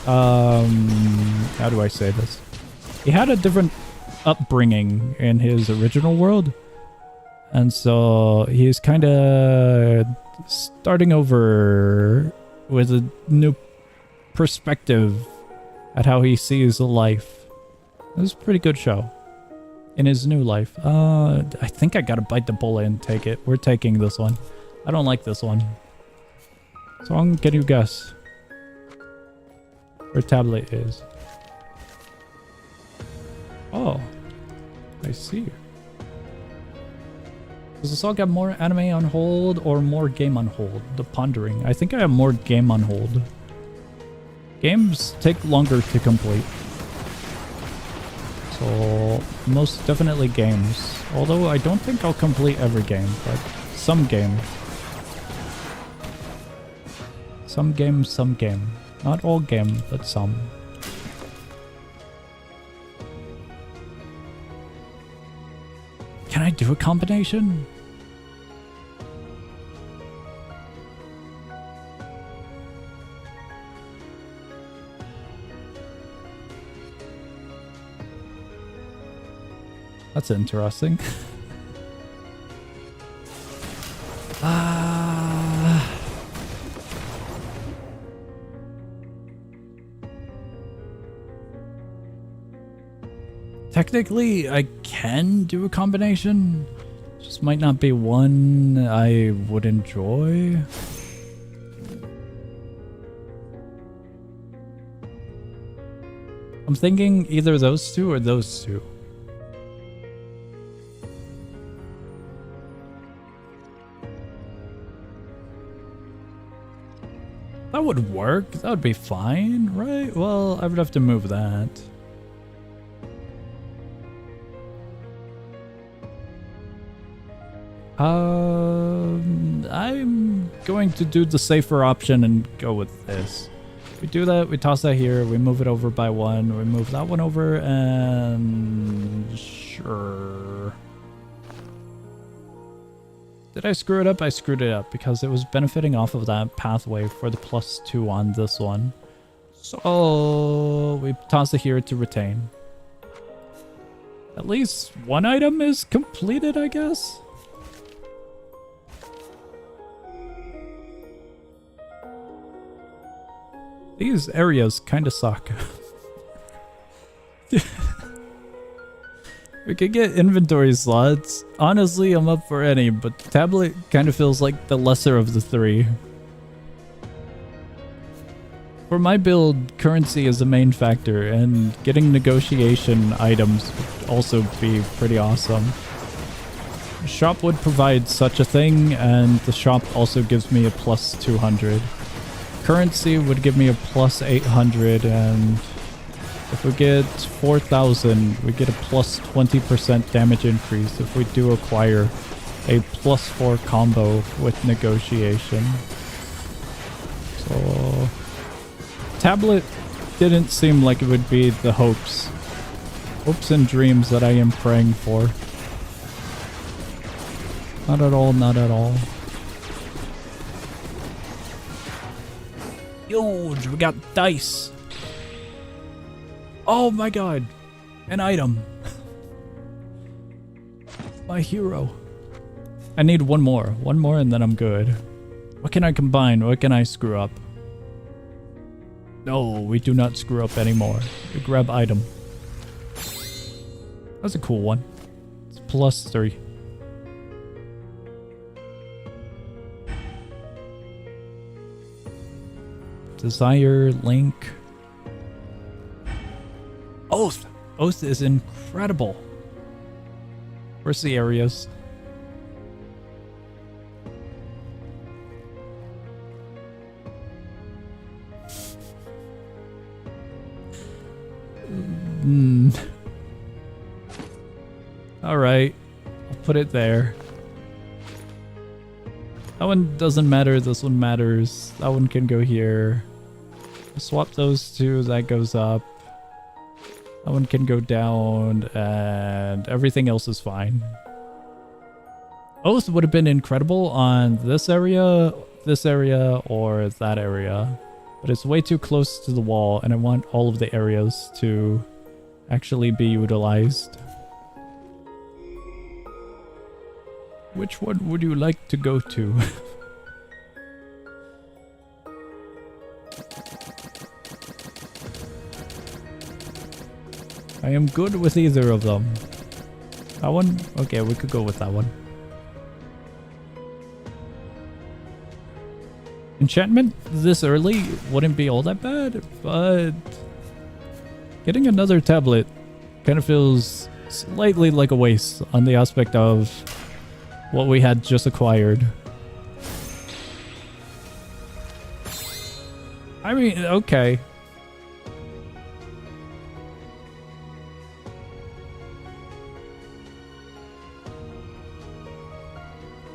how do I say this? He had a different upbringing in his original world. And so he's kind of starting over with a new perspective at how he sees life. It was a pretty good show. In his new life. I think I gotta bite the bullet and take it. We're taking this one. I don't like this one. So can you guess where tablet is? Oh, I see. Does this all got more anime on hold or more game on hold? The pondering. I think I have more game on hold. Games take longer to complete. So most definitely games. Although I don't think I'll complete every game, but some game. Some game. Not all game, but some. Can I do a combination? That's interesting. Technically, I can do a combination. Just might not be one I would enjoy. I'm thinking either those two or those two. That would work. That would be fine, right? Well, I would have to move that. I'm going to do the safer option and go with this. We do that, we toss that here, we move it over by one, we move that one over, and sure. Did I screw it up? I screwed it up because it was benefiting off of that pathway for the +2 on this one. So we toss it here to retain. At least one item is completed, I guess. These areas kind of suck. We could get inventory slots. Honestly, I'm up for any, but tablet kind of feels like the lesser of the three. For my build, currency is the main factor, and getting negotiation items would also be pretty awesome. The shop would provide such a thing, and the shop also gives me a +200. Currency would give me a +800, and if we get 4,000, we get a +20% damage increase if we do acquire a +4 combo with negotiation. So tablet didn't seem like it would be the hopes and dreams that I am praying for. Not at all, not at all. Huge, we got dice. Oh my god, an item. My hero. I need one more and then I'm good. What can I combine? What can I screw up? No, we do not screw up anymore. We grab item. That's a cool one. It's +3. Desire, link. Oath! Oath is incredible. Where's the areas? Alright. I'll put it there. That one doesn't matter. This one matters. That one can go here. Swap those two. That goes up. That one can go down. And everything else is fine. Oath would have been incredible on this area, or that area. But it's way too close to the wall, and I want all of the areas to actually be utilized. Which one would you like to go to? I am good with either of them. That one? Okay, we could go with that one. Enchantment this early wouldn't be all that bad, but getting another tablet kind of feels slightly like a waste on the aspect of what we had just acquired. I mean, okay.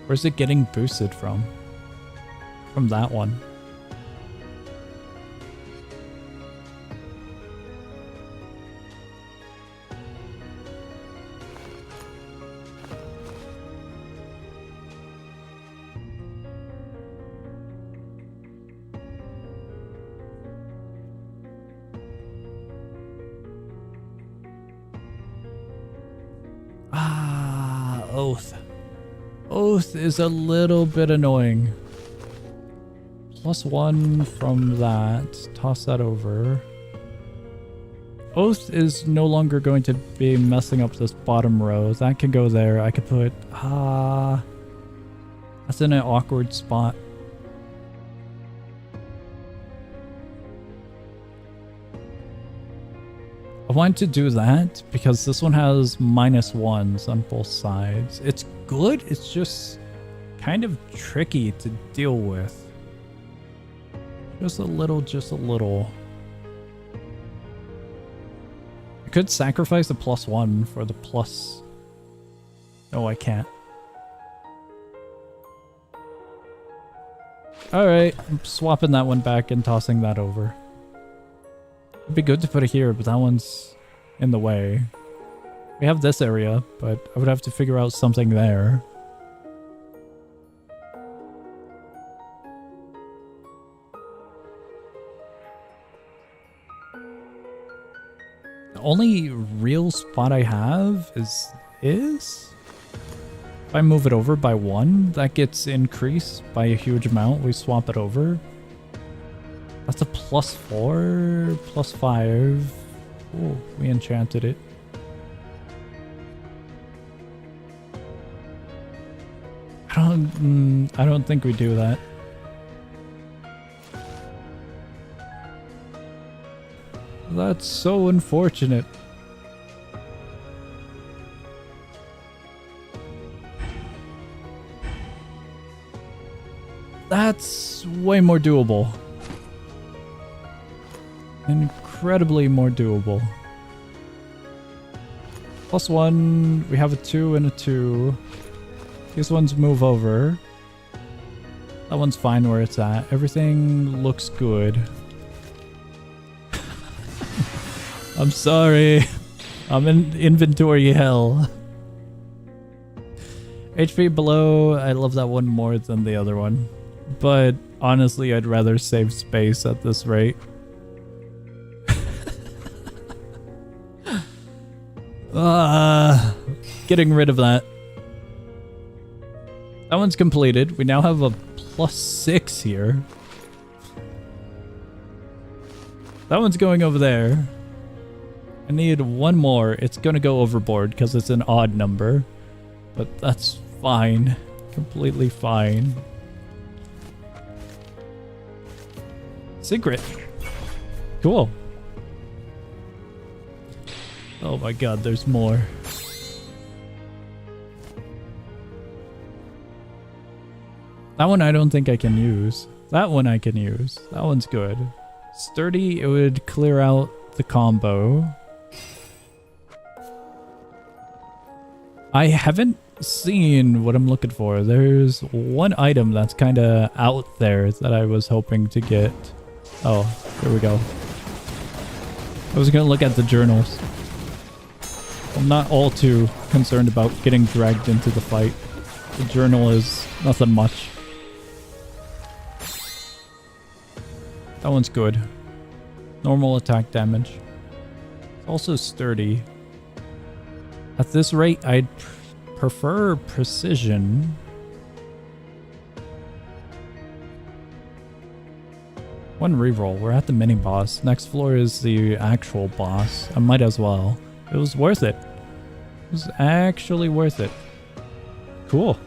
Where's it getting boosted from? From that one. Oath. Oath is a little bit annoying. +1 from that. Toss that over. Oath is no longer going to be messing up this bottom row. That can go there. I could put... that's in an awkward spot. I want to do that because this one has -1s on both sides. It's good, it's just kind of tricky to deal with. Just a little, just a little. I could sacrifice the +1 for the plus... No, I can't. Alright, I'm swapping that one back and tossing that over. It'd be good to put it here, but that one's in the way. We have this area, but I would have to figure out something there. only real spot I have is if I move it over by 1, that gets increased by a huge amount. We swap it over. That's a +4, +5. Oh, we enchanted it. I don't think we do that. That's so unfortunate. That's way more doable. Incredibly more doable. +1, we have a 2 and a 2. These ones move over. That one's fine where it's at. Everything looks good. I'm sorry. I'm in inventory hell. HP below, I love that one more than the other one. But honestly, I'd rather save space at this rate. Getting rid of that. That one's completed. We now have a +6 here. That one's going over there. I need one more. It's gonna go overboard because it's an odd number. But that's fine. Completely fine. Secret. Cool. Oh my god, there's more. That one I don't think I can use. That one I can use. That one's good. Sturdy, it would clear out the combo. I haven't seen what I'm looking for. There's one item that's kind of out there that I was hoping to get. Oh, here we go. I was going to look at the journals. I'm not all too concerned about getting dragged into the fight. The journal is nothing much. That one's good. Normal attack damage. It's also sturdy. At this rate, I'd prefer precision. One reroll. We're at the mini boss. Next floor is the actual boss. I might as well. It was worth it. It was actually worth it. Cool.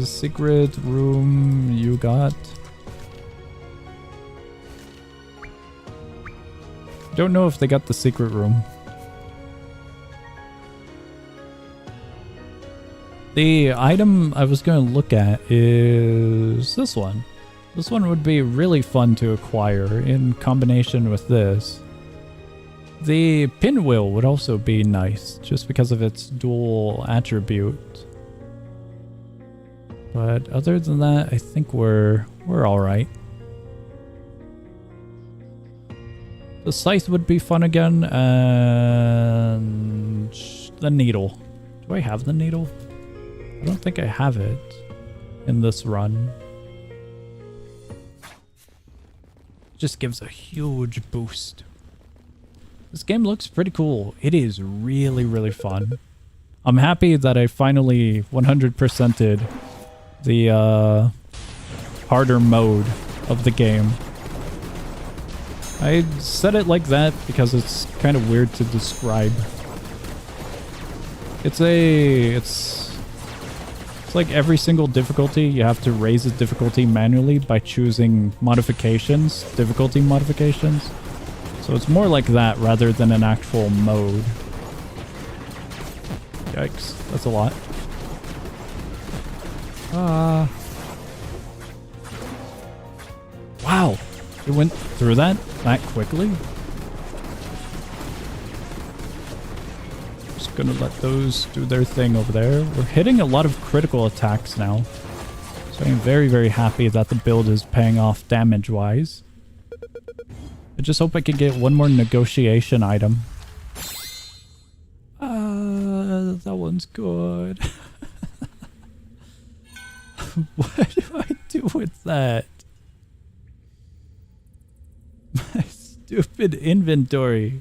Secret room you got. Don't know if they got the secret room. The item I was going to look at is this one. This one would be really fun to acquire in combination with this. The pinwheel would also be nice, just because of its dual attribute. But other than that, I think we're alright. The scythe would be fun again, and the needle. Do I have the needle? I don't think I have it in this run. Just gives a huge boost. This game looks pretty cool. It is really, really fun. I'm happy that I finally 100%ed the harder mode of the game. I said it like that because it's kind of weird to describe. It's like every single difficulty you have to raise the difficulty manually by choosing modifications, difficulty modifications. So it's more like that rather than an actual mode. Yikes, that's a lot. Wow, it went through that quickly? Just gonna let those do their thing over there. We're hitting a lot of critical attacks now. So I'm very, very happy that the build is paying off damage-wise. I just hope I can get one more negotiation item. That one's good. What do I do with that? My stupid inventory.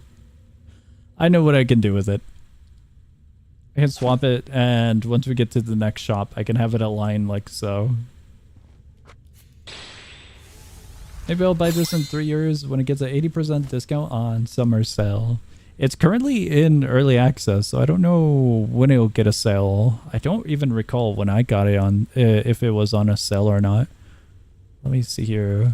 I know what I can do with it. I can swap it, and once we get to the next shop, I can have it aligned like so. Maybe I'll buy this in 3 years when it gets an 80% discount on summer sale. It's currently in early access, so I don't know when it'll get a sale. I don't even recall when I got it on, if it was on a sale or not. Let me see here.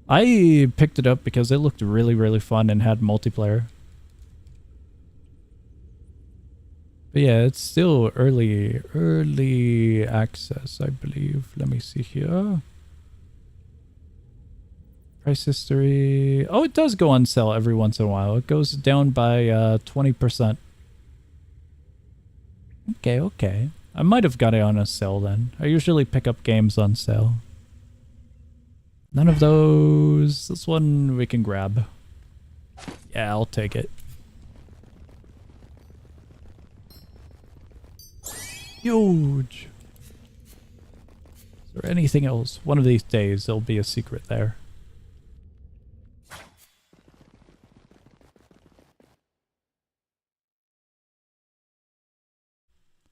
I picked it up because it looked really, really fun and had multiplayer. But yeah, it's still early access, I believe. Let me see here. Price history. Oh, it does go on sale every once in a while. It goes down by 20%. Okay. I might have got it on a sale then. I usually pick up games on sale. None of those. This one we can grab. Yeah, I'll take it. Huge. Is there anything else? One of these days there'll be a secret there.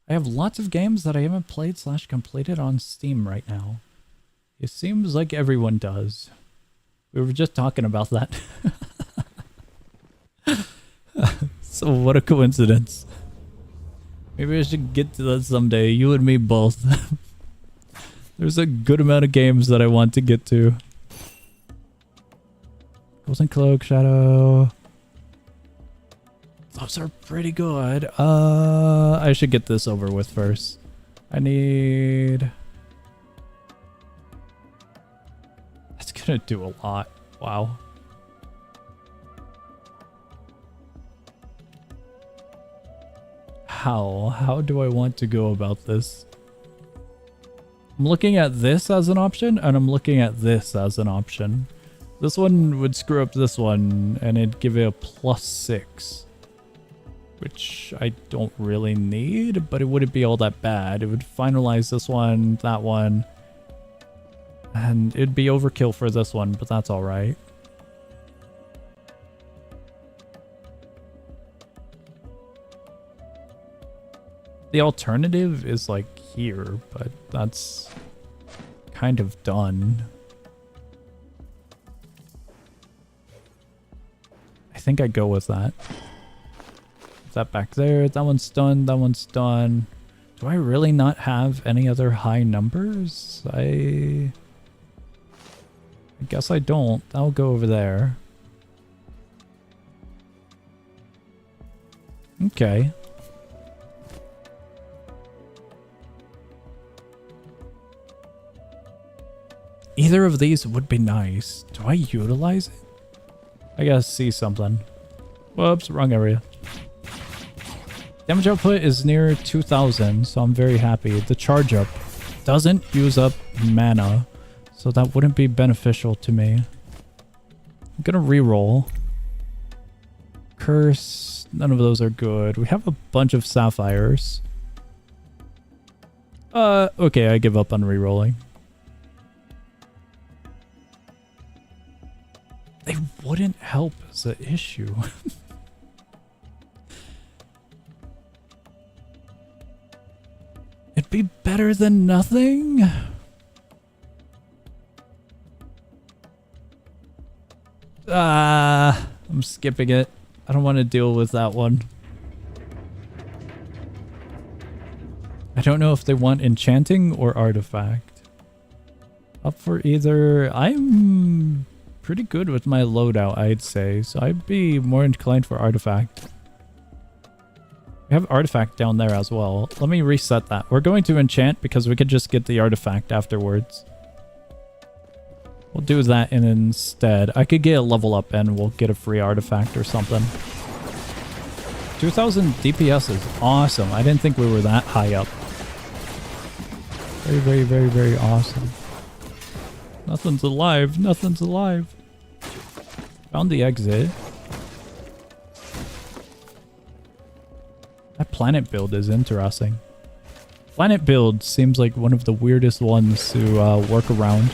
I have lots of games that I haven't played / completed on Steam right now. It seems like everyone does. We were just talking about that. So what a coincidence. Maybe I should get to that someday, you and me both. There's a good amount of games that I want to get to. Golden Cloak, Shadow. Those are pretty good. I should get this over with first. I need... That's gonna do a lot. Wow. How do I want to go about this? I'm looking at this as an option, and I'm looking at this as an option. This one would screw up this one, and it'd give it a +6. Which I don't really need, but it wouldn't be all that bad. It would finalize this one, that one, and it'd be overkill for this one, but that's alright. The alternative is like here, but that's kind of done. I think I go with that. That back there, that one's done, that one's done. Do I really not have any other high numbers? I guess I don't. That'll go over there. Okay. Either of these would be nice. Do I utilize it? I gotta see something. Whoops, wrong area. Damage output is near 2,000, so I'm very happy. The charge up doesn't use up mana, so that wouldn't be beneficial to me. I'm gonna reroll. Curse, none of those are good. We have a bunch of sapphires. Okay, I give up on rerolling. They wouldn't help as an issue. It'd be better than nothing. I'm skipping it. I don't want to deal with that one. I don't know if they want enchanting or artifact. Up for either. I'm pretty good with my loadout, I'd say, so I'd be more inclined for artifact. We have artifact down there as well. Let me reset that. We're going to enchant because we could just get the artifact afterwards. We'll do that instead. I could get a level up and we'll get a free artifact or something. 2000 DPS is awesome. I didn't think we were that high up. Very, very, very, very awesome. Nothing's alive. Nothing's alive. Found the exit. That planet build is interesting. Planet build seems like one of the weirdest ones to work around.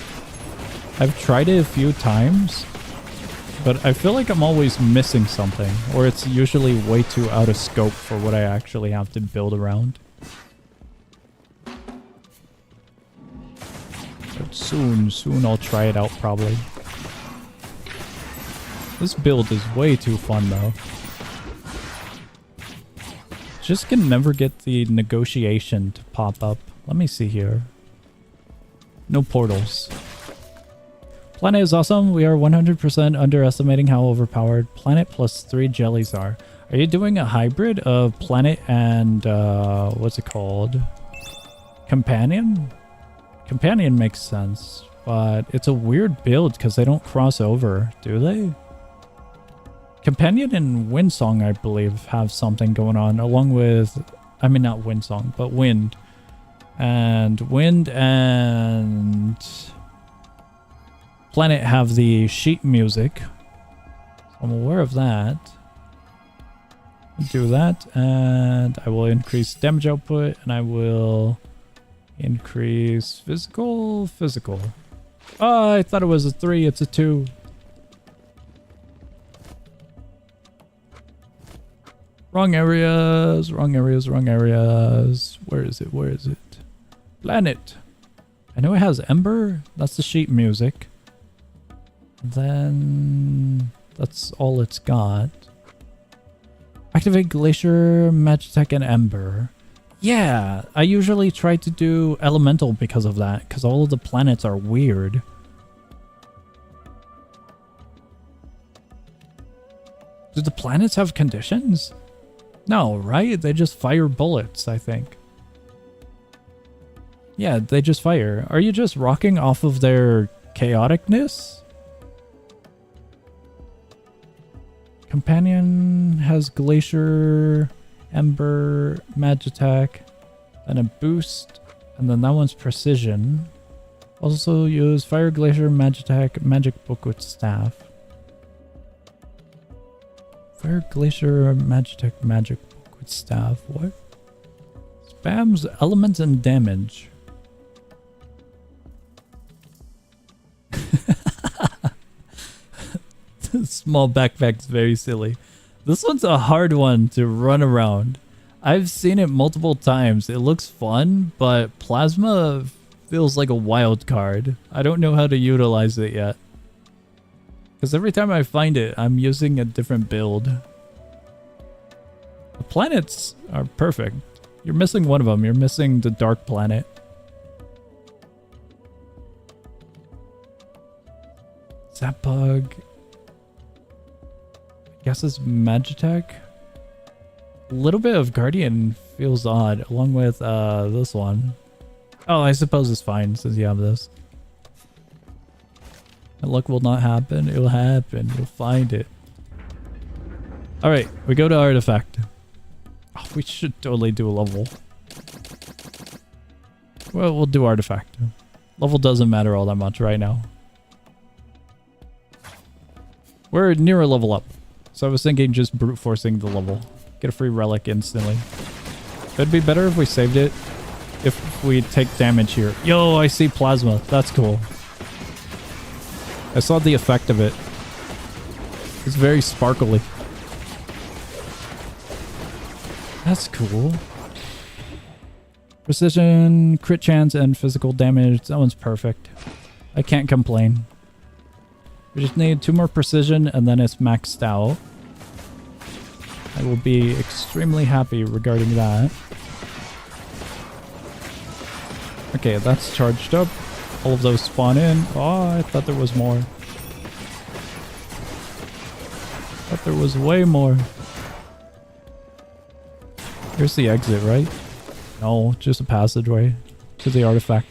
I've tried it a few times, but I feel like I'm always missing something, or it's usually way too out of scope for what I actually have to build around. But soon I'll try it out probably. This build is way too fun though. Just can never get the negotiation to pop up. Let me see here. No portals. Planet is awesome. We are 100% underestimating how overpowered Planet plus 3 jellies are. Are you doing a hybrid of Planet and what's it called? Companion? Companion makes sense, but it's a weird build because they don't cross over, do they? Companion and Windsong, I believe, have something going on, along with, I mean, not Windsong, but Wind. And Wind and Planet have the sheet music. So I'm aware of that. Do that, and I will increase damage output, and I will increase physical. Oh, I thought it was a 3, it's a 2. Wrong areas. Where is it? Planet. I know it has Ember. That's the sheet music. Then that's all it's got. Activate Glacier, Magitech, and Ember. Yeah, I usually try to do Elemental because of that, because all of the planets are weird. Do the planets have conditions? No, right? They just fire bullets, I think. Yeah, they just fire. Are you just rocking off of their chaoticness? Companion has Glacier, Ember, Magitech, and a boost, and then that one's Precision. Also use Fire Glacier, Magitech, Magic Book with Staff. Fire Glacier, Magitech, Magic Book with Staff. What? Spams elements and damage. Small backpack's very silly. This one's a hard one to run around. I've seen it multiple times. It looks fun, but Plasma feels like a wild card. I don't know how to utilize it yet. Because every time I find it, I'm using a different build. The planets are perfect. You're missing one of them. You're missing the dark planet. Zapbug. I guess it's Magitech. A little bit of Guardian feels odd, along with this one. Oh, I suppose it's fine since you have this. And luck will not happen. It will happen. You'll find it. Alright, we go to Artifact. Oh, we should totally do a level. Well, we'll do Artifact. Level doesn't matter all that much right now. We're near a level up. So I was thinking just brute forcing the level. Get a free relic instantly. It'd be better if we saved it. If we take damage here. Yo, I see plasma. That's cool. I saw the effect of it. It's very sparkly. That's cool. Precision, crit chance, and physical damage. That one's perfect. I can't complain. We just need 2 more precision and then it's maxed out. I will be extremely happy regarding that. Okay, that's charged up. All of those spawn in. Oh, I thought there was more. Thought there was way more. Here's the exit, right? No, just a passageway to the artifact.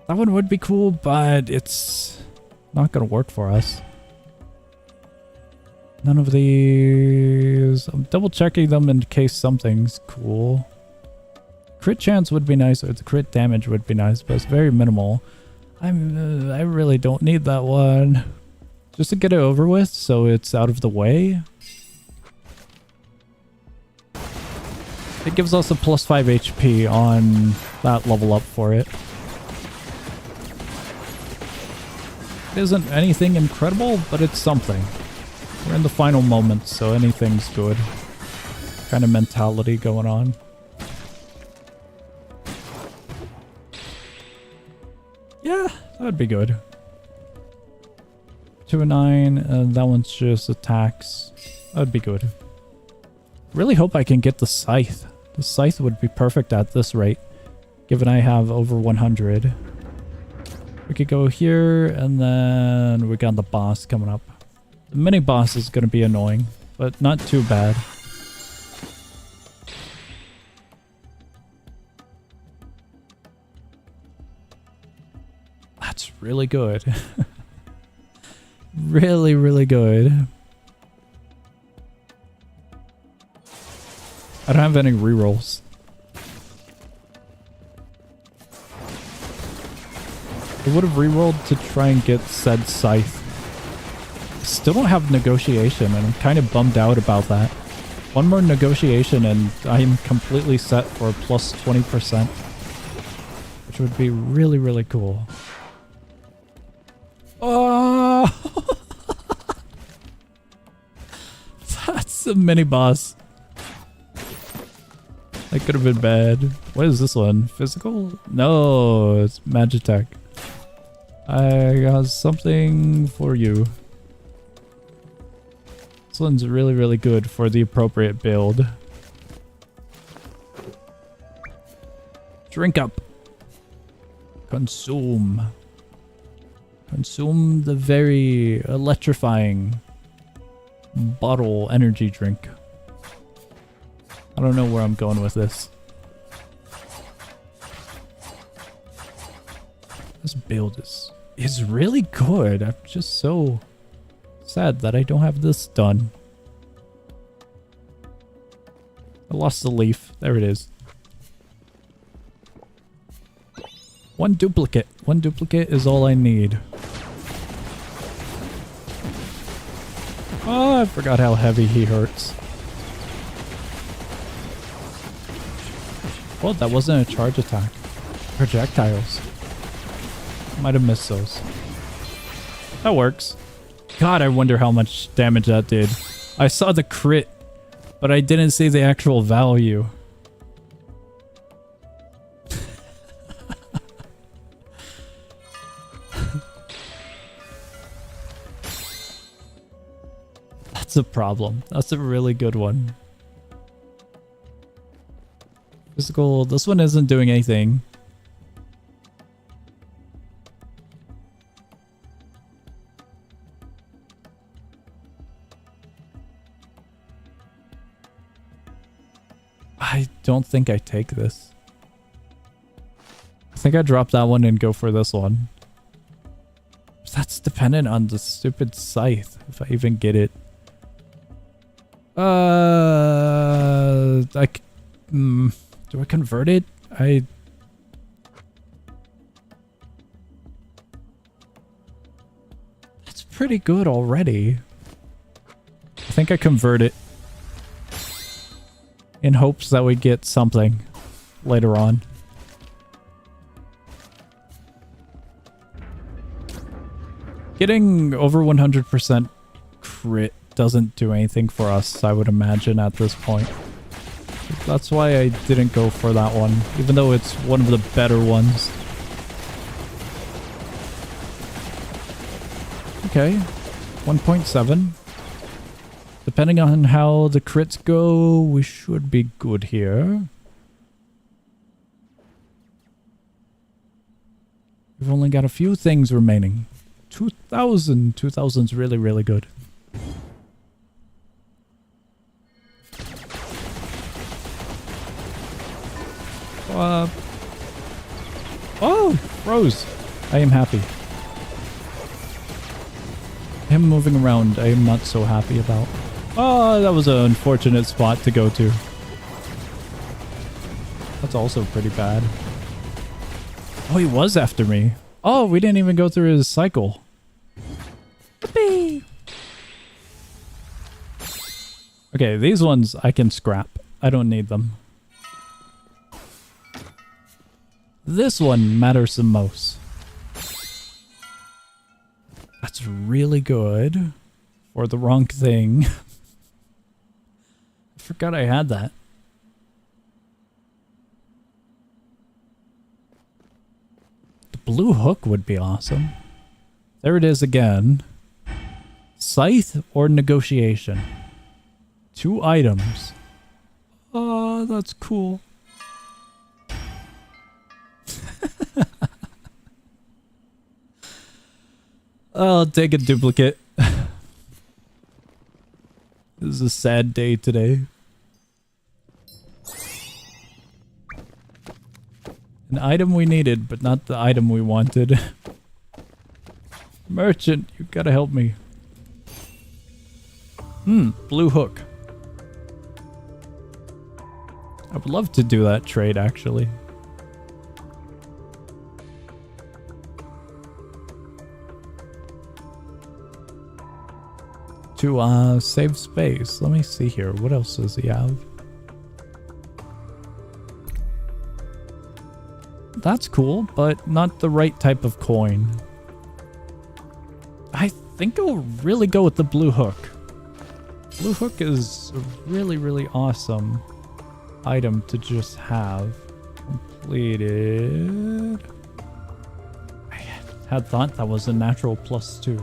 That one would be cool, but it's not gonna work for us. None of these. I'm double checking them in case something's cool. Crit chance would be nice, or the crit damage would be nice, but it's very minimal. I really don't need that one. Just to get it over with, so it's out of the way. It gives us a +5 HP on that level up for it. It isn't anything incredible, but it's something. We're in the final moments, so anything's good. Kind of mentality going on. Yeah, that would be good. 2 and 9, that one's just attacks. That would be good. Really hope I can get the scythe. The scythe would be perfect at this rate, given I have over 100. We could go here, and then we got the boss coming up. The mini boss is going to be annoying, but not too bad. That's really good. Really, really good. I don't have any rerolls. I would have rerolled to try and get said scythe. Still don't have negotiation, and I'm kind of bummed out about that. One more negotiation and I'm completely set for a plus 20%. Which would be really, really cool. Oh! That's a mini boss. That could have been bad. What is this one? Physical? No, it's Magitech. I got something for you. This one's really, really good for the appropriate build. Drink up. Consume. Consume the very electrifying bottle energy drink. I don't know where I'm going with this. This build is really good. I'm just so sad that I don't have this done. I lost the leaf. There it is. One duplicate. One duplicate is all I need. Oh, I forgot how heavy he hurts. Well, that wasn't a charge attack. Projectiles. Might have missed those. That works. God, I wonder how much damage that did. I saw the crit, but I didn't see the actual value. That's a problem. That's a really good one. Physical, this one isn't doing anything. I don't think I take this. I think I drop that one and go for this one. That's dependent on the stupid scythe, if I even get it. Do I convert it? That's pretty good already. I think I convert it in hopes that we get something later on. Getting over 100% crit doesn't do anything for us, I would imagine, at this point. That's why I didn't go for that one, even though it's one of the better ones. Okay, 1.7. Depending on how the crits go, we should be good here. We've only got a few things remaining. 2,000. 2,000's really, really good. Oh, Rose. I am happy. Him moving around, I am not so happy about. Oh, that was an unfortunate spot to go to. That's also pretty bad. Oh, he was after me. Oh, we didn't even go through his cycle. Whoopee. Okay, these ones I can scrap. I don't need them. This one matters the most. That's really good for the wrong thing. I forgot I had that. The blue hook would be awesome. There it is again. Scythe or negotiation? 2 items. Oh, that's cool. I'll take a duplicate. This is a sad day today. An item we needed, but not the item we wanted. Merchant, you gotta help me. Blue hook. I would love to do that trade, actually. To save space. Let me see here. What else does he have? That's cool, but not the right type of coin. I think I'll really go with the blue hook. Blue hook is a really, really awesome item to just have. Completed. I had thought that was a natural +2.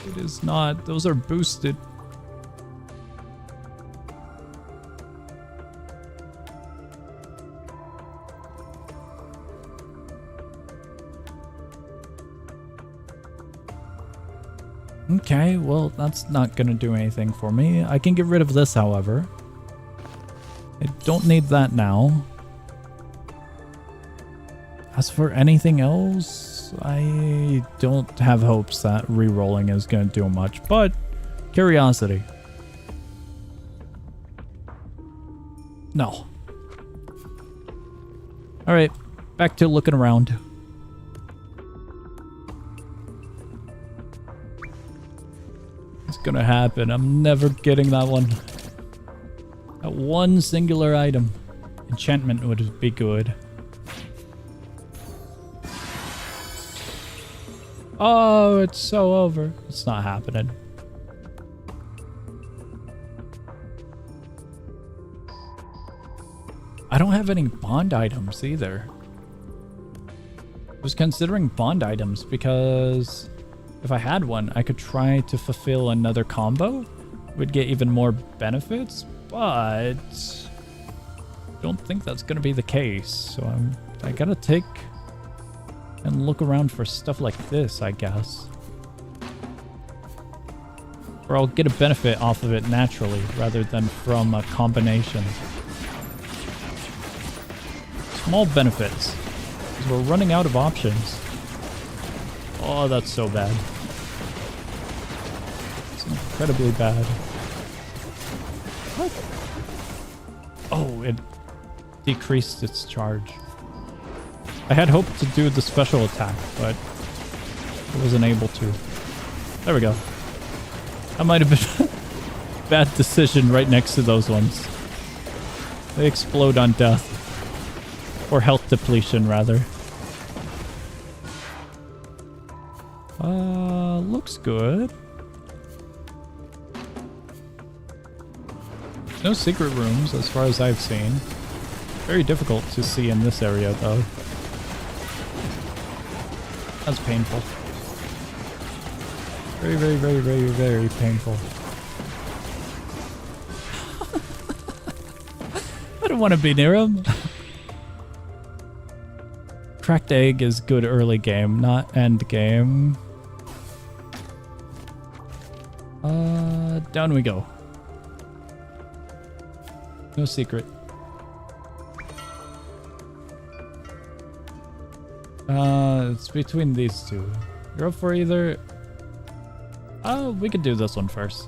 It is not. Those are boosted. Okay, well, that's not gonna do anything for me. I can get rid of this, however. I don't need that now. As for anything else, I don't have hopes that re-rolling is gonna do much, but curiosity. No. Alright, back to looking around. It's gonna happen. I'm never getting that one. That one singular item. Enchantment would be good. Oh, it's so over. It's not happening. I don't have any bond items either. I was considering bond items because if I had one, I could try to fulfill another combo. Would get even more benefits, but don't think that's gonna be the case. So I gotta take and look around for stuff like this, I guess. Or I'll get a benefit off of it naturally rather than from a combination. Small benefits, because we're running out of options. Oh, that's so bad. It's incredibly bad. What? Oh, it decreased its charge. I had hoped to do the special attack, but I wasn't able to. There we go. That might have been a bad decision right next to those ones. They explode on death. Or health depletion, rather. Looks good. No secret rooms, as far as I've seen. Very difficult to see in this area, though. That's painful. Very, very, very, very, very painful. I don't want to be near him. Cracked egg is good early game, not end game. Down we go. No secret. It's between these two. You're up for either. Oh, we could do this one first.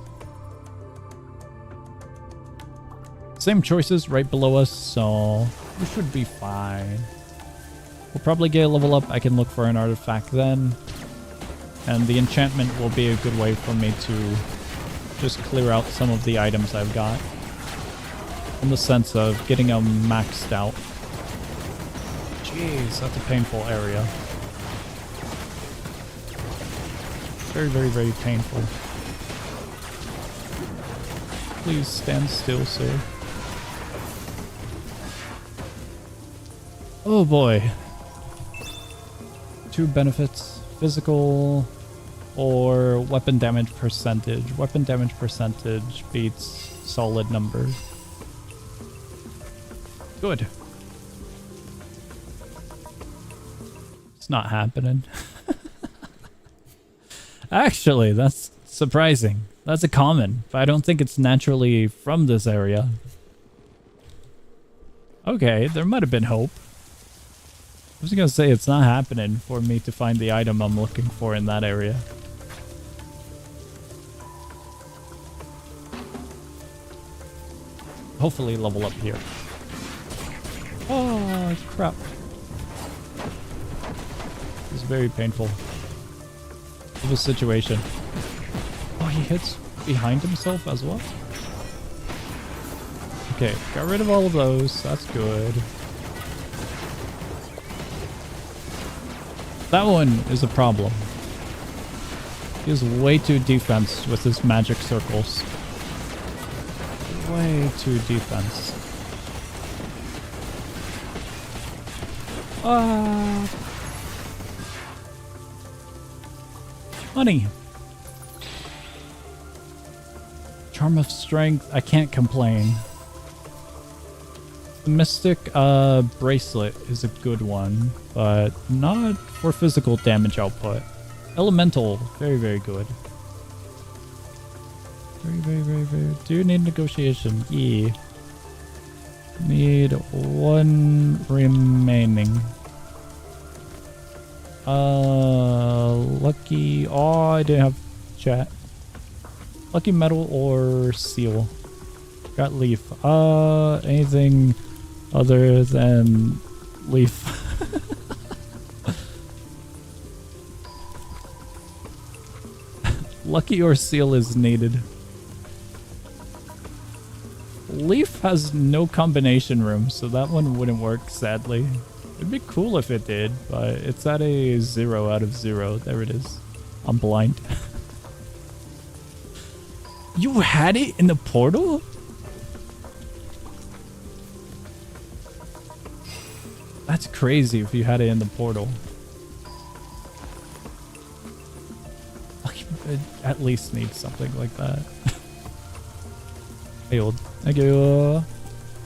Same choices right below us, so we should be fine. We'll probably get a level up. I can look for an artifact then. And the enchantment will be a good way for me to just clear out some of the items I've got. In the sense of getting them maxed out. Jeez, that's a painful area. Very, very, very painful. Please stand still, sir. Oh boy. 2 benefits. Physical or weapon damage percentage. Weapon damage percentage beats solid numbers. Good. It's not happening. Actually, that's surprising. That's a common, but I don't think it's naturally from this area. Okay, there might have been hope. I was gonna say it's not happening for me to find the item I'm looking for in that area. Hopefully level up here. Oh, crap. It's very painful. Of a situation. Oh, he hits behind himself as well? Okay, got rid of all of those. That's good. That one is a problem. He has way too defense with his magic circles. Way too defense. Money. Charm of Strength. I can't complain. The Mystic Bracelet is a good one, but not for physical damage output. Elemental. Very, very good. Very, very, very, very. Do need negotiation. Yeah. Need 1 remaining. Lucky. Oh, I didn't have chat. Lucky metal or seal. Got leaf. Anything other than leaf. Lucky or seal is needed. Leaf has no combination room, so that one wouldn't work, sadly. It'd be cool if it did, but it's at a 0 out of 0. There it is. I'm blind. You had it in the portal? That's crazy if you had it in the portal. It at least needs something like that. Failed. Thank you.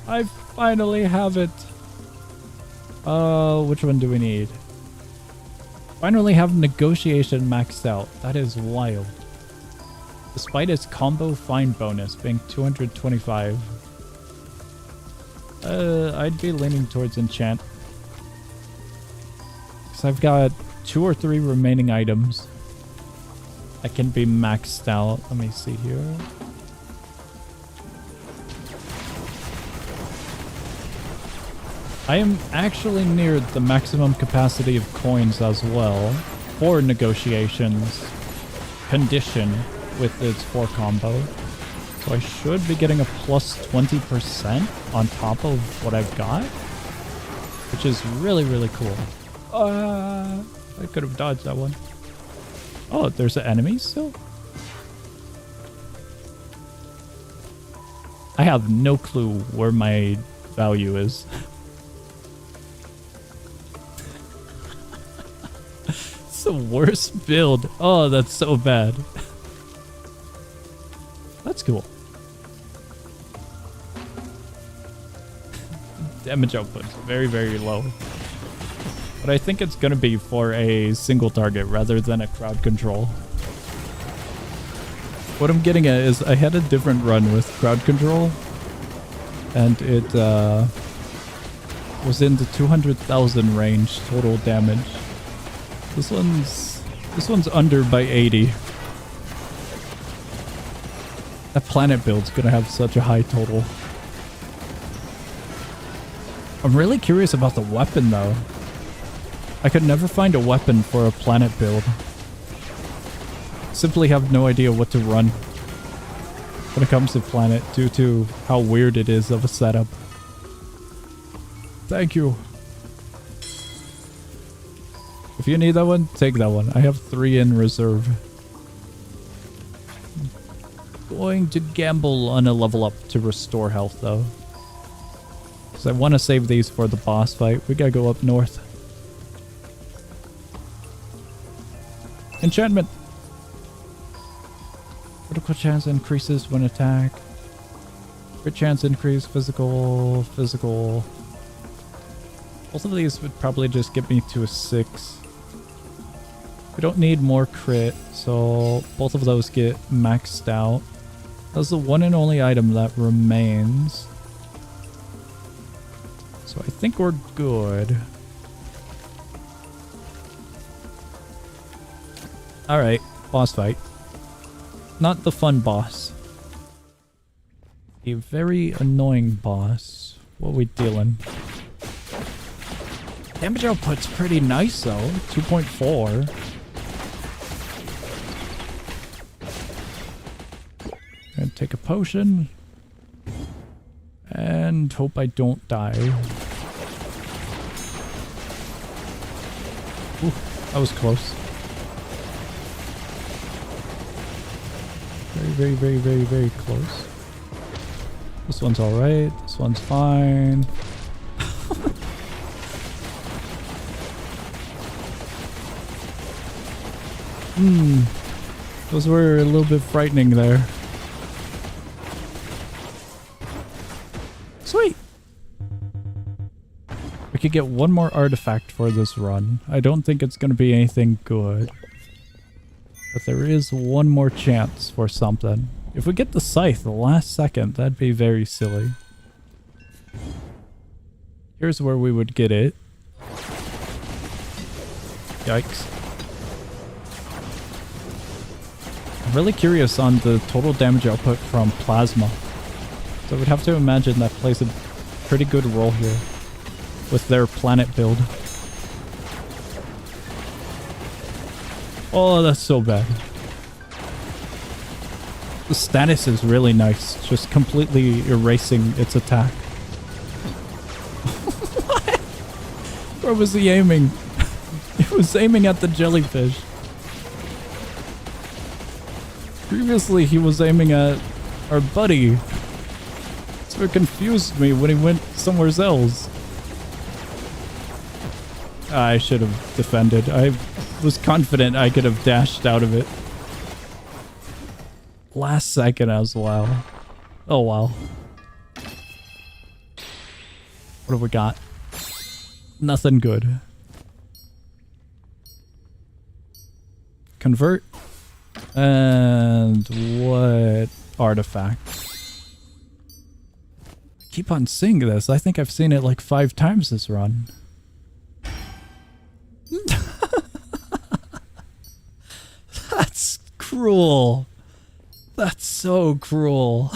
I finally have it. Which one do we need? Finally have negotiation maxed out. That is wild. Despite its combo find bonus being 225. I'd be leaning towards enchant. Because I've got 2 or 3 remaining items that can be maxed out. Let me see here. I am actually near the maximum capacity of coins as well for negotiations condition with its 4 combo. So I should be getting a plus 20% on top of what I've got, which is really, really cool. I could have dodged that one. Oh, there's an enemy still? I have no clue where my value is. It's the worst build. Oh, that's so bad. That's cool. Damage output is very, very low. But I think it's going to be for a single target rather than a crowd control. What I'm getting at is I had a different run with crowd control. And it was in the 200,000 range total damage. This one's under by 80. That planet build's gonna have such a high total. I'm really curious about the weapon though. I could never find a weapon for a planet build. Simply have no idea what to run when it comes to planet due to how weird it is of a setup. Thank you. If you need that one, take that one. I have 3 in reserve. going to gamble on a level up to restore health though. Because I want to save these for the boss fight. We gotta go up north. Enchantment! Critical chance increases when attack. Crit chance increase, physical, physical. Both of these would probably just get me to a 6. We don't need more crit, so both of those get maxed out. That's the one and only item that remains. So I think we're good. Alright, boss fight. Not the fun boss. A very annoying boss. What are we dealing? Damage output's pretty nice though. 2.4. Gonna take a potion. And hope I don't die. Ooh, that was close. Very, very, very, very close. This one's alright. This one's fine. Those were a little bit frightening there. Sweet! We could get one more artifact for this run. I don't think it's going to be anything good. But there is one more chance for something. If we get the scythe the last second, that'd be very silly. Here's where we would get it. Yikes. I'm really curious on the total damage output from plasma. So I would have to imagine that plays a pretty good role here with their planet build. Oh, that's so bad. The status is really nice, just completely erasing its attack. What? Where was he aiming? It was aiming at the jellyfish. Previously, he was aiming at our buddy. So it confused me when he went somewhere else. I should have defended. I was confident I could have dashed out of it. Last second as well. Oh wow. What have we got? Nothing good. Convert. And what artifact? I keep on seeing this. I think I've seen it like 5 times this run. That's cruel. That's so cruel.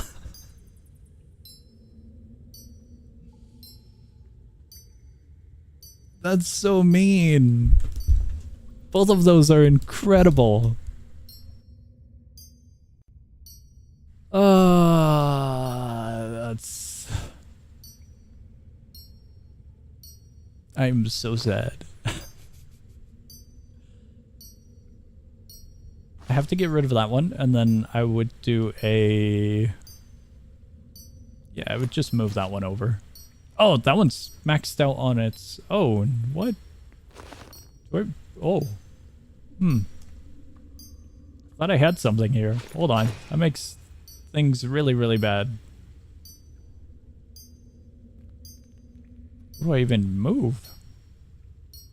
That's so mean. Both of those are incredible. That's... I'm so sad. I have to get rid of that one, and then I would do a... Yeah, I would just move that one over. Oh, that one's maxed out on its own. What? Oh. Thought I had something here. Hold on. That makes things really, really bad. What do I even move?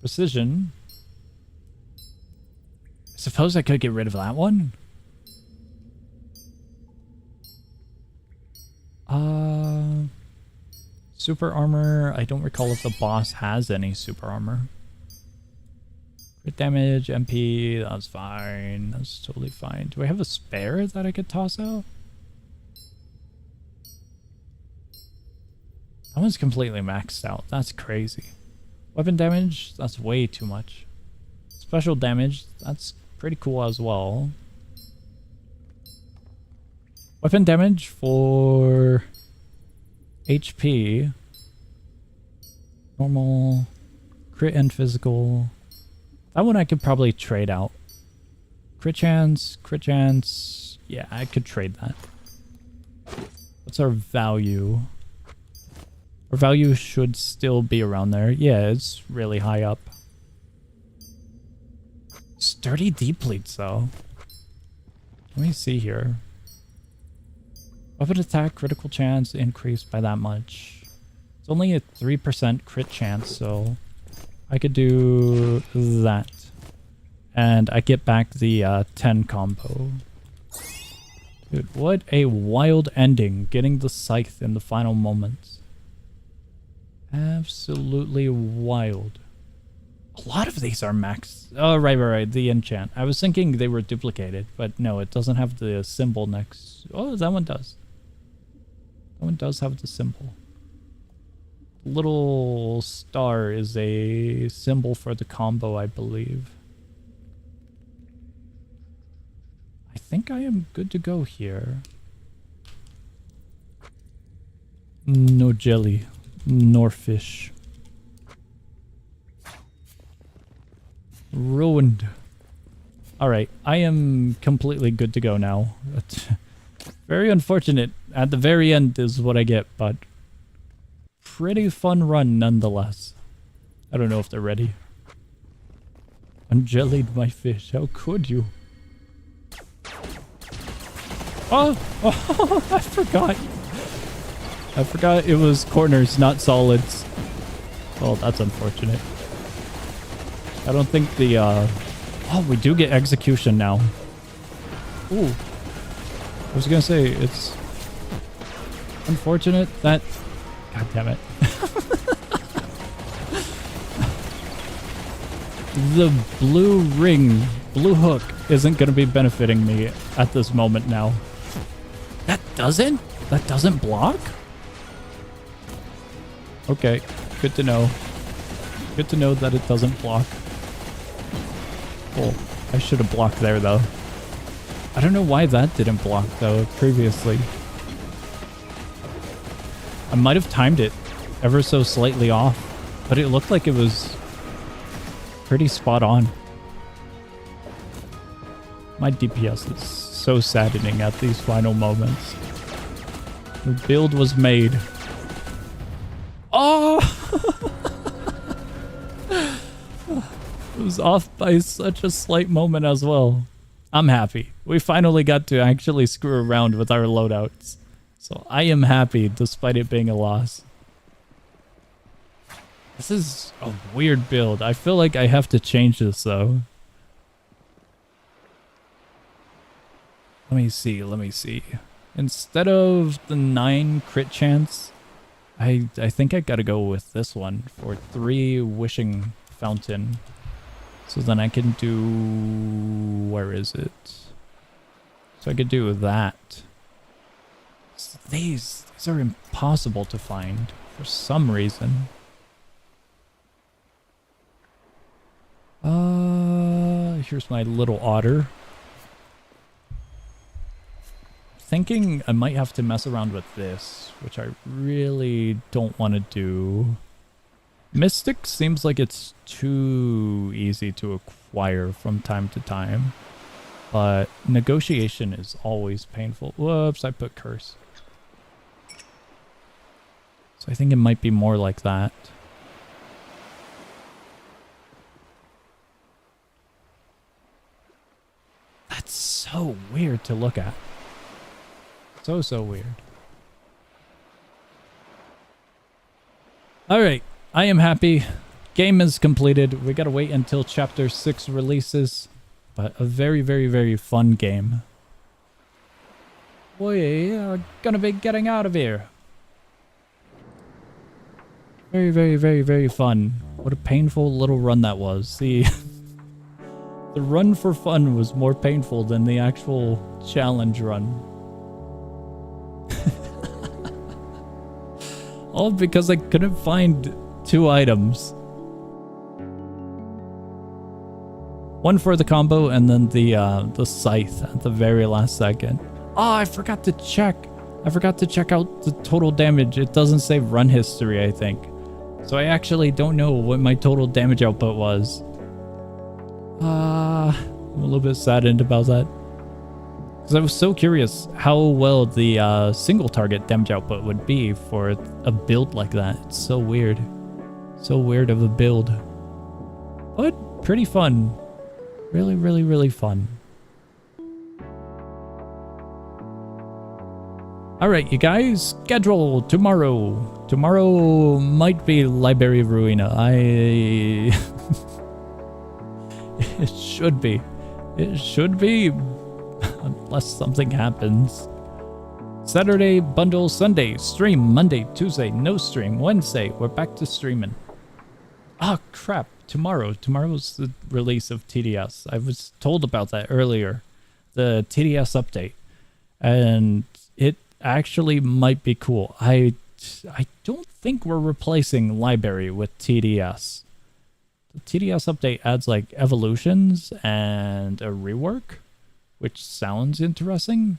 Precision. I suppose I could get rid of that one? Super armor. I don't recall if the boss has any super armor. Crit damage, MP, that's fine. That's totally fine. Do I have a spare that I could toss out? That one's completely maxed out. That's crazy. Weapon damage, that's way too much. Special damage, that's pretty cool as well. Weapon damage for HP. Normal. Crit and physical. That one I could probably trade out. Crit chance, Yeah, I could trade that. What's our value? Our value should still be around there. Yeah, it's really high up. Sturdy depletes, though. Let me see here. Weapon attack, critical chance increased by that much. It's only a 3% crit chance, so I could do that. And I get back the 10 combo. Dude, what a wild ending, getting the scythe in the final moments. Absolutely wild. A lot of these are maxed. Oh, right, the enchant. I was thinking they were duplicated, but no, it doesn't have the symbol next. Oh, that one does. That one does have the symbol. The little star is a symbol for the combo, I believe. I think I am good to go here. No jelly, nor fish. Ruined. Alright, I am completely good to go now. Very unfortunate. At the very end is what I get, but pretty fun run nonetheless. I don't know if they're ready. Unjellied my fish. How could you? Oh, I forgot. I forgot it was corners, not solids. Oh, that's unfortunate. I don't think the, oh, we do get execution now. Ooh. I was gonna say, it's unfortunate that... God damn it. The blue ring, blue hook, isn't gonna be benefiting me at this moment now. That doesn't? That doesn't block? Okay, good to know. Good to know that it doesn't block. Oh, I should have blocked there, though. I don't know why that didn't block, though, previously. I might have timed it ever so slightly off, but it looked like it was pretty spot on. My DPS is so saddening at these final moments. The build was made. Oh! It was off by such a slight moment as well. I'm happy. We finally got to actually screw around with our loadouts. So I am happy despite it being a loss. This is a weird build. I feel like I have to change this though. Let me see. Instead of the 9 crit chance, I think I gotta go with this one for 3 wishing fountain. So then I can do... where is it? So I could do that. So these are impossible to find for some reason. Here's my little otter. Thinking I might have to mess around with this, which I really don't want to do. Mystic seems like it's too easy to acquire from time to time, but negotiation is always painful. Whoops, I put curse. So I think it might be more like that. That's so weird to look at. So weird. Alright, I am happy. Game is completed. We gotta wait until chapter 6 releases. But a very fun game. We are gonna be getting out of here. Very fun. What a painful little run that was. The run for fun was more painful than the actual challenge run. All because I couldn't find 2 items. One for the combo and then the scythe at the very last second. Oh, I forgot to check. I forgot to check out the total damage. It doesn't say run history, I think. So I actually don't know what my total damage output was. I'm a little bit saddened about that. Because I was so curious how well the single target damage output would be for a build like that. It's so weird. So weird of a build. But pretty fun. Really, really, really fun. Alright, you guys, schedule tomorrow. Tomorrow might be Library of Ruina. It should be. It should be. Unless something happens. Saturday, bundle, Sunday, stream, Monday, Tuesday, no stream, Wednesday, we're back to streaming. Ah, crap. Tomorrow's the release of TDS. I was told about that earlier. The TDS update. And it actually might be cool. I don't think we're replacing Library with TDS. The TDS update adds like evolutions and a rework, which sounds interesting,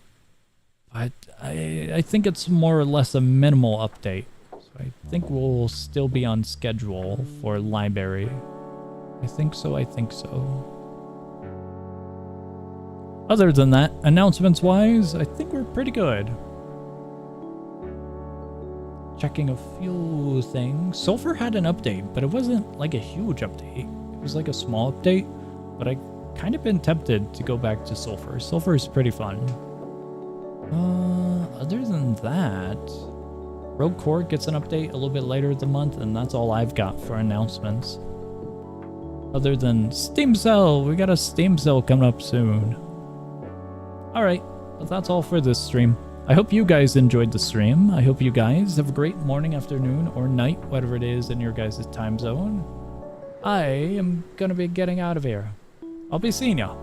but I think it's more or less a minimal update. So I think we'll still be on schedule for Library. I think so. Other than that, announcements-wise, I think we're pretty good. Checking a few things. Sulfur had an update, but it wasn't like a huge update. It was like a small update, but I kind of been tempted to go back to Sulfur. Sulfur is pretty fun. Other than that, Rogue Core gets an update a little bit later in the month, and that's all I've got for announcements. Other than Steam Sale, we got a Steam Sale coming up soon. Alright, but that's all for this stream. I hope you guys enjoyed the stream. I hope you guys have a great morning, afternoon, or night, whatever it is in your guys' time zone. I am gonna be getting out of here. I'll be seeing ya.